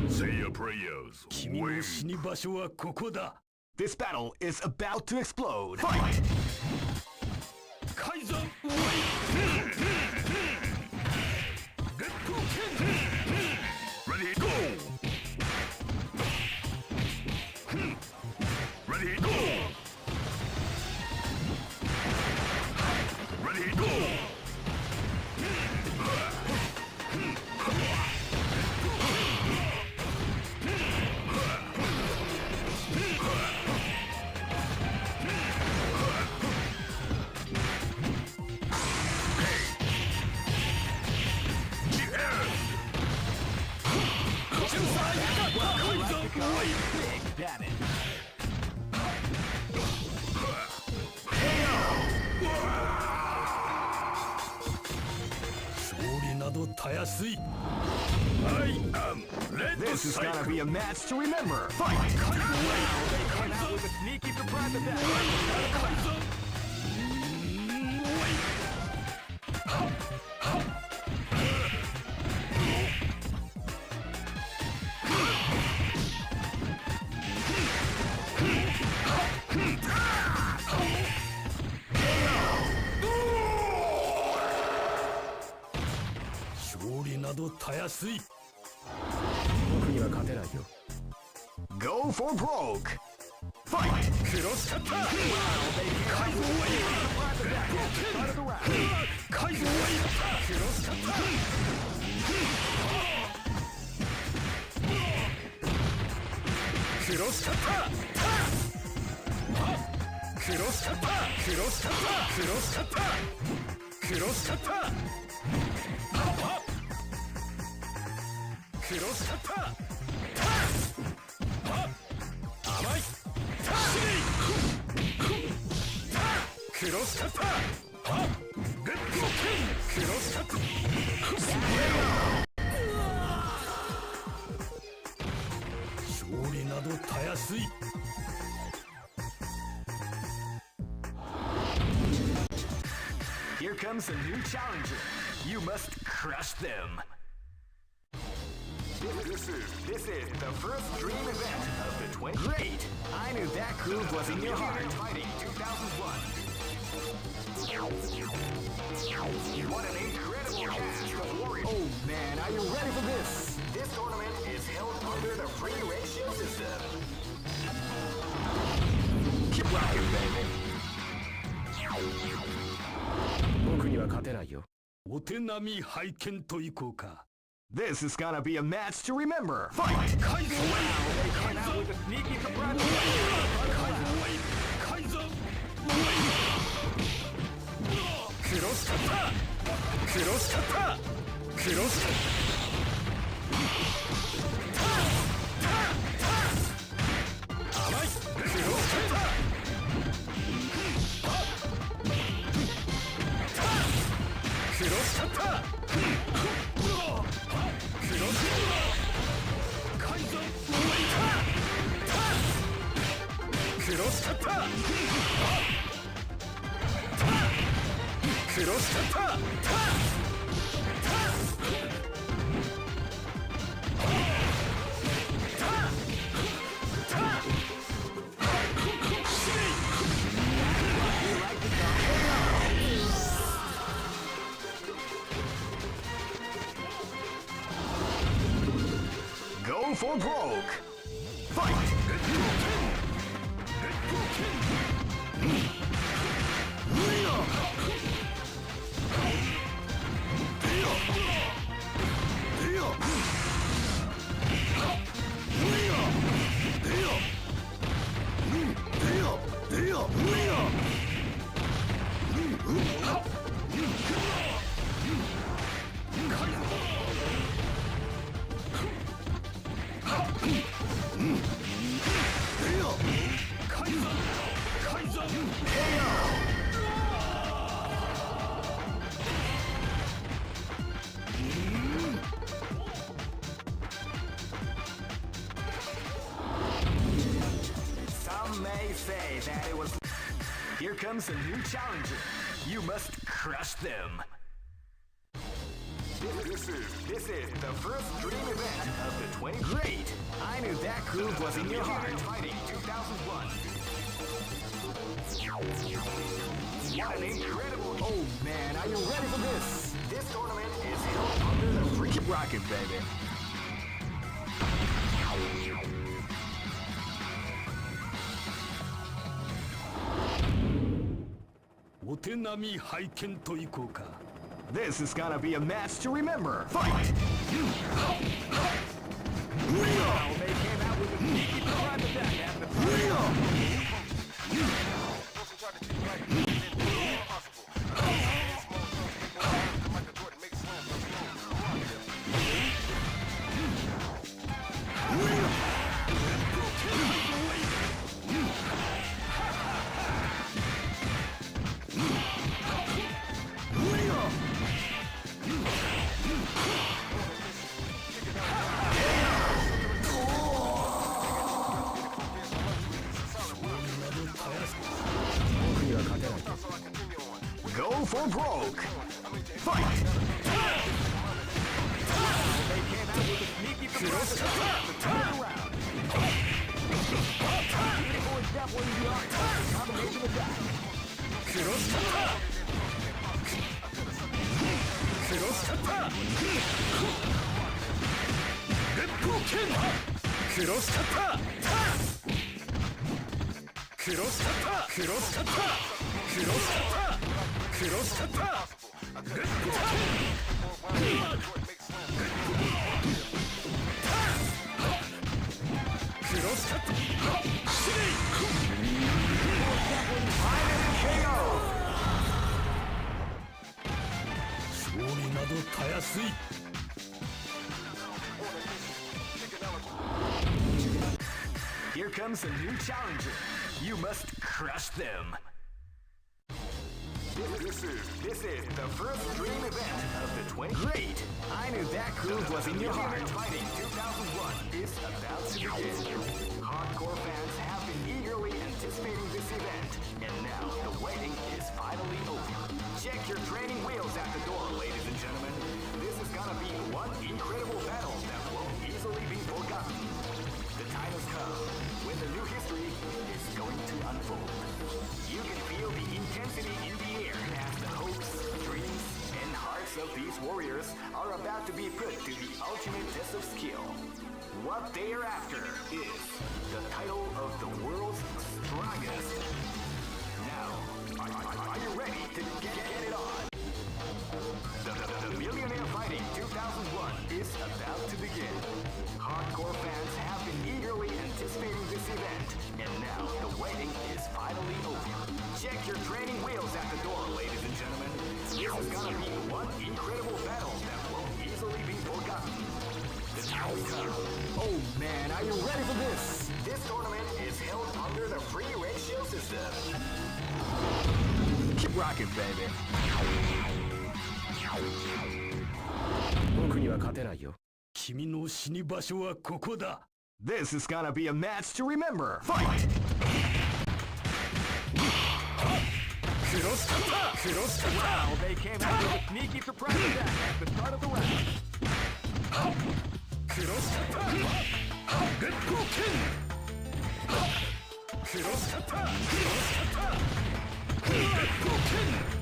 Say your prayers. 君の死に場所はここだ。 This battle is about to explode. Fight! 改ざんウェイゲットケン Ready go Ready, go! Ready, go! Big damage. 勝利などたやすい I am Red This is gonna Cycle be a match to remember. Fight! Came out with a sneaky surprise attack. 勝利などたやすい Go for broke. Fight! クロスカッター改造はいい改造はいいクロスカッタークロスカッタークロスカッタークロスカッタークロスカッタークロスカッタークロスカッター甘いクロスカッターグッドクロスカッター勝利などたやすい Here comes a new challenger. You must crush them. This is the first dream event of the 20. Great! I knew that groove was in your heart. Fighting 2001. What an incredible cast of warriors. Oh man, are you ready for this? This tournament is held under the free ratio system. Keep rocking, baby. 僕には勝てないよ。お手並み拝見といこうか This is gonna be a match to remember. Fight! 改造はいい Came out with a sneaky surprise. 改造クロスカッタークロスカッタークロスカッター甘いクロスカッタークロスカッタークロス改造クロスカッタークロスカッターGo for broke. Fight! Some may say that it was. Here comes a new challenger. You must crush them. This is the first dream event of the 20. Great! I knew that groove was in your heart. Fighting 2001. What an incredible. Oh man, are you ready for this? This tournament is held under the free. Keep rocking, baby. お手並み拝見といこうか。 This is gonna be a match to remember. Fight! Wow, they came out with a sneaky surprise attack at the Go for broke. Fight! They came out with a sneaky surprise attack at the third round. Beautiful and definitely beyond the combination attack. クロスカッター烈風剣クロスカッタークロスカッタークロスカッタークロスカッタークロスカッター烈風剣クロスカッタースリー 勝利などたやすい Here comes a new challenger. You must crush them. This is the first dream event of the 20. Great! I knew that groove was in your heart. Fighting 2001 is about to begin. Hardcore fans have been eagerly anticipating this event, and now the waiting is finally over. Check your training wheels at the door, ladies and gentlemen. This is gonna be one incredible battle that won't easily be forgotten. The time has come when the new history is going to unfold. You can feel the intensity in the air as the hopes, dreams, and hearts of these warriors are about to be put to the ultimate test of skill. What they are after is the title of the world's strongest. Now, are you ready to get it on? The Millionaire Fighting 2001 is about to begin. Hardcore fans have been eagerly anticipating this event, and now the waiting is finally over. Check your training wheels at the door, ladies and gentlemen. This is gonna be one incredible battle that won't easily be forgotten. The time has come. Oh man, are you ready for this? This tournament is held under the free ratio system. Keep rocking, baby. 僕には勝てないよ。君の死に場所はここだ。 This is gonna be a match to remember. Fight! クロスカッタークロスカッタ Wow, they came out with a sneaky surprise attack at the start of the round. ークロスカッター烈風剣クロスカッタークロスカッター烈風剣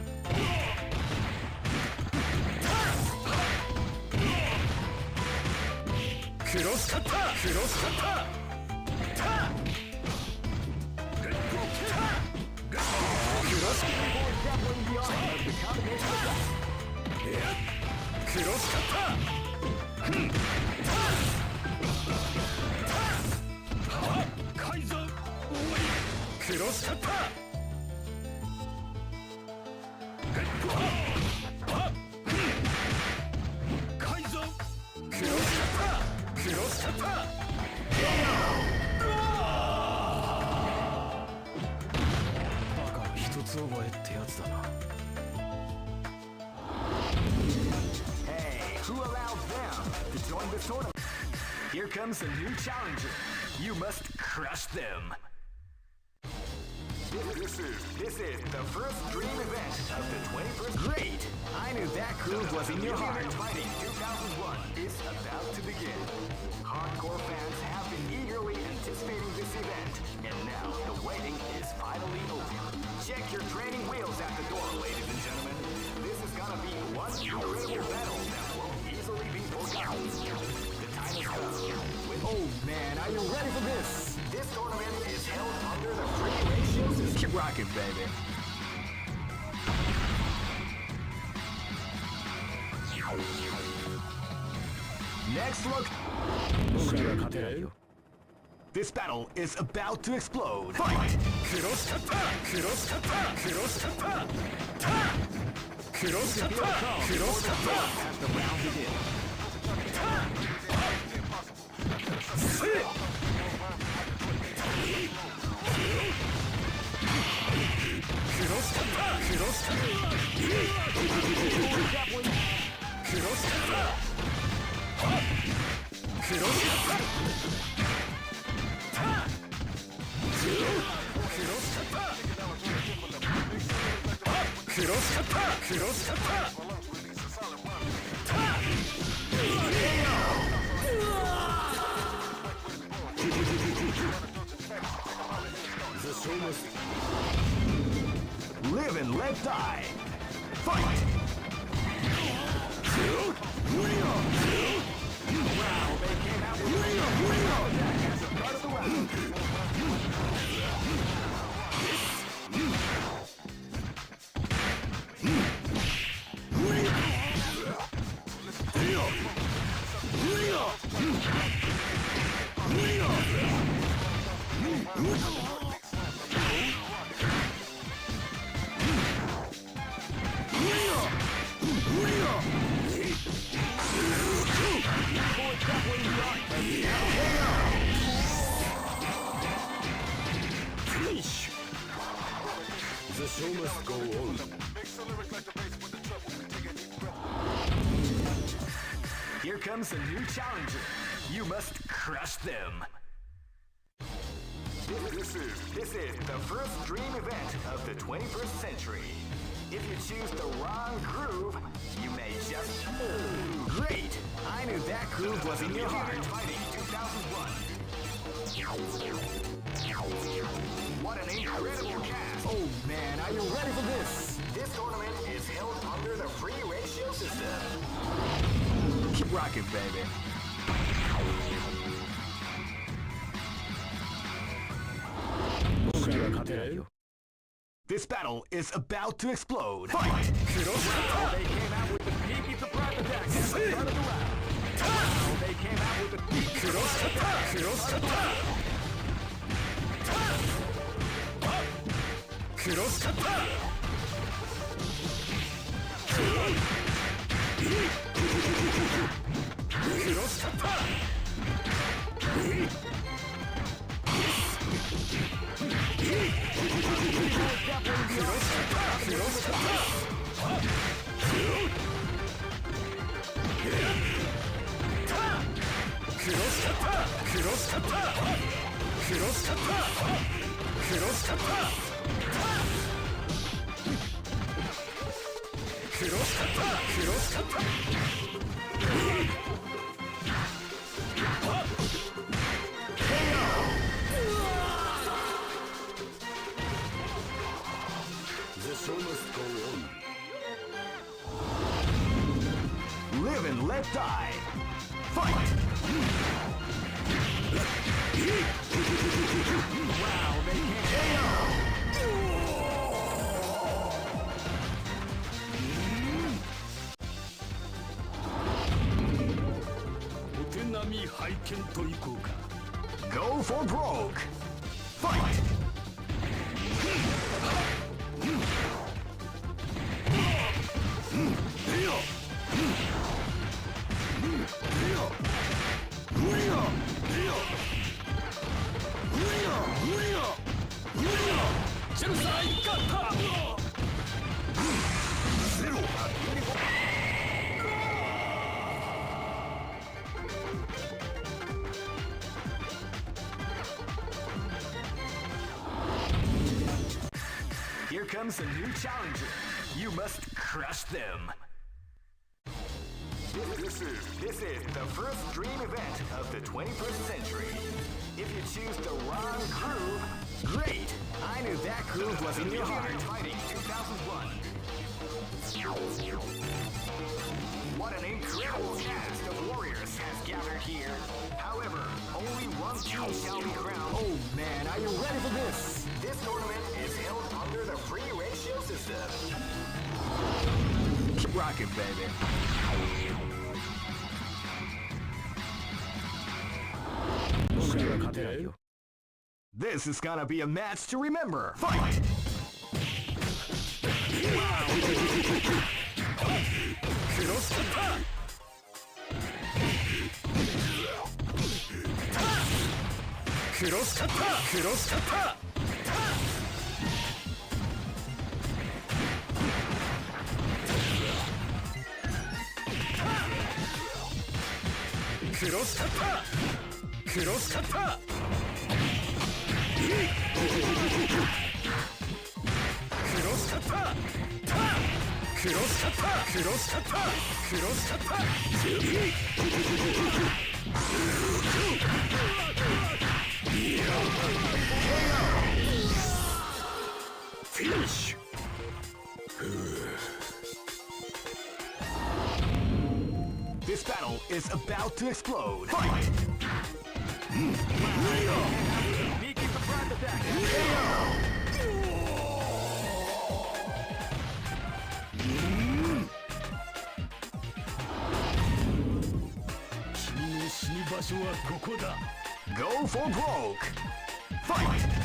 クロスカッタークロスカッターターレッドタークロス Definitely beyond the combination attack. クロスカッターターカイザーオーイクロスカッターレッドカイザークロスカッタークロスカッターバカの一つ覚えってやつだな。 Hey, who allowed them to join this tournament? Here comes a new challenger. You must crush them. This is the first dream event of the 21st. Great! I knew that groove was in your heart. Fighting 2001 is about to begin. Hardcore fans have been eagerly anticipating this event, and now the waiting is finally over. Check your training wheels at the door, ladies and gentlemen. This is gonna be one incredible battle that won't easily be forgotten. The time has come. Oh man, are you ready for this? This tournament is held under the free ratio system. Keep rocking, baby. Next look. 僕には勝てないよ This battle is about to explode. Fight! クロスカッタークロスカッタークロスカッタータークロスカッタークロスカッター As the round begins. せっクロスカッタークロスカッタークロスカッタークロスカッタークロスカッタークロスカッタークロスカッター The show must Live and let die. Fight! Wow, they came out with that as a part of the round. finish. The show must go on. Here comes a new challenger. You must crush them. This is the first dream event of the 21st century. If you choose the wrong groove, you may just Great! I knew that groove was in your heart. Fighting 2001. What an incredible cast! Oh man, are you ready for this? This tournament is held under the free ratio system. Keep rocking, baby. This battle is about to explode. Fight! Wow, they came out with the peaky surprise attack at the start of the round. Wow, they came out with the peaky surprise attack. The show must go on. Live and let die. Fight! Wow, they can't Go for broke. Fight! Here comes a new challenger. You must crush them. This is the first dream event of the 21st century. If you choose the wrong groove, great! I knew that groove was in your heart. Fighting 2001. What an incredible cast of warriors has gathered here. However, only one team shall be crowned. Oh man, are you ready for this? This tournament is held under the free ratio system. Keep rocking, baby. This is gonna be a match to remember. Fight! Finish. This battle is about to explode. Fight! Go for broke. Fight!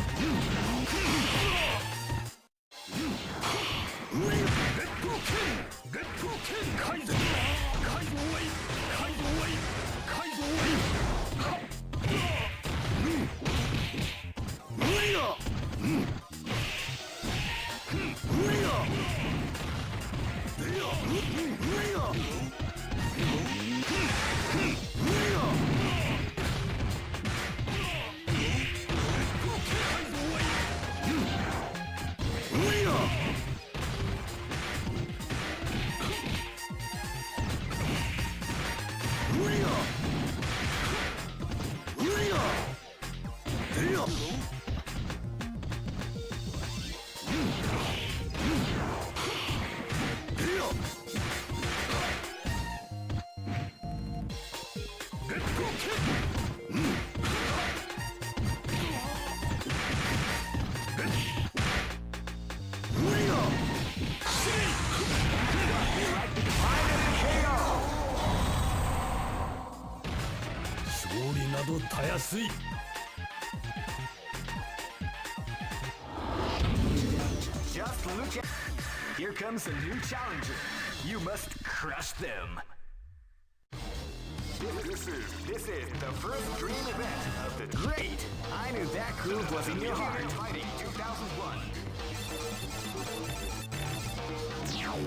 Just look at. Here comes a new challenger. You must crush them. This is the first dream event of the great. I knew that groove was in your heart. Fighting 2001.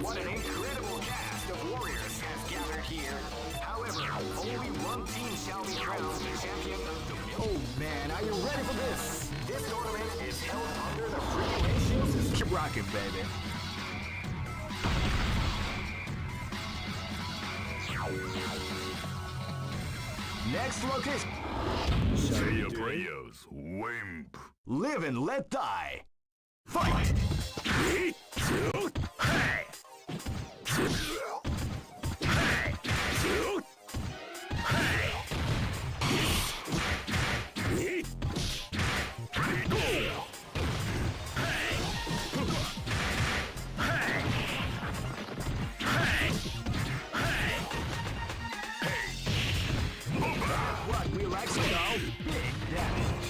What an incredible cast of warriors has gathered here. However, only one team shall be crowned the champion of the million. Oh man, are you ready for this? This tournament is held under the free ratio system. Keep rocking, baby. Next location. Say your prayers, wimp. Live and let die. Fight! What we like to call big damage.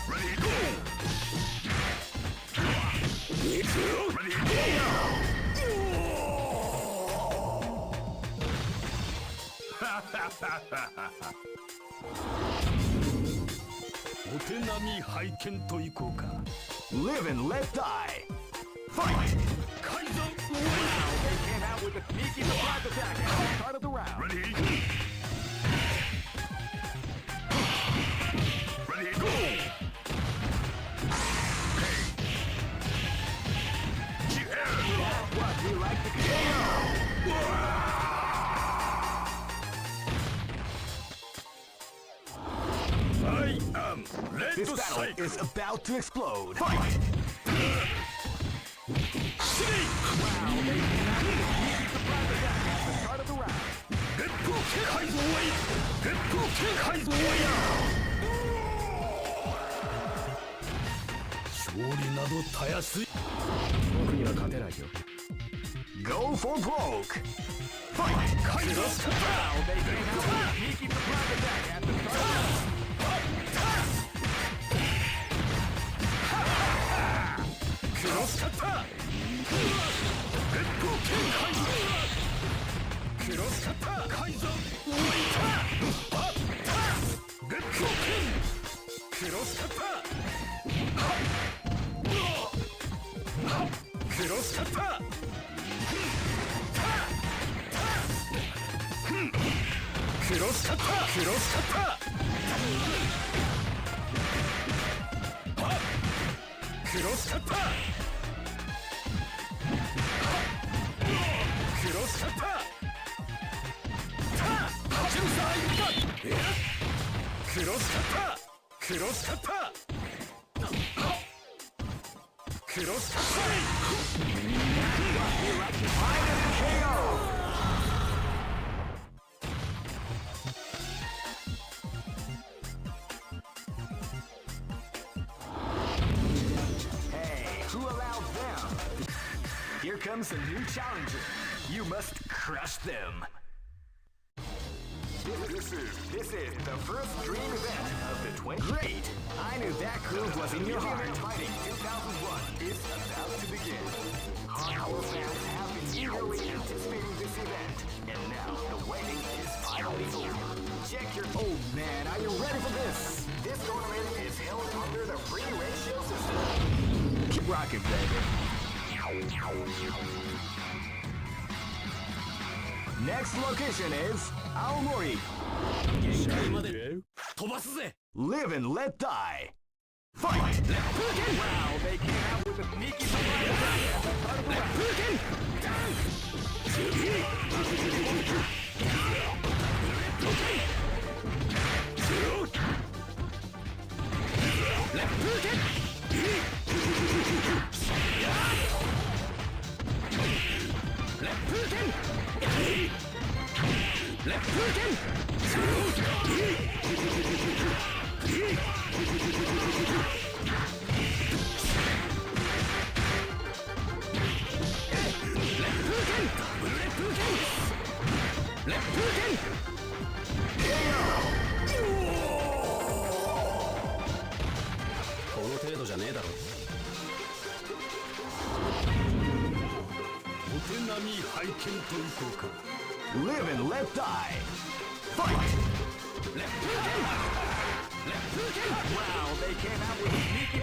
Ready, go! Ready, go! Live and let die. Fight! Wow, they came out with a sneaky surprise attack at the start of the round. Ready? Ready, go! What we like to I am ready This to battle strike. is about to explode. Fight! Wow, they came out with a sneaky surprise attack at the start of the round. Get to Kai's way! Get to Kai's way! 氷などたやすい。僕には勝てないよ。 Go for broke. Fight! クロスカッター、クロスカッター、烈光剣改造、クロスカッター改造、烈光剣、クロスカッター、クロスカッター、クロスカッター、クロスカッター、クロスカッター、クロスカッター、クロスカッター、クロスカッター、クロスカッター、クロスカッター、 Who allowed them? Here comes a new challenger. You must crush them. This is the first dream event of the 20. Great! I knew that groove was in your heart. Fighting 2001 is about to begin. Hardcore fans have been eagerly anticipating this event, and now the waiting is finally over. Check your. Oh man, are you ready for this? This tournament is held under the free ratio system. Keep rocking, baby. Next location is Aomori. 限界まで飛ばすぜ。 Live and let die. Fight! Wow, they came out with a sneaky Live and let die. Fight! Wow, they came out with a sneaky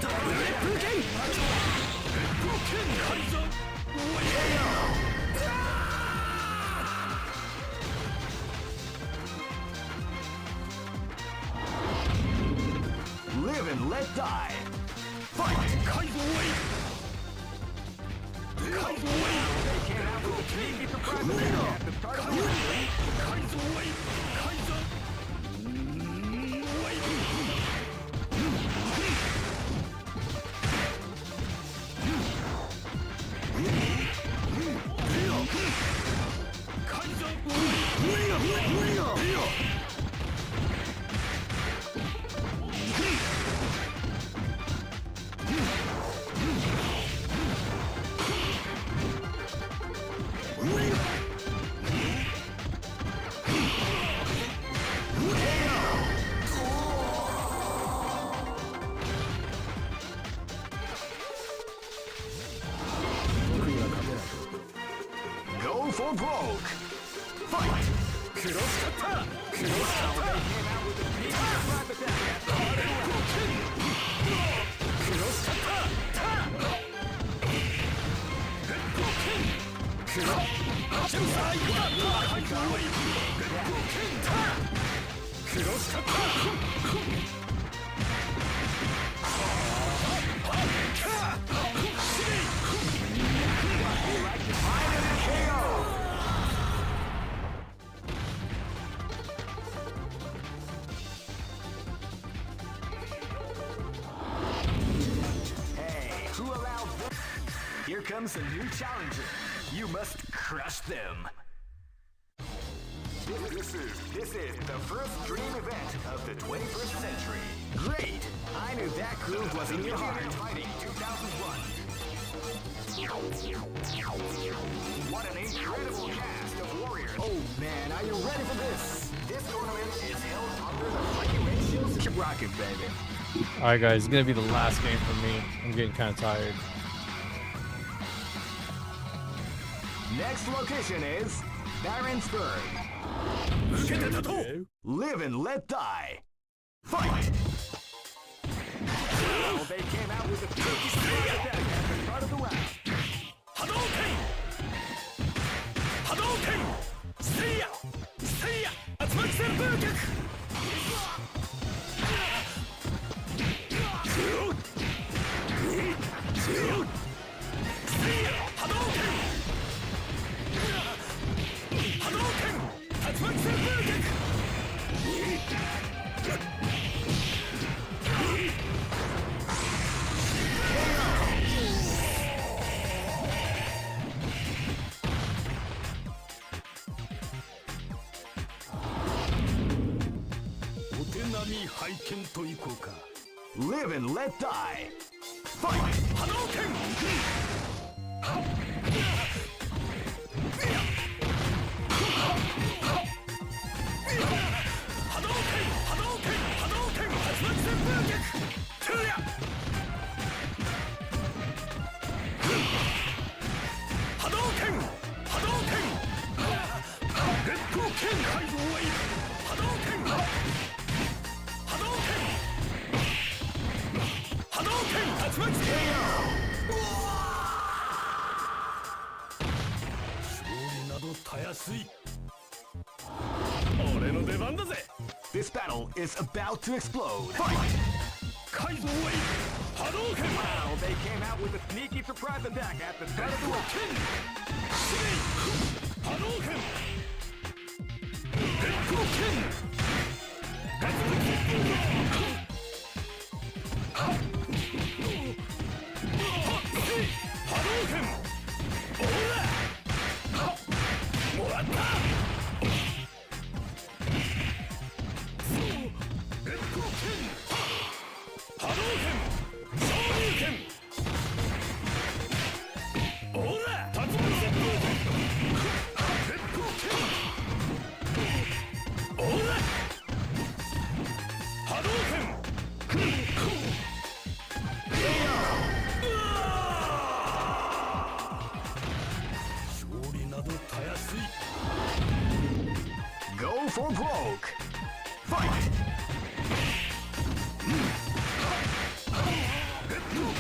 Live and let die. Fight! Go for broke. Fight! Cross cutter! Cross cutter! Cross cutter! Cross cutter! Hey, who allowed them? Here comes a new challenger. You must crush them. This is the first dream event of the 21st century. Great! I knew that groove was in your heart. Fighting 2001. What an incredible cast of warriors. Oh man, are you ready for this? This tournament is held under the free ratios. Keep rocking, baby. All right, guys, it's gonna be the last game for me. I'm getting kind of tired. Next location is Barentsburg. 受けて立とう Live and let die. Fight! Well, they came out with a sneaky surprise attack at the start of the round. 波動拳波動拳せいやせいや竜巻旋風脚せいや波動拳波動拳竜巻旋風脚 お手並み拝見といこうか Live and let die. Fight! 波動拳波動拳波動拳波動拳竜巻旋風脚トゥヤ波動拳波動拳月光剣改造はいる波動拳波動拳波動拳竜巻旋風勝利などたやすい俺の出番だぜ This battle is about to explode. 改造はいる波動拳 Well, they came out with a sneaky surprise attack at the start of the round. 波動拳月光剣月光波動拳おらもらった月光剣波動拳昇竜拳おら竜巻旋風月光剣おら波動拳勝利などたやすい Go for broke. Fight! 月光剣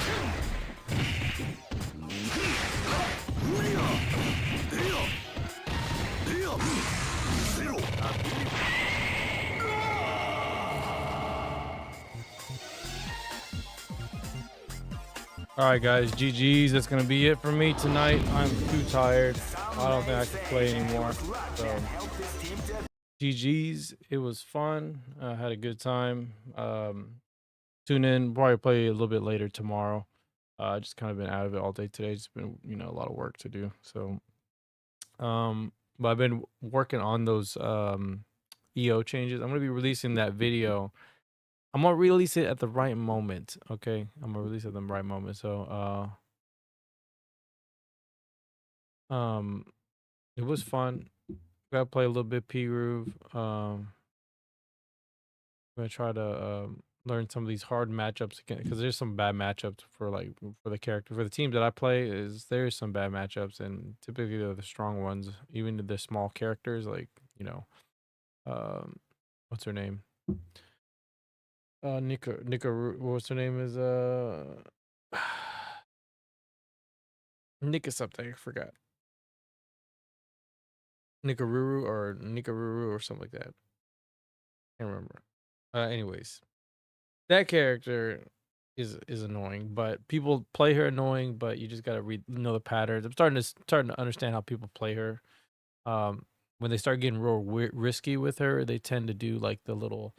All right, guys, GG's. That's gonna be it for me tonight. I'm too tired. I don't think I can play anymore. So, GG's. It was fun. I had a good time. Tune in. Probably play a little bit later tomorrow. Just kind of been out of it all day today. Just been, a lot of work to do. So, but I've been working on those EO changes. I'm gonna be releasing that video. I'm gonna release it at the right moment. Okay, I'm gonna release it at the right moment. So, it was fun. Gotta play a little bit P Groove. I'm gonna try to learn some of these hard matchups again because there's some bad matchups for the character for the team that I play. There's some bad matchups and typically they're the strong ones. Even the small characters like what's her name? Nika, what's her name is Nika something, I forgot. Nikaruru or something like that. Can't remember. Anyways, that character is annoying, but people play her annoying, but you just gotta know the patterns. I'm starting to understand how people play her. When they start getting real risky with her, they tend to do like the little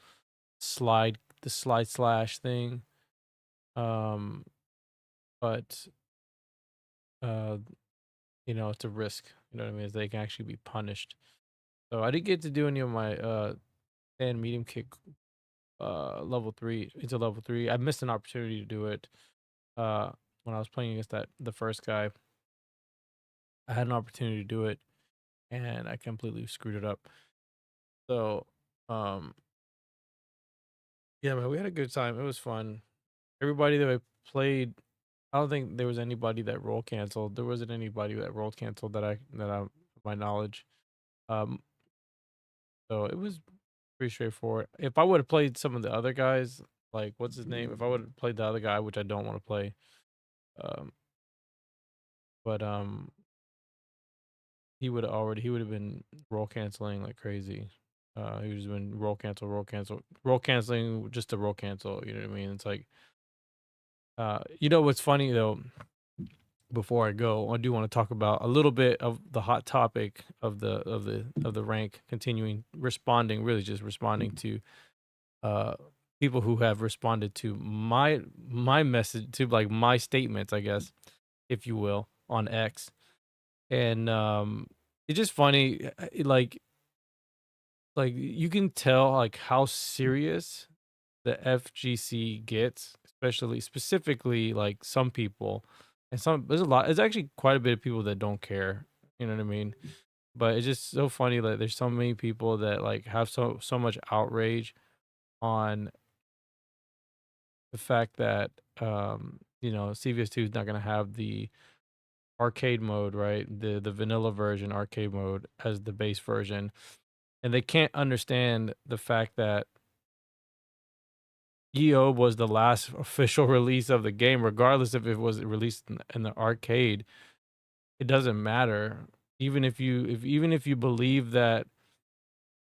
slide slash thing. But it's a risk. You know what I mean? They can actually be punished. So I didn't get to do any of my and medium kick level 3 into level 3. I missed an opportunity to do it when I was playing against the first guy. I had an opportunity to do it and I completely screwed it up. So um yeah, man, we had a good time. It was fun. Everybody that I played, I don't think there was anybody that role canceled. There wasn't anybody that role canceled that my knowledge. Um so it was pretty straightforward. If I would have played some of the other guys, like what's his name? If I would have played the other guy, which I don't want to play, um, but he would have been role canceling like crazy. He would have been roll canceling just to roll cancel. You know what I mean? It's like, you know what's funny though? Before I go, I do want to talk about a little bit of the hot topic of the rank continuing responding, really just responding to uh people who have responded to my message, to like my statements, I guess, if you will, on X. And it's just funny, like you can tell like how serious the FGC gets, especially specifically like some people, and there's actually quite a bit of people that don't care, you know what I mean? But it's just so funny that there's so many people that like have so much outrage on the fact that CVS2 is not going to have the arcade mode, right? The vanilla version arcade mode as the base version, and they can't understand the fact that EO was the last official release of the game, regardless if it was released in the arcade. It doesn't matter. Even if you believe that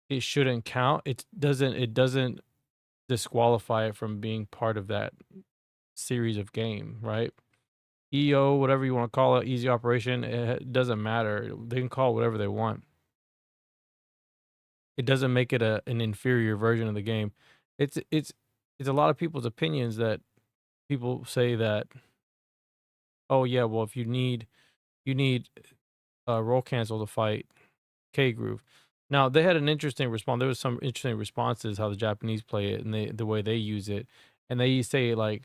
it shouldn't count, it doesn't disqualify it from being part of that series of game, right? EO, whatever you want to call it, easy operation, it doesn't matter. They can call it whatever they want. It doesn't make it an inferior version of the game. It's a lot of people's opinions that people say that, oh yeah, well if you need roll cancel to fight K Groove. Now they had an interesting response. There was some interesting responses how the Japanese play it and the way they use it, and they say like,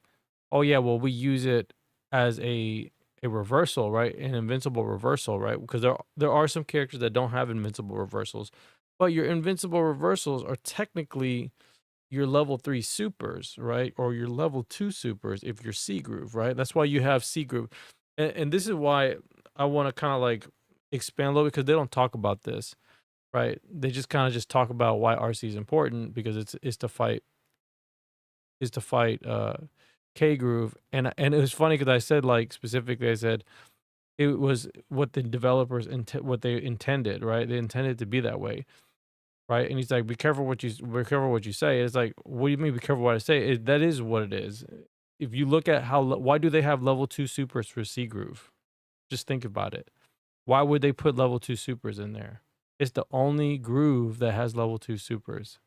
oh yeah, well we use it as a reversal, right? An invincible reversal, right? Because there are some characters that don't have invincible reversals, but your invincible reversals are technically your level 3 supers, right? Or your level 2 supers if you're C Groove, right? That's why you have C Groove. And this is why I want to kind of like expand a little, because they don't talk about this, right? They just kind of just talk about why RC is important, because it's to fight K Groove. And it was funny because I said, like, specifically I said it was what the developers what they intended, right? They intended to be that way. Right, and he's like, be careful what you say. It's like, what do you mean be careful what I say? That is what it is. If you look at why do they have level 2 supers for C Groove? Just think about it. Why would they put level 2 supers in there? It's the only groove that has level 2 supers.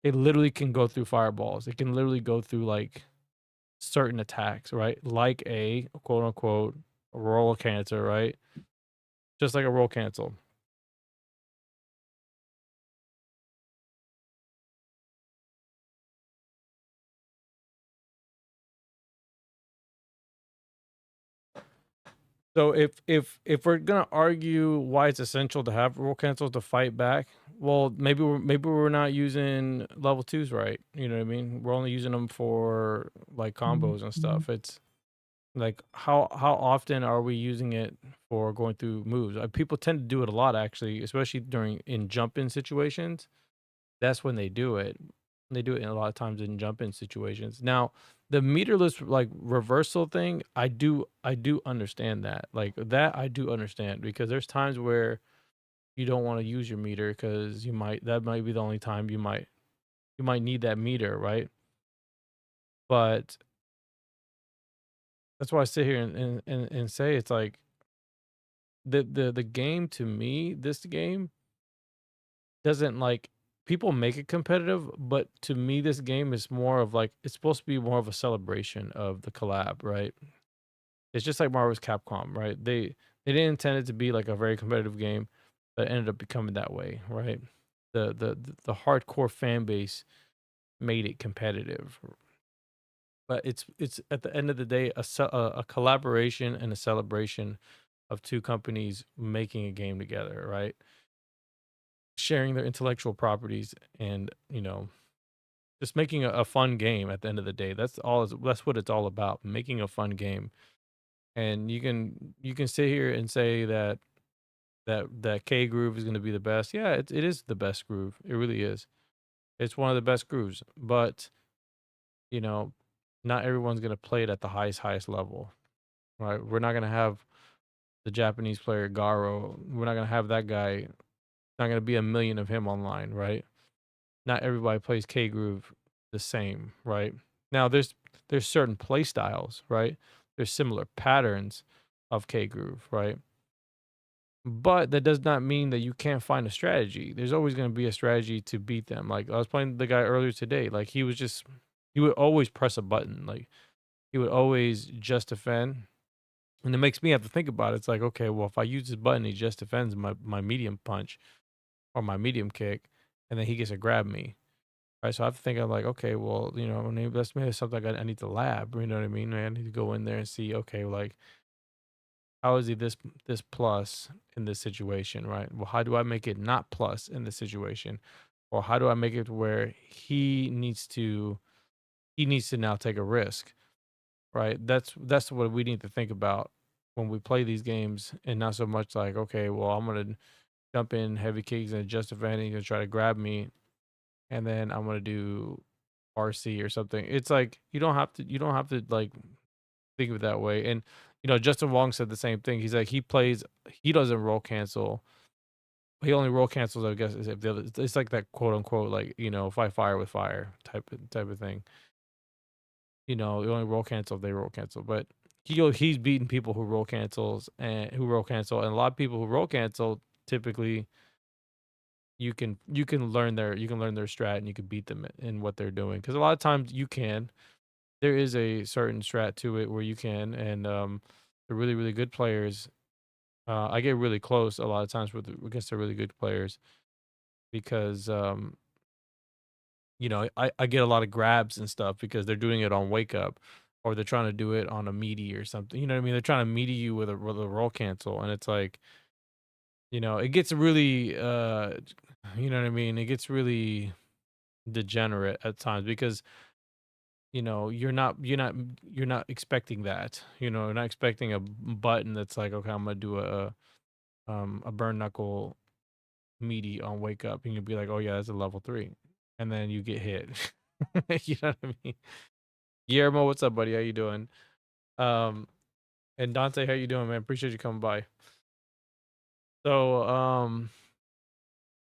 It literally can go through fireballs. It can literally go through like certain attacks, right? Like a quote unquote roll cancel, right? Just like a roll cancel. So if we're gonna argue why it's essential to have roll cancels to fight back, well, maybe we're not using level 2s right. You know what I mean? We're only using them for like combos and stuff. It's like how often are we using it for going through moves? People tend to do it a lot, actually, especially in jump in situations. That's when they do it. They do it in a lot of times in jump in situations. Now, the meterless like reversal thing, I do understand that. Like that I do understand, because there's times where you don't want to use your meter because that might be the only time you might need that meter, right? But that's why I sit here and say it's like the game, to me, this game doesn't, like, people make it competitive, but to me this game is more of like, it's supposed to be more of a celebration of the collab, right? It's just like Marvel's Capcom, right? They didn't intend it to be like a very competitive game. but it ended up becoming that way, right? The hardcore fan base made it competitive, but it's at the end of the day a collaboration and a celebration of two companies making a game together, right? Sharing their intellectual properties and just making a fun game at the end of the day. That's what it's all about, making a fun game. And you can sit here and say that K groove is going to be the best. Yeah, it is the best groove. It really is. It's one of the best grooves, but you know, not everyone's going to play it at the highest level, right? We're not going to have the Japanese player Garo. We're not going to have that guy. Not going to be a million of him online, right? Not everybody plays K groove the same, right? Now there's certain play styles, right? There's similar patterns of K groove, right? But that does not mean that you can't find a strategy. There's always going to be a strategy to beat them. Like I was playing the guy earlier today. Like he would always press a button. Like he would always just defend. And it makes me have to think about it. It's like, okay, well, if I use this button, he just defends my medium punch or my medium kick, and then he gets to grab me. Right. So I have to think of like, okay, well, maybe something I need to lab. You know what I mean? I need to go in there and see, okay, like how is he this plus in this situation, right? Well, how do I make it not plus in this situation? Or how do I make it where he needs to now take a risk, right? That's what we need to think about when we play these games, and not so much like, okay, well, I'm gonna jump in heavy kicks and just defending and try to grab me, and then I'm gonna do RC or something. It's like you don't have to like think of it that way. And Justin Wong said the same thing. He's like he doesn't roll cancel. He only roll cancels, I guess, is if the other, it's like that quote unquote like fight fire with fire type of thing. You only roll cancel if they roll cancel. But he's beating people who roll cancels and a lot of people who roll cancel typically you can learn their strat, and you can beat them in what they're doing, because a lot of times there is a certain strat to it where you can, and the really really good players, I get really close a lot of times against the really good players, because I get a lot of grabs and stuff because they're doing it on wake up, or they're trying to do it on a meaty or something. You know what I mean? They're trying to meaty you with a roll cancel, and it's like, it gets really you know what I mean? It gets really degenerate at times, because you're not expecting that. You're not expecting a button that's like, okay, I'm gonna do a burn knuckle meaty on wake up, and you'll be like, oh yeah, that's a level 3, and then you get hit. You know what I mean? Guillermo, what's up, buddy? How you doing? um and Dante, how you doing, man? Appreciate you coming by. So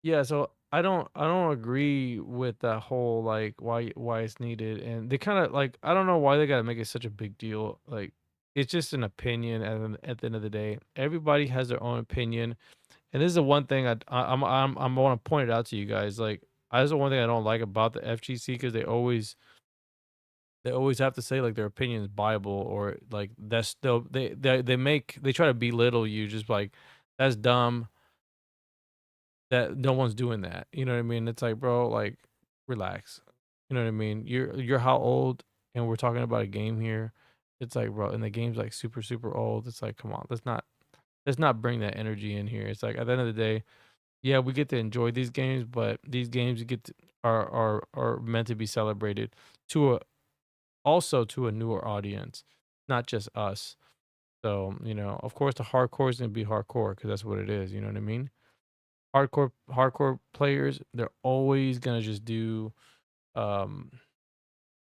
yeah, so I don't agree with that whole like why it's needed, and they kind of like, I don't know why they got to make it such a big deal. Like, it's just an opinion at the end of the day. Everybody has their own opinion, and this is the one thing I'm want to point it out to you guys. Like, that's the one thing I don't like about the FGC, because they always have to say like their opinion is Bible, or like that's still they try to belittle you, just like, that's dumb, that no one's doing that. You know what I mean? It's like, bro, like, relax. You know what I mean? You're how old, and we're talking about a game here. It's like, bro, and the game's like super super old. It's like, come on, let's not bring that energy in here. It's like, at the end of the day, yeah, we get to enjoy these games, but these games are meant to be celebrated also to a newer audience, not just us. So, of course the hardcore is gonna be hardcore, because that's what it is. You know what I mean? Hardcore players, they're always gonna just do um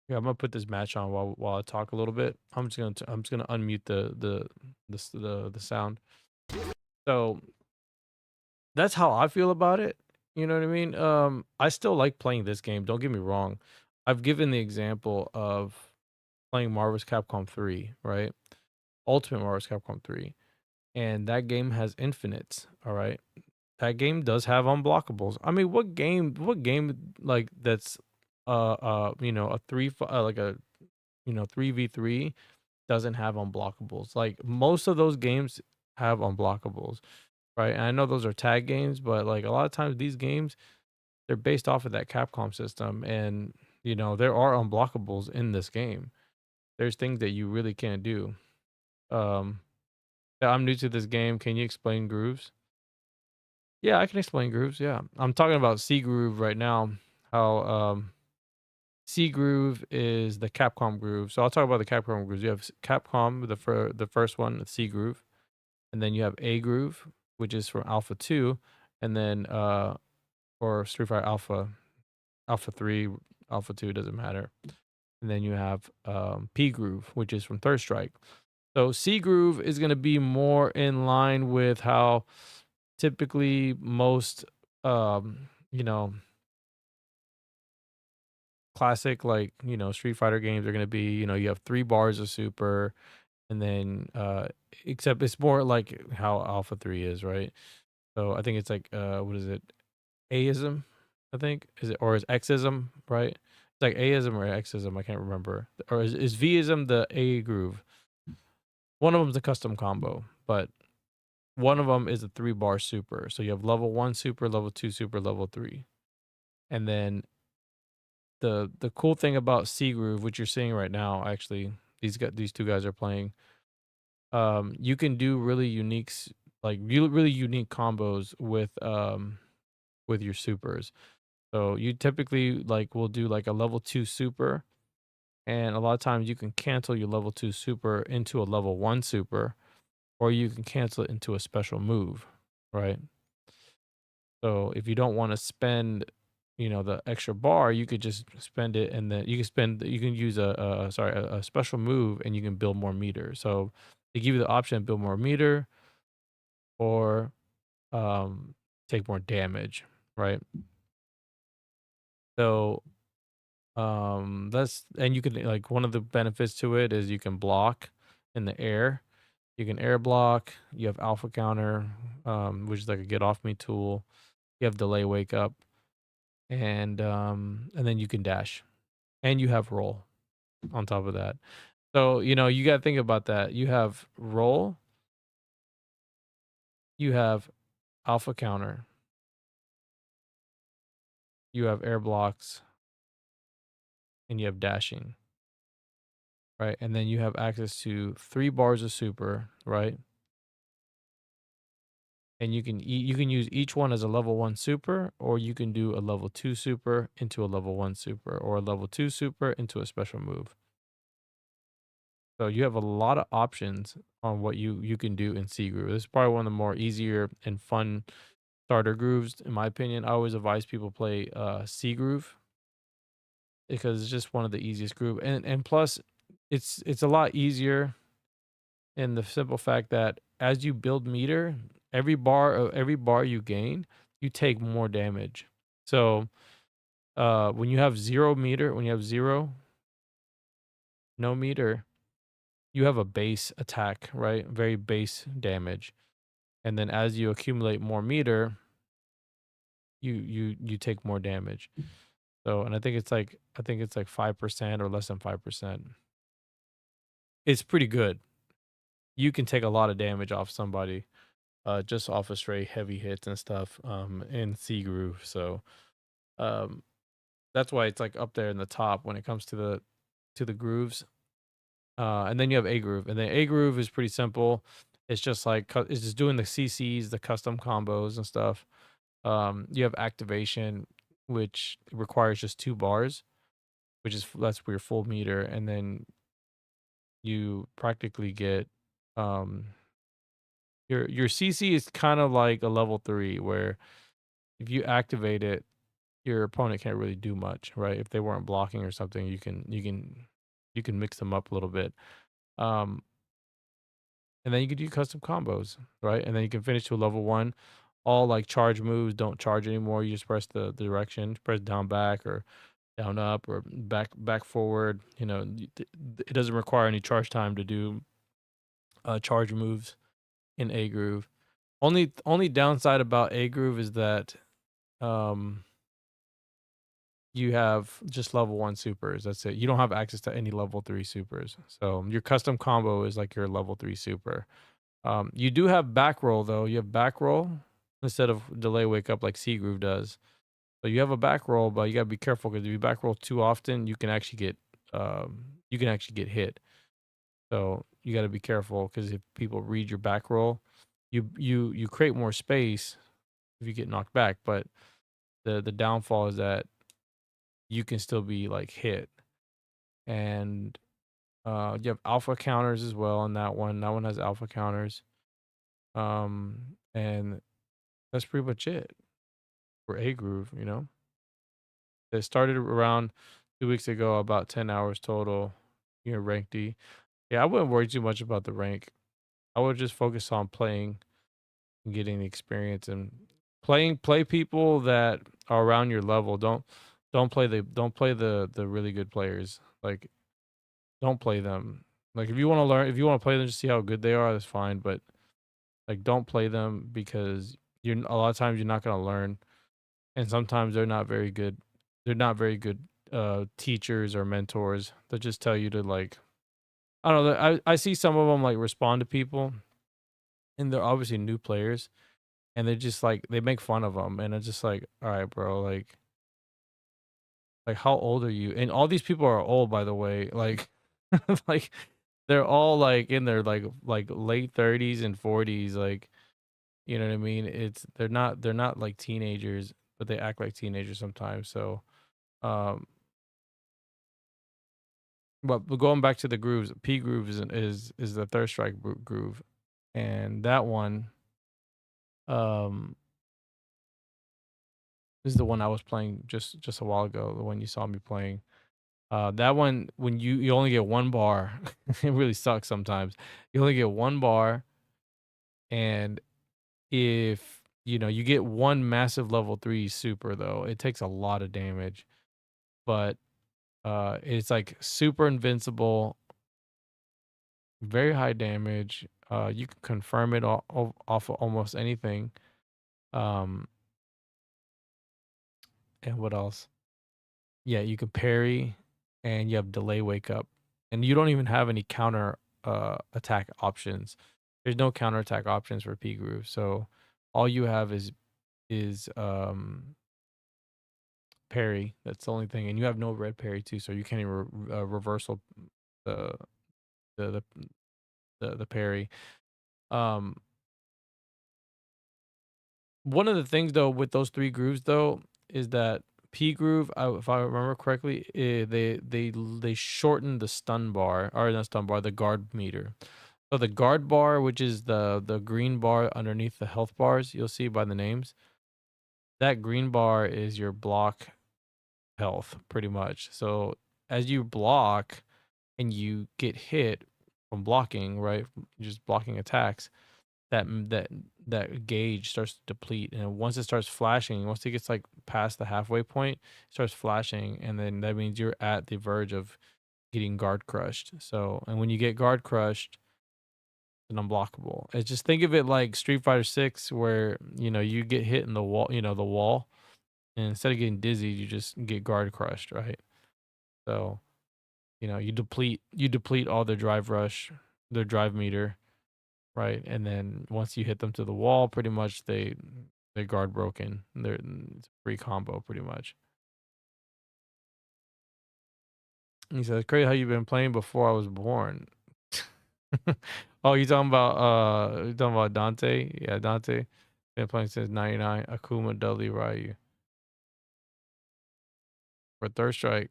yeah, I'm gonna put this match on while I talk a little bit. I'm just gonna unmute the sound. So that's how I feel about it. You know what I mean? I still like playing this game, don't get me wrong. I've given the example of playing Marvel's Capcom 3, right? Ultimate Marvel's Capcom 3. And that game has infinites, all right? That game does have unblockables. I mean, what game like that's a like a 3v3 doesn't have unblockables? Like, most of those games have unblockables. right? And I know those are tag games, but like a lot of times these games, they're based off of that Capcom system, and there are unblockables in this game. There's things that you really can't do. Um, yeah, I'm new to this game. Can you explain grooves? Yeah, I can explain grooves. Yeah, I'm talking about C Groove right now. How C Groove is the Capcom groove. So I'll talk about the Capcom grooves. You have Capcom, the first one, C Groove, and then you have A Groove, which is from Alpha 2, and then or Street Fighter Alpha, Alpha 3, Alpha 2, doesn't matter. And then you have P Groove, which is from Third Strike. So C Groove is going to be more in line with how typically most um, you know, classic like, Street Fighter games are going to be, you have 3 bars of super, and then except it's more like how Alpha 3 is, right? So I think it's like what is it? Aism, I think. Is it, or is Xism, right? It's like Aism or Xism, I can't remember. Or is Vism the A groove? One of them's a custom combo, but one of them is a 3 bar super. So you have level 1 super, level 2 super, level 3. And then the cool thing about C Groove, which you're seeing right now, actually, these two guys are playing. You can do really really unique combos with your supers. So you typically will do like a level 2 super, and a lot of times you can cancel your level 2 super into a level 1 super, or you can cancel it into a special move, right? So if you don't want to spend, the extra bar, you could just spend it, and then you can use a special move, and you can build more meter. So they give you the option to build more meter or take more damage, right? So and you can, like, one of the benefits to it is you can block in the air. You can air block. You have alpha counter, which is like a get off me tool. You have delay wake up, and then you can dash, and you have roll on top of that. So you got to think about that. You have roll, you have alpha counter, you have air blocks, and you have dashing, right? And then you have access to 3 bars of super, right? And you can use each one as a level 1 super, or you can do a level 2 super into a level 1 super, or a level 2 super into a special move. So you have a lot of options on what you can do in C Groove. This is probably one of the more easier and fun starter grooves, in my opinion. I always advise people play C Groove because it's just one of the easiest groove, and plus it's a lot easier in the simple fact that as you build meter, every bar you gain, you take more damage. So when you have 0 meter, when you have 0, no meter, you have a base attack, right? Very base damage. And then as you accumulate more meter, you take more damage. So, and I think it's like 5% or less than 5%. It's pretty good. You can take a lot of damage off somebody just off of straight heavy hits and stuff in C Groove. So that's why it's like up there in the top when it comes to the grooves. And then you have A Groove, and then A Groove is pretty simple. It's just like it's just doing the CCs, the custom combos and stuff. You have activation, which requires just 2 bars, that's for your full meter, and then you practically get your CC is kind of like a level 3, where if you activate it, your opponent can't really do much, right? If they weren't blocking or something, you can mix them up a little bit. Um, and then you can do custom combos, right? And then you can finish to a level 1. All like charge moves don't charge anymore. You just press the direction, press down back or down up or back forward. It doesn't require any charge time to do charge moves in A Groove. Only downside about A Groove is that um you have just level 1 supers. That's it. You don't have access to any level 3 supers. So your custom combo is like your level 3 super. You do have back roll though. You have back roll instead of delay wake up like C Groove does. So you have a back roll, but you gotta be careful because if you back roll too often, you can actually get hit. So you gotta be careful because if people read your back roll, you create more space if you get knocked back. But the downfall is that you can still be like hit. And you have alpha counters as well on that one. That one has alpha counters. And that's pretty much it for A Groove, you know. It started around 2 weeks ago, about 10 hours total. Rank D. Yeah, I wouldn't worry too much about the rank. I would just focus on playing and getting the experience and play people that are around your level. Don't play the really good players. Like don't play them. Like if you want to learn, if you want to play them, just see how good they are. That's fine. But like don't play them because you're a lot of times you're not gonna learn, and sometimes they're not very good. They're not very good teachers or mentors. They just tell you to like I don't know. I see some of them like respond to people, and they're obviously new players, and they're just like they make fun of them, and it's just like, all right, bro, like how old are you? And all these people are old, by the way. Like, like they're all like in their like late 30s and 40s. Like, you know what I mean? They're not like teenagers, but they act like teenagers sometimes. So, um, but going back to the grooves, P groove is the third strike groove, and that one um is the one I was playing just a while ago. The one you saw me playing. That one when you only get one bar, it really sucks sometimes. You only get one bar, and if you get one massive level 3 super though, it takes a lot of damage. But it's like super invincible, very high damage. You can confirm it off of almost anything. Um, and what else? Yeah, you can parry, and you have delay wake up, and you don't even have any counter attack options. There's no counter attack options for P Groove, so all you have is parry. That's the only thing, and you have no red parry too, so you can't even reversal the the the the parry. Um, One of the things though with those three grooves though is that P groove, if I remember correctly, they shortened the stun bar, or not stun bar, the guard meter. So the guard bar, which is the green bar underneath the health bars, you'll see by the names. That green bar is your block health, pretty much. So as you block and you get hit from blocking, right, just blocking attacks, that gauge starts to deplete, and once it starts flashing, once it gets like past the halfway point, it starts flashing, and then that means you're at the verge of getting guard crushed. So, and when you get guard crushed, it's unblockable. It's just think of it like Street Fighter 6, where you get hit in the wall, the wall, and instead of getting dizzy, you just get guard crushed, right? So you deplete all their drive rush, their drive meter, right? And then once you hit them to the wall, pretty much they guard broken. It's a free combo pretty much. He says, "Crazy how you've been playing before I was born." Oh, you talking about Dante? Yeah, Dante been playing since '99. Akuma, Dudley, Ryu for Third Strike.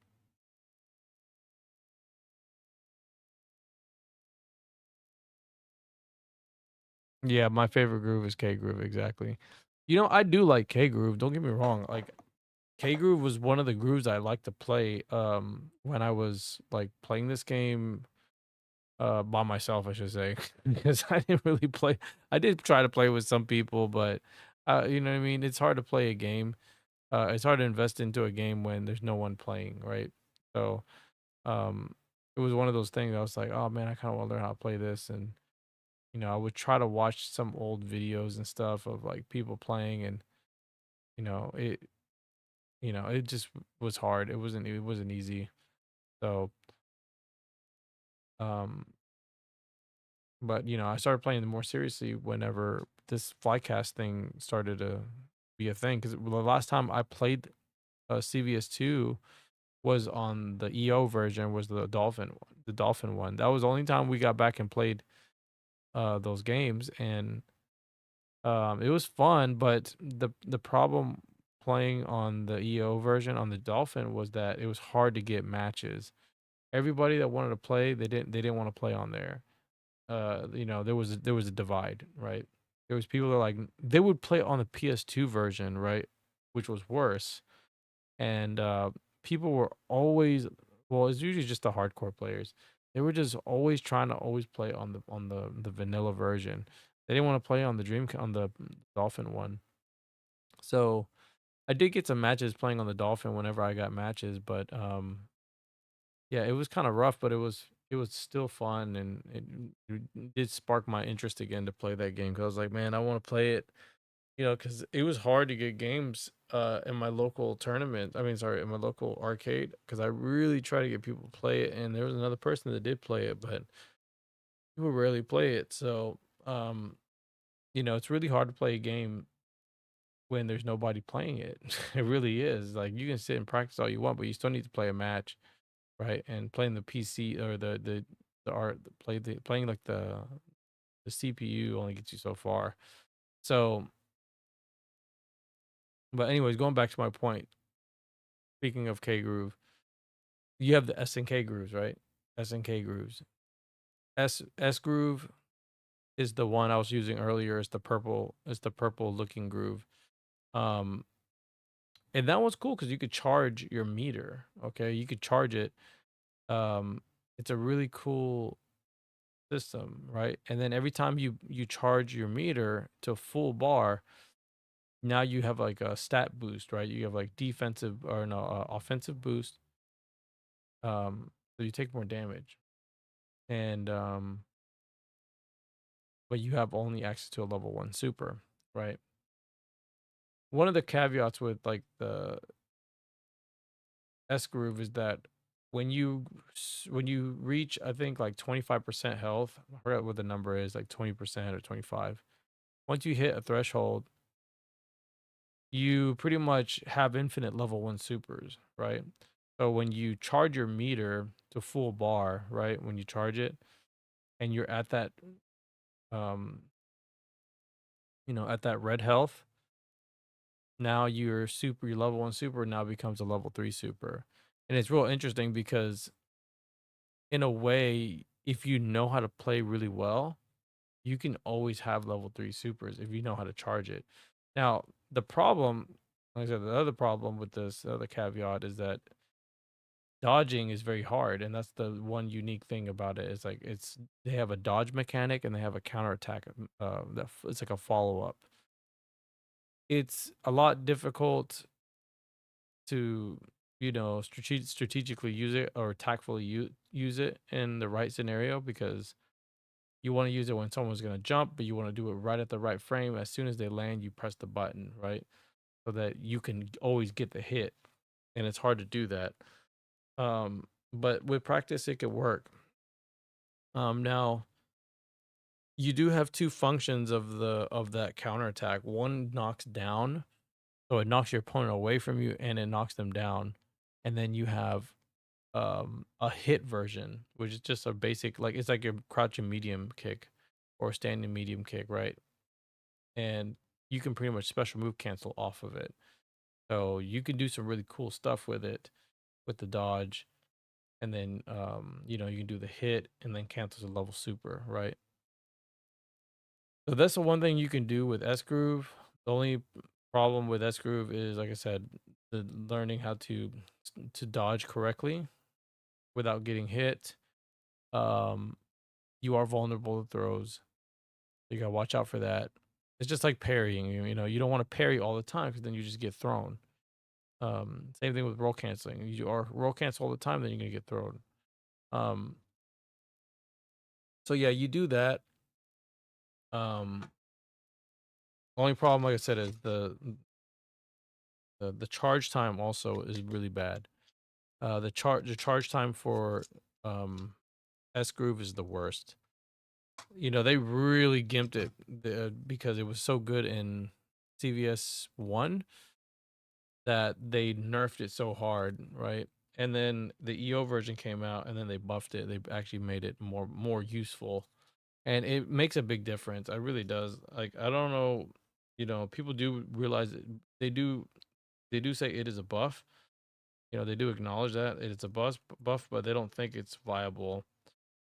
Yeah, my favorite groove is K groove. Exactly. I do like K groove. Don't get me wrong. Like K groove was one of the grooves I liked to play when I was like playing this game by myself, I should say, because I didn't really play. I did try to play with some people, but you know what I mean. It's hard to play a game. It's hard to invest into a game when there's no one playing, right? So um, it was one of those things. I was like, oh man, I kind of want to learn how to play this, and I would try to watch some old videos and stuff of like people playing, and you know, it it just was hard. It wasn't easy. So um But you know, I started playing them more seriously whenever this flycast thing started to be a thing. Because the last time I played CVS2 was on the EO version, was the Dolphin one. That was the only time we got back and played those games, and it was fun. But the problem playing on the EO version on the Dolphin was that it was hard to get matches. Everybody that wanted to play, they didn't want to play on there. You know, there was a divide, right? There was people that like they would play on the PS2 version, right, which was worse, and people were always, well, it's usually just the hardcore players. They were just always trying to always play on the vanilla version. They didn't want to play on the on the Dolphin one. So I did get some matches playing on the Dolphin whenever I got matches, but yeah, it was kind of rough, but it was still fun, and it did spark my interest again to play that game. Cause I was like, man, I want to play it, you know, because it was hard to get games in my local tournament. I mean, sorry, in my local arcade, because I really tried to get people to play it, and there was another person that did play it, but people rarely play it. So, you know, it's really hard to play a game when there's nobody playing it. It really is. Like you can sit and practice all you want, but you still need to play a match, right? And playing the PC or the art playing like the CPU only gets you so far. So, but anyways, going back to my point. Speaking of K Groove, you have the SNK grooves, right? SNK grooves. S groove is the one I was using earlier. It's the purple. It's the purple looking groove. Um, and that was cool because you could charge your meter. Okay, you could charge it. Um, it's a really cool system, right? And then every time you charge your meter to full bar, now you have like a stat boost, right? You have like defensive or no offensive boost. So you take more damage, and but you have only access to a level 1 super, right? One of the caveats with like the S groove is that when you reach, I think, like 25% health, I forgot what the number is, like 20% or 25. Once you hit a threshold, you pretty much have infinite level 1 supers, right? So when you charge your meter to full bar, right? When you charge it and you're at that um at that red health, now your level 1 super now becomes a level 3 super. And it's real interesting because in a way, if you know how to play really well, you can always have level 3 supers if you know how to charge it. Now, the problem, like I said, the other problem with this other caveat is that dodging is very hard, and that's the one unique thing about it. Is like they have a dodge mechanic and they have a counterattack. It's like a follow up. It's a lot difficult to strategically use it or tactfully use it in the right scenario, because you want to use it when someone's going to jump, but you want to do it right at the right frame. As soon as they land, you press the button, right, so that you can always get the hit. And it's hard to do that, but with practice it could work. Now you do have two functions of that counterattack. One knocks down, so it knocks your opponent away from you and it knocks them down. And then you have a hit version, which is just a basic, like it's like your crouching medium kick or standing medium kick, right? And you can pretty much special move cancel off of it. So you can do some really cool stuff with it, with the dodge, and then you can do the hit and then cancels a level super, right? So that's the one thing you can do with S Groove. The only problem with S Groove is, like I said, the learning how to dodge correctly without getting hit. Um, you are vulnerable to throws. You gotta watch out for that. It's just like parrying. You don't want to parry all the time because then you just get thrown. Same thing with roll canceling. You are roll cancel all the time, then you're gonna get thrown. Um, so yeah, you do that. Um, only problem, like I said, is the charge time also is really bad. The charge time for S Groove is the worst. you know, they really gimped it because it was so good in CVS 1 that they nerfed it so hard, right? And then the EO version came out and then they buffed it. They actually made it more useful. And it makes a big difference. It really does. Like, I don't know, you know, people do realize it. They do say it is a buff. You know, they do acknowledge that it's a buff, but they don't think it's viable,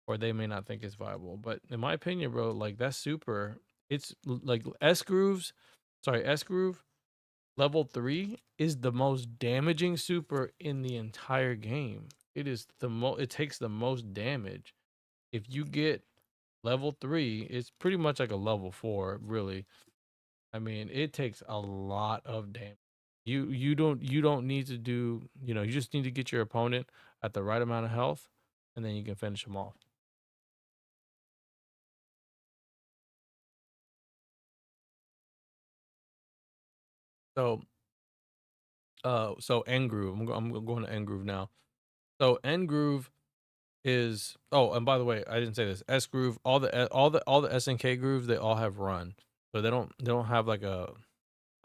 or they may not think it's viable. But in my opinion, bro, like that super, like S groove level 3 is the most damaging super in the entire game. It is it takes the most damage. If you get level 3, it's pretty much like a level 4, really. I mean, it takes a lot of damage. You don't need to do, you know, you just need to get your opponent at the right amount of health, and then you can finish them off. So so N groove. I'm going to N groove now. So N groove is, oh, and by the way, I didn't say this. S groove, all the SNK grooves, they all have run. So they don't have like a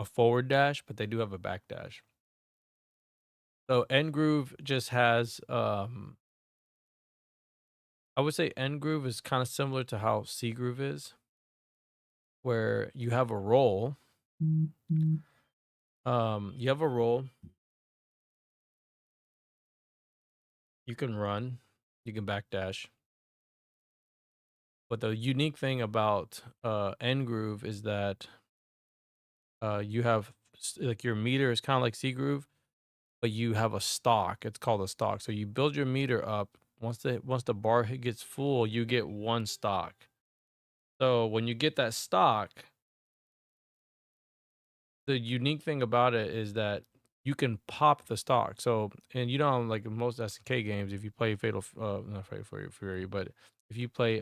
forward dash, but they do have a back dash. So N groove just has I would say N groove is kind of similar to how C groove is, where you have a roll. You have a roll, you can run, you can backdash. But the unique thing about N groove is that you have like your meter is kind of like C groove, but you have a stock. It's called a stock. So you build your meter up. Once the bar gets full, you get one stock. So when you get that stock, the unique thing about it is that you can pop the stock. So, and you know, like in most SNK games, if you play not Fatal Fury, but if you play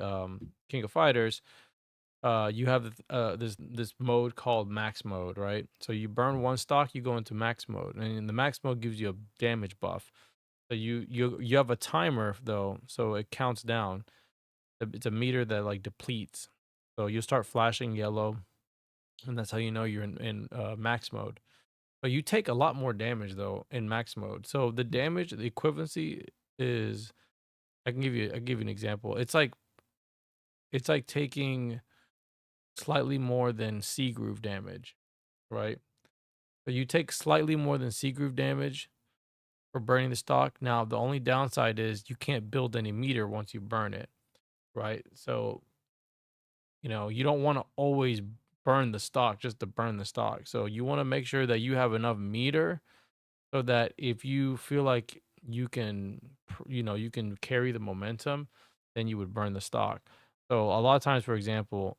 King of Fighters, you have this mode called max mode, right? So you burn one stock, you go into max mode, and the max mode gives you a damage buff. So you have a timer though, so it counts down. It's a meter that like depletes. So you start flashing yellow, and that's how you know you're in max mode. But you take a lot more damage though in max mode. So the damage, the equivalency is, I'll give you an example. It's like taking slightly more than C groove damage, right? So you take slightly more than C groove damage for burning the stock. Now the only downside is you can't build any meter once you burn it, right? So you know, you don't want to always burn the stock just to burn the stock. So you want to make sure that you have enough meter so that if you feel like you can, you can carry the momentum, then you would burn the stock. So a lot of times, for example,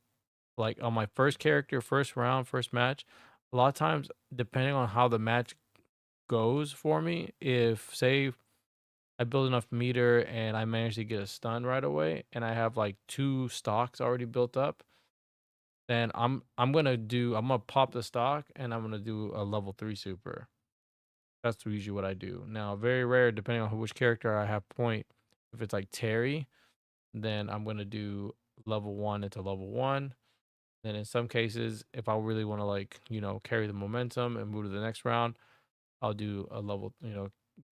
like on my first character, first round, first match, a lot of times, depending on how the match goes for me, if say I build enough meter and I manage to get a stun right away, and I have like 2 stocks already built up, then I'm gonna pop the stock and I'm gonna do a level 3 super. That's usually what I do. Now, very rare, depending on which character I have point. If it's like Terry, then I'm gonna do level 1 into level 1. Then in some cases, if I really want to like, carry the momentum and move to the next round, I'll do a level,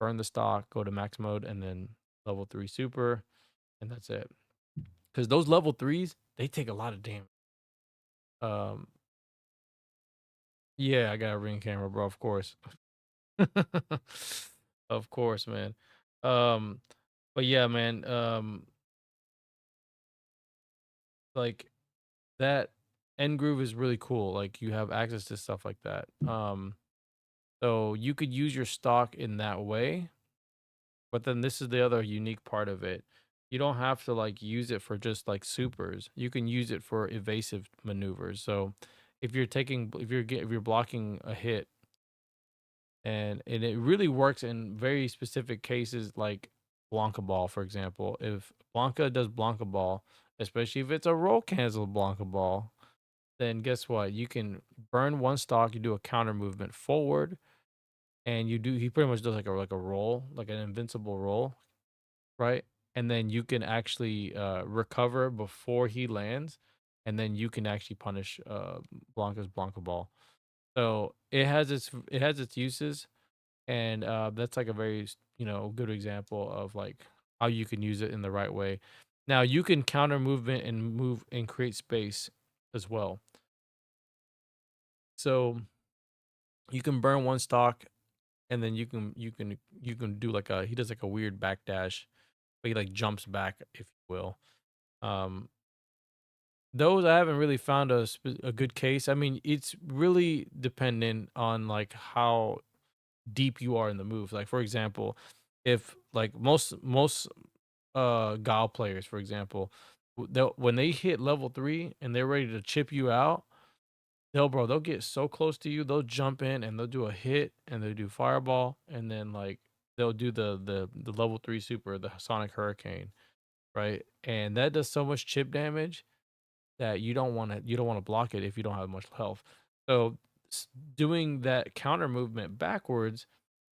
burn the stock, go to max mode, and then level 3 super, and that's it. Because those level 3s, they take a lot of damage. Um, yeah, I got a ring camera, bro, of course. Of course, man. Um, but yeah, man, like that N groove is really cool. Like you have access to stuff like that. So you could use your stock in that way, but then this is the other unique part of it. You don't have to like use it for just like supers. You can use it for evasive maneuvers. So if you're blocking a hit, and it really works in very specific cases like Blanca Ball, for example. If Blanca does Blanca Ball, especially if it's a roll cancel Blanca Ball, then guess what? You can burn one stock, you do a counter movement forward, and he pretty much does like a roll, like an invincible roll, right? and then you can actually recover before he lands, and then you can actually punish Blanca's Blanca Ball. So it has its uses, and that's like a very good example of like how you can use it in the right way. Now you can counter movement and move and create space as well. So you can burn one stock, and then you can do like he does like a weird backdash, but he like jumps back, if you will. Um, those I haven't really found a good case. I mean, it's really dependent on like how deep you are in the move. Like for example, if like most Gal players, for example, when they hit level 3 and they're ready to chip you out, they'll get so close to you, they'll jump in and they'll do a hit and they'll do fireball, and then like they'll do the level 3 super, the Sonic Hurricane, right? And that does so much chip damage that you don't want to block it if you don't have much health. So doing that counter movement backwards,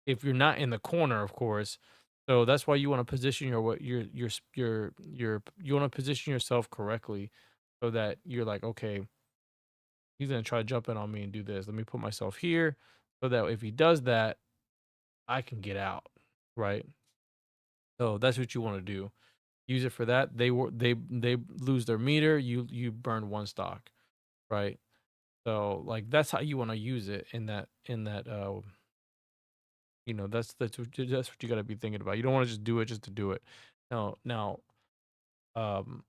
if you're not in the corner, of course. So that's why you want to position you want to position yourself correctly, so that you're like, okay, he's gonna try to jump in on me and do this. Let me put myself here, so that if he does that, I can get out, right? So that's what you want to do. Use it for that. They lose their meter. You burn one stock, right? So like that's how you want to use it in that that's what you got to be thinking about. You don't want to just do it just to do it. Now, um,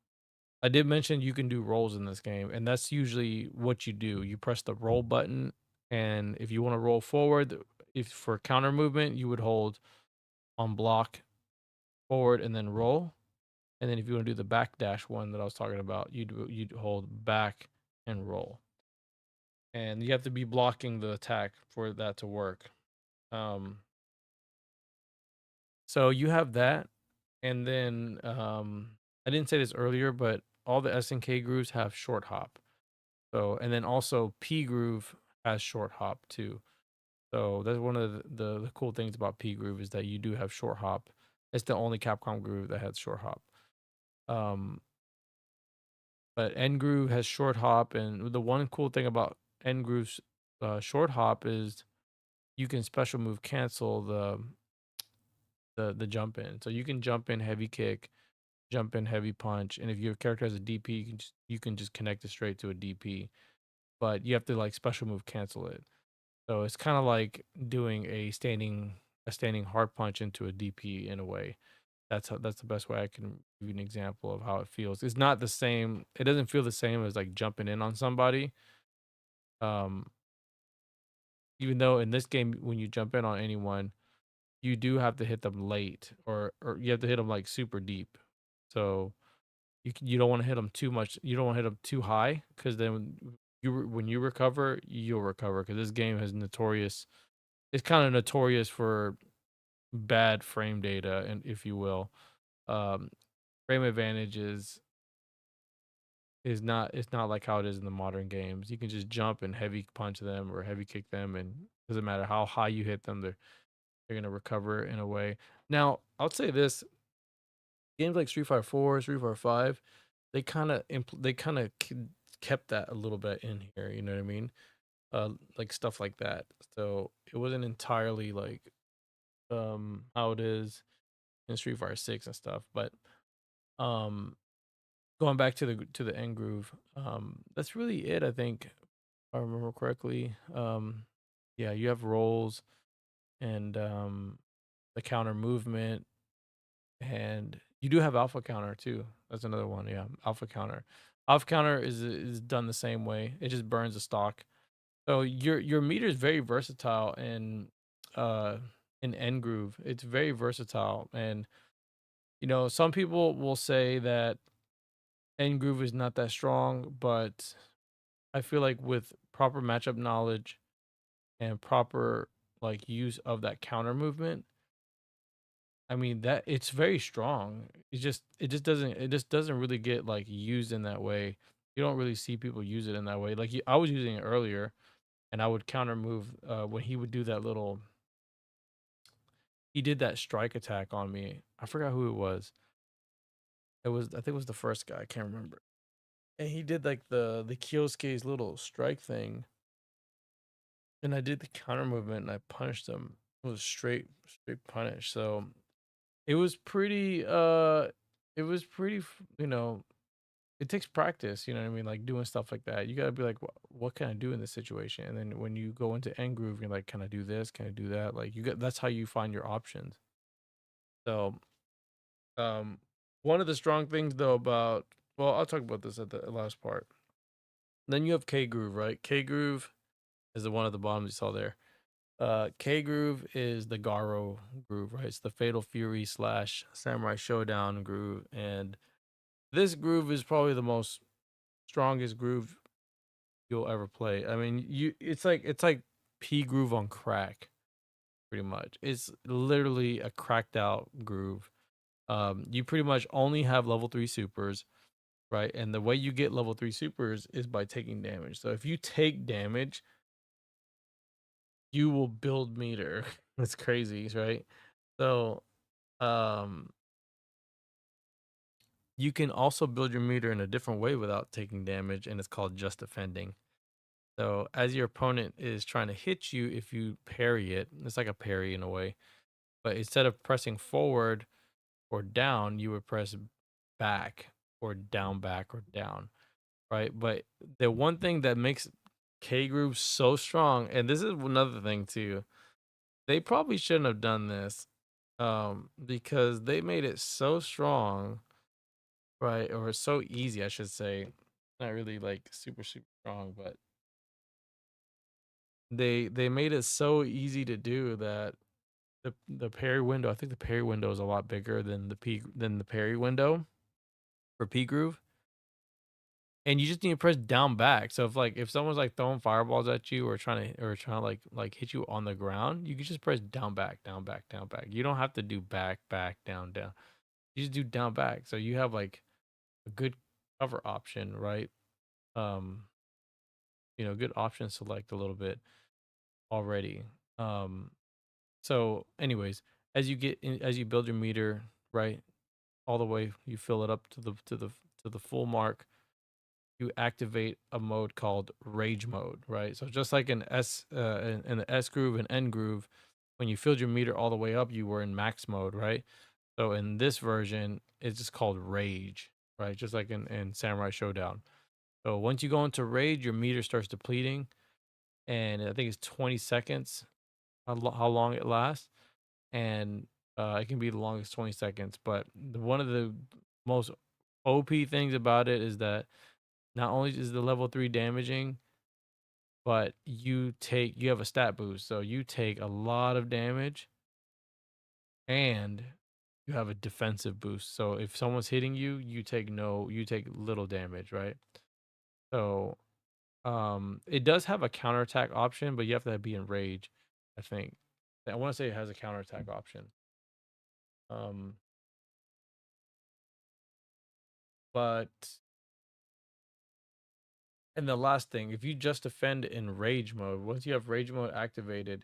I did mention you can do rolls in this game, and that's usually what you do. You press the roll button, and if you want to roll forward, if for counter movement, you would hold on block forward and then roll. And then if you want to do the back dash one that I was talking about, you'd hold back and roll. And you have to be blocking the attack for that to work. Um, so you have that, and then I didn't say this earlier, but all the SNK grooves have short hop. So and then also P groove has short hop too. So that's one of the cool things about P groove, is that you do have short hop. It's the only Capcom groove that has short hop. Um, but N groove has short hop, and the one cool thing about N groove's short hop is you can special move cancel the jump in. So you can jump in heavy kick, jump in heavy punch, and if your character has a DP, you can just connect it straight to a DP. But you have to like special move cancel it. So it's kind of like doing a standing hard punch into a DP in a way. That's the best way I can give you an example of how it feels. It's not the same. It doesn't feel the same as like jumping in on somebody. Um, even though in this game, when you jump in on anyone, you do have to hit them late, or you have to hit them like super deep. So you don't want to hit them too much. You don't want to hit them too high, because then when you recover, you'll recover, because this game has notorious. It's kind of notorious for bad frame data, and if you will, um, frame advantage is not it's not like how it is in the modern games. You can just jump and heavy punch them or heavy kick them, and it doesn't matter how high you hit them, they're gonna recover in a way. Now, I'll say this: games like Street Fighter 4, Street Fighter 5, they kind of kept that a little bit in here. You know what I mean? Like stuff like that. So it wasn't entirely like how it is in Street Fighter 6 and stuff, but um going back to the end groove, that's really it, I think, if I remember correctly. Yeah, you have rolls, and the counter movement, and you do have alpha counter too. That's another one. Yeah, alpha counter. Alpha counter is done the same way. It just burns the stock. So your meter is very versatile uh in end groove. It's very versatile, and some people will say that end groove is not that strong, but I feel like with proper matchup knowledge and proper like use of that counter movement, I mean that it's very strong. It just doesn't really get like used in that way. You don't really see people use it in that way. Like I was using it earlier, and I would counter move when he would do that little. He did that strike attack on me. I forgot who it was, I think it was the first guy, I can't remember. And he did like the Kyosuke's little strike thing. And I did the counter movement and I punished him. It was straight punish. So it was pretty you know, it takes practice, you know what I mean? Like doing stuff like that. You gotta be like, what can I do in this situation? And then when you go into end groove, you're like, can I do this? Can I do that? Like that's how you find your options. So one of the strong things though about, well, I'll talk about this at the last part. Then you have K groove, right? K groove is the one at the bottom you saw there. K groove is the Garo groove, right? It's the Fatal Fury / Samurai Showdown groove, and this groove is probably the most strongest groove you'll ever play. I mean, it's like P groove on crack, pretty much. It's literally a cracked out groove. You pretty much only have level 3 supers, right? And the way you get level 3 supers is by taking damage. So if you take damage, you will build meter. It's crazy, right? So you can also build your meter in a different way without taking damage, and it's called just defending. So as your opponent is trying to hit you, if you parry it, it's like a parry in a way. But instead of pressing forward or down, you would press back or back or down, right? But the one thing that makes K Groove so strong, and this is another thing too, they probably shouldn't have done this, because they made it so strong, right? Or so easy, I should say. Not really like super strong, but they made it so easy to do that the parry window, I think the parry window is a lot bigger than the parry window for P groove. And you just need to press down back. So if someone's like throwing fireballs at you or trying to like hit you on the ground, you can just press down back, down back, down back. You don't have to do back, down, down. You just do down back. So you have like a good cover option, right? Good option select a little bit already. So anyways, as you build your meter, right, all the way, you fill it up to the full mark, you activate a mode called rage mode, right? So just like in the S groove and N groove, when you filled your meter all the way up, you were in max mode, right? So in this version, it's just called rage, right? Just like in Samurai Showdown. So once you go into rage, your meter starts depleting, and I think it's 20 seconds how long it lasts, and it can be the longest 20 seconds. But one of the most OP things about it is that not only is the level 3 damaging, but you have a stat boost, so you take a lot of damage, and you have a defensive boost. So if someone's hitting you, you take little damage, right? So it does have a counterattack option, but you have to be in rage, I think. I want to say it has a counterattack option. But and the last thing, if you just defend in rage mode, once you have rage mode activated,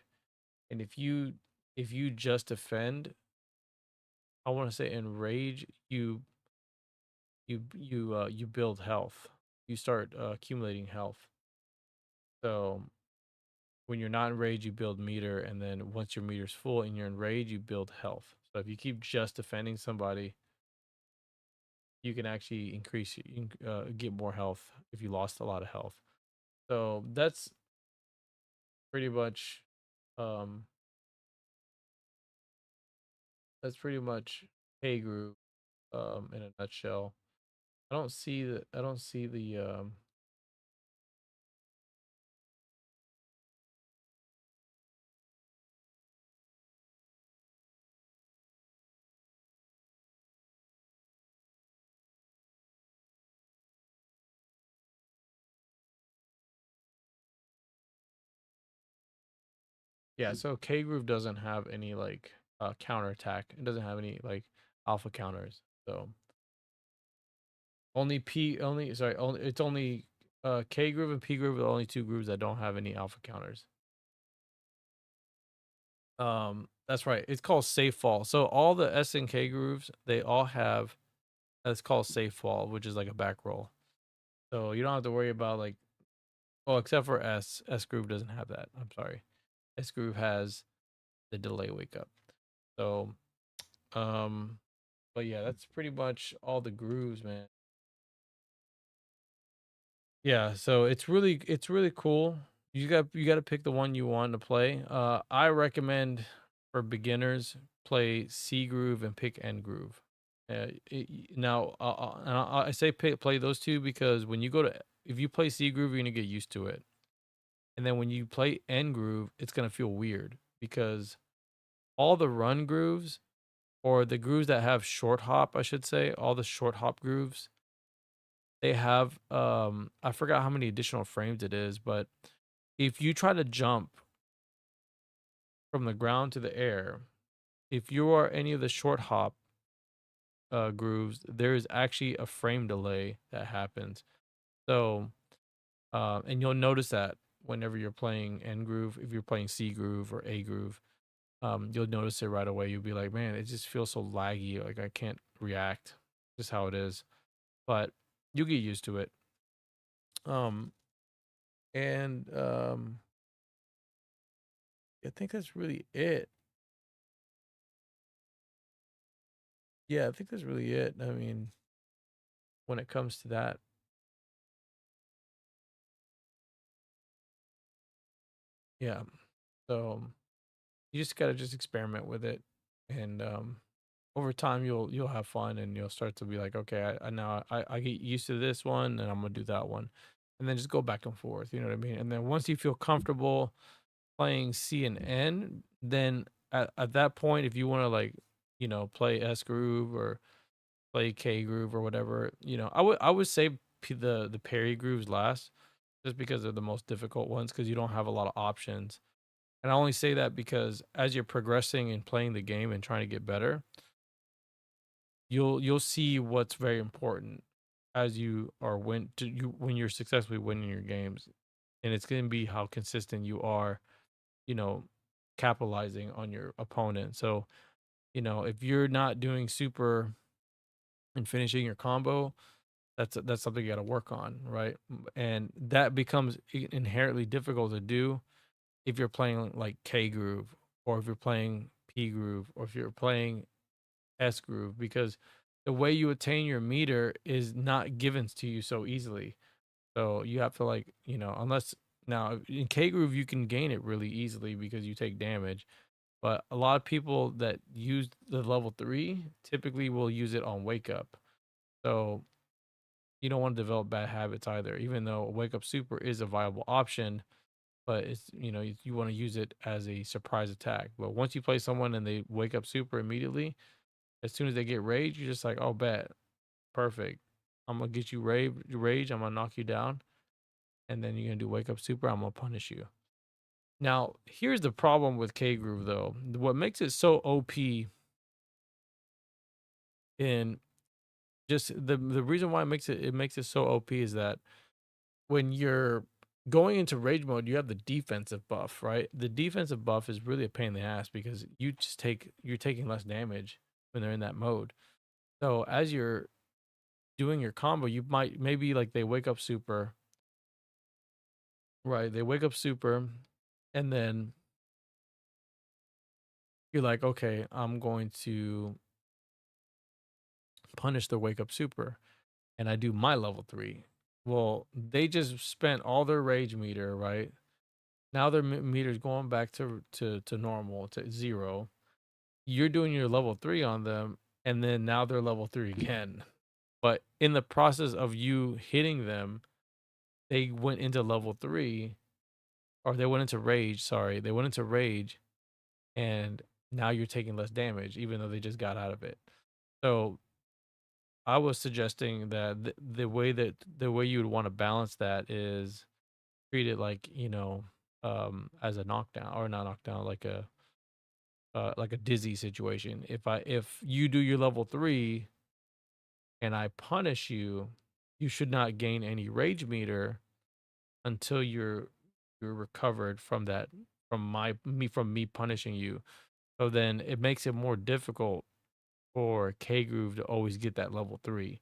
and if you just defend, I want to say in rage, you build health. You start accumulating health. So when you're not in rage, you build meter, and then once your meter's full and you're in rage, you build health. So if you keep just defending somebody, you can actually get more health if you lost a lot of health. So that's pretty much um Hey Groove in a nutshell. I don't see the yeah, so K Groove doesn't have any like counterattack. It doesn't have any like alpha counters. So it's only K Groove and P Groove are the only two grooves that don't have any alpha counters. That's right. It's called safe fall. So all the SNK grooves, they all have That's called safe fall, which is like a back roll. So you don't have to worry about like, well, except for S. S groove doesn't have that. I'm sorry. S groove has the delay wake up. So, but yeah, that's pretty much all the grooves, man. Yeah, so it's really cool. You got to pick the one you want to play. I recommend for beginners play C groove and pick N groove. Now, and I say play those two because when you go to if you play C groove, you're gonna get used to it, and then when you play N groove, it's gonna feel weird because all the run grooves or the grooves that have short hop, I should say, all the short hop grooves, they have I forgot how many additional frames it is, but if you try to jump from the ground to the air, if you are any of the short hop grooves, there is actually a frame delay that happens. So and you'll notice that whenever you're playing N groove, if you're playing C groove or A groove, you'll notice it right away. You'll be like, man, it just feels so laggy, like I can't react. Just how it is. But you get used to it. Um and I think that's really it. Yeah, I think that's really it. I mean, when it comes to that. Yeah. So you just gotta just experiment with it, and over time you'll have fun, and you'll start to be like, okay, I now I get used to this one, and I'm gonna do that one, and then just go back and forth. You know what I mean? And then once you feel comfortable playing C and N, then at that point, if you want to like, play S groove or play K groove or whatever, I would say the parry grooves last, just because they're the most difficult ones because you don't have a lot of options. And I only say that because as you're progressing and playing the game and trying to get better, you'll see what's very important as you are when you're successfully winning your games. And it's going to be how consistent you are, you know, capitalizing on your opponent. So, if you're not doing super and finishing your combo, that's something you got to work on, right? And that becomes inherently difficult to do if you're playing like K groove, or if you're playing P groove, or if you're playing S groove, because the way you attain your meter is not given to you so easily. So you have to, like, unless now in K groove you can gain it really easily because you take damage. But a lot of people that use the level 3 typically will use it on wake up. So you don't want to develop bad habits either, even though wake up super is a viable option. But it's, you want to use it as a surprise attack. But once you play someone and they wake up super immediately, as soon as they get rage, you're just like, oh, bet, perfect. I'm gonna get you rage. I'm gonna knock you down, and then you're gonna do wake up super. I'm gonna punish you. Now, here's the problem with K Groove though. What makes it so OP, in just the reason why it makes it so OP is that when you're going into rage mode, you have the defensive buff, right? The defensive buff is really a pain in the ass because you're taking less damage when they're in that mode. So as you're doing your combo, you might maybe like they wake up super, right? They wake up super, and then you're like, okay, I'm going to punish the wake up super, and I do my level 3. Well, they just spent all their rage meter, right? Now their meter's going back to normal, to 0. You're doing your level 3 on them, and then now they're level 3 again. But in the process of you hitting them, they went into level 3, or they went into rage. Sorry, they went into rage, and now you're taking less damage, even though they just got out of it. So I was suggesting that the way you would want to balance that is treat it like, as a knockdown, or not knockdown, like a dizzy situation. If you do your level 3 and I punish you, you should not gain any rage meter until you're recovered from that, from me punishing you. So then it makes it more difficult for K Groove to always get that level 3.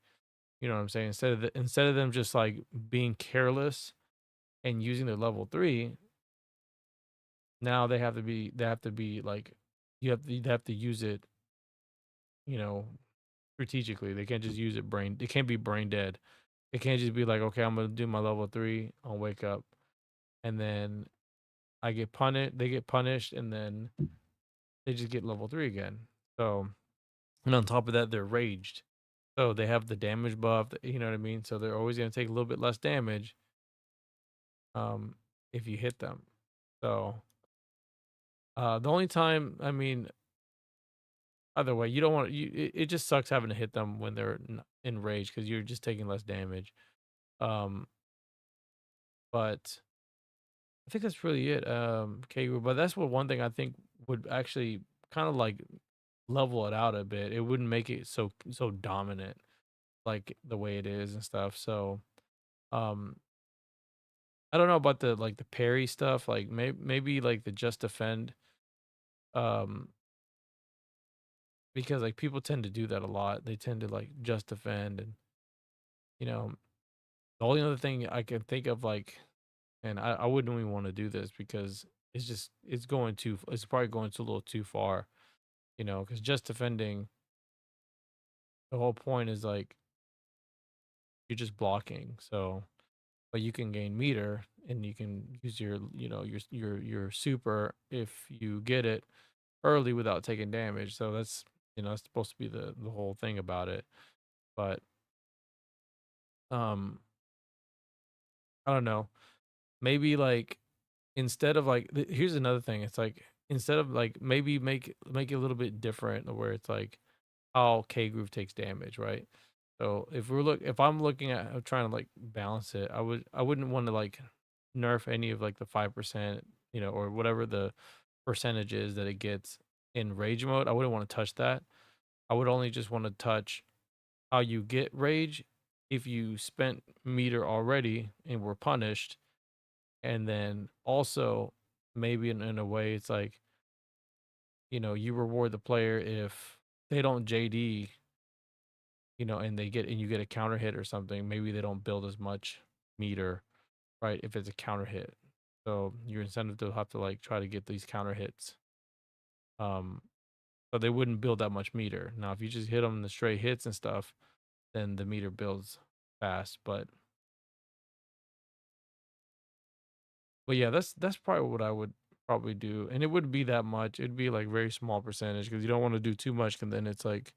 You know what I'm saying? Instead of them just like being careless and using their level 3, now they have to be like they have to use it, you know, strategically. They can't just use it they can't be brain dead. It can't just be like, okay, I'm gonna do my level 3, I'll wake up, and then they get punished, and then they just get level 3 again. So, and on top of that, they're raged. So they have the damage buff, you know what I mean? So they're always gonna take a little bit less damage um if you hit them. So the only time, I mean, either way, you don't want it just sucks having to hit them when they're in rage because you're just taking less damage. Um but I think that's really it. K Group, but that's what one thing I think would actually kind of like level it out a bit. It wouldn't make it so dominant like the way it is and stuff. So um I don't know about the like the parry stuff, like maybe like the just defend, um because like people tend to do that a lot. They tend to like just defend, and you know, the only other thing I can think of, like, and I wouldn't even want to do this because it's probably going too a little too far, you know, because just defending, the whole point is like you're just blocking. So, but you can gain meter and you can use your, you know, your super if you get it early without taking damage. So that's, you know, that's supposed to be the whole thing about it. But um I don't know. Maybe like instead of like here's another thing. It's like instead of like maybe make it a little bit different where it's like how K Groove takes damage, right? So if I'm looking at trying to like balance it, I wouldn't want to like nerf any of like the 5%, you know, or whatever the percentage is that it gets in rage mode. I wouldn't want to touch that. I would only just want to touch how you get rage if you spent meter already and were punished. And then also maybe in a way it's like, you know, you reward the player if they don't JD, you know, and you get a counter hit or something, maybe they don't build as much meter, right? If it's a counter hit. So your incentive to have to like try to get these counter hits. Um, but they wouldn't build that much meter. Now, if you just hit them in the straight hits and stuff, then the meter builds fast. But yeah, that's probably what I would probably do. And it wouldn't be that much. It'd be like very small percentage because you don't want to do too much, and then it's like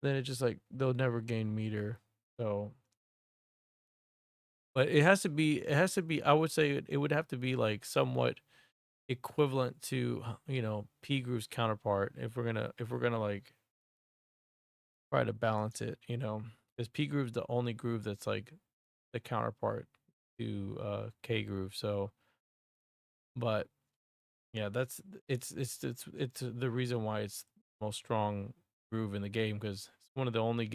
then it's just like they'll never gain meter. So but it has to be I would say it would have to be like somewhat equivalent to you know P Groove's counterpart if we're gonna like try to balance it, you know, because P Groove's the only groove that's like the counterpart to K Groove. So but yeah, it's the reason why it's the most strong groove in the game because it's one of the only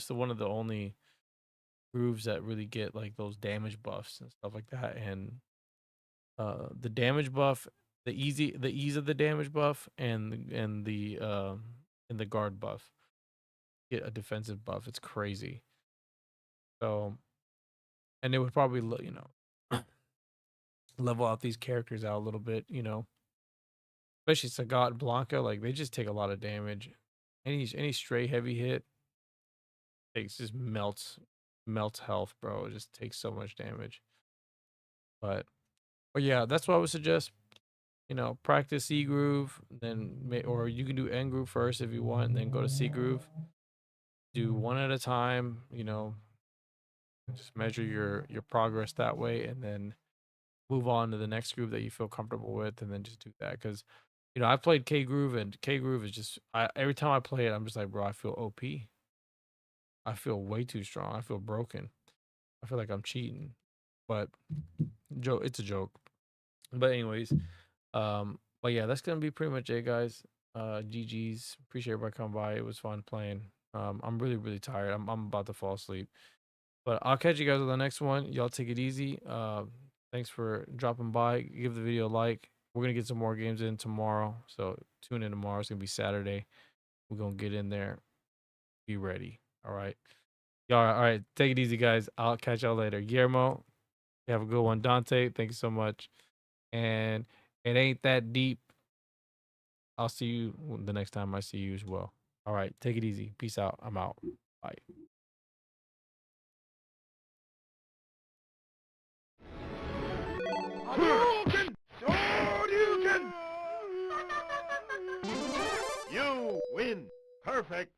one of the only grooves that really get like those damage buffs and stuff like that. And the damage buff, the ease of the damage buff, and the guard buff get a defensive buff. It's crazy. So and it would probably you know level out these characters out a little bit, you know, especially Sagat and Blanca. Like they just take a lot of damage. Any stray heavy hit takes just melts health, bro. It just takes so much damage. But yeah, that's what I would suggest. You know, practice C groove, or you can do N groove first if you want, and then go to C groove. Do one at a time. You know, just measure your progress that way, and then move on to the next groove that you feel comfortable with, and then just do that. Because you know, I played K groove, and K groove is just every time I play it, I'm just like, bro, I feel OP. I feel way too strong. I feel broken. I feel like I'm cheating, but it's a joke. But anyways, but yeah, that's gonna be pretty much it, guys. GG's. Appreciate everybody coming by. It was fun playing. I'm really tired. I'm about to fall asleep. But I'll catch you guys on the next one. Y'all take it easy. Thanks for dropping by. Give the video a like. We're gonna get some more games in tomorrow. So tune in tomorrow. It's gonna be Saturday. We're gonna get in there. Be ready. All right. Y'all, all right. Take it easy, guys. I'll catch y'all later. Guillermo, you have a good one. Dante, thank you so much. And it ain't that deep. I'll see you the next time I see you as well. All right. Take it easy. Peace out. I'm out. Bye. You win. Perfect.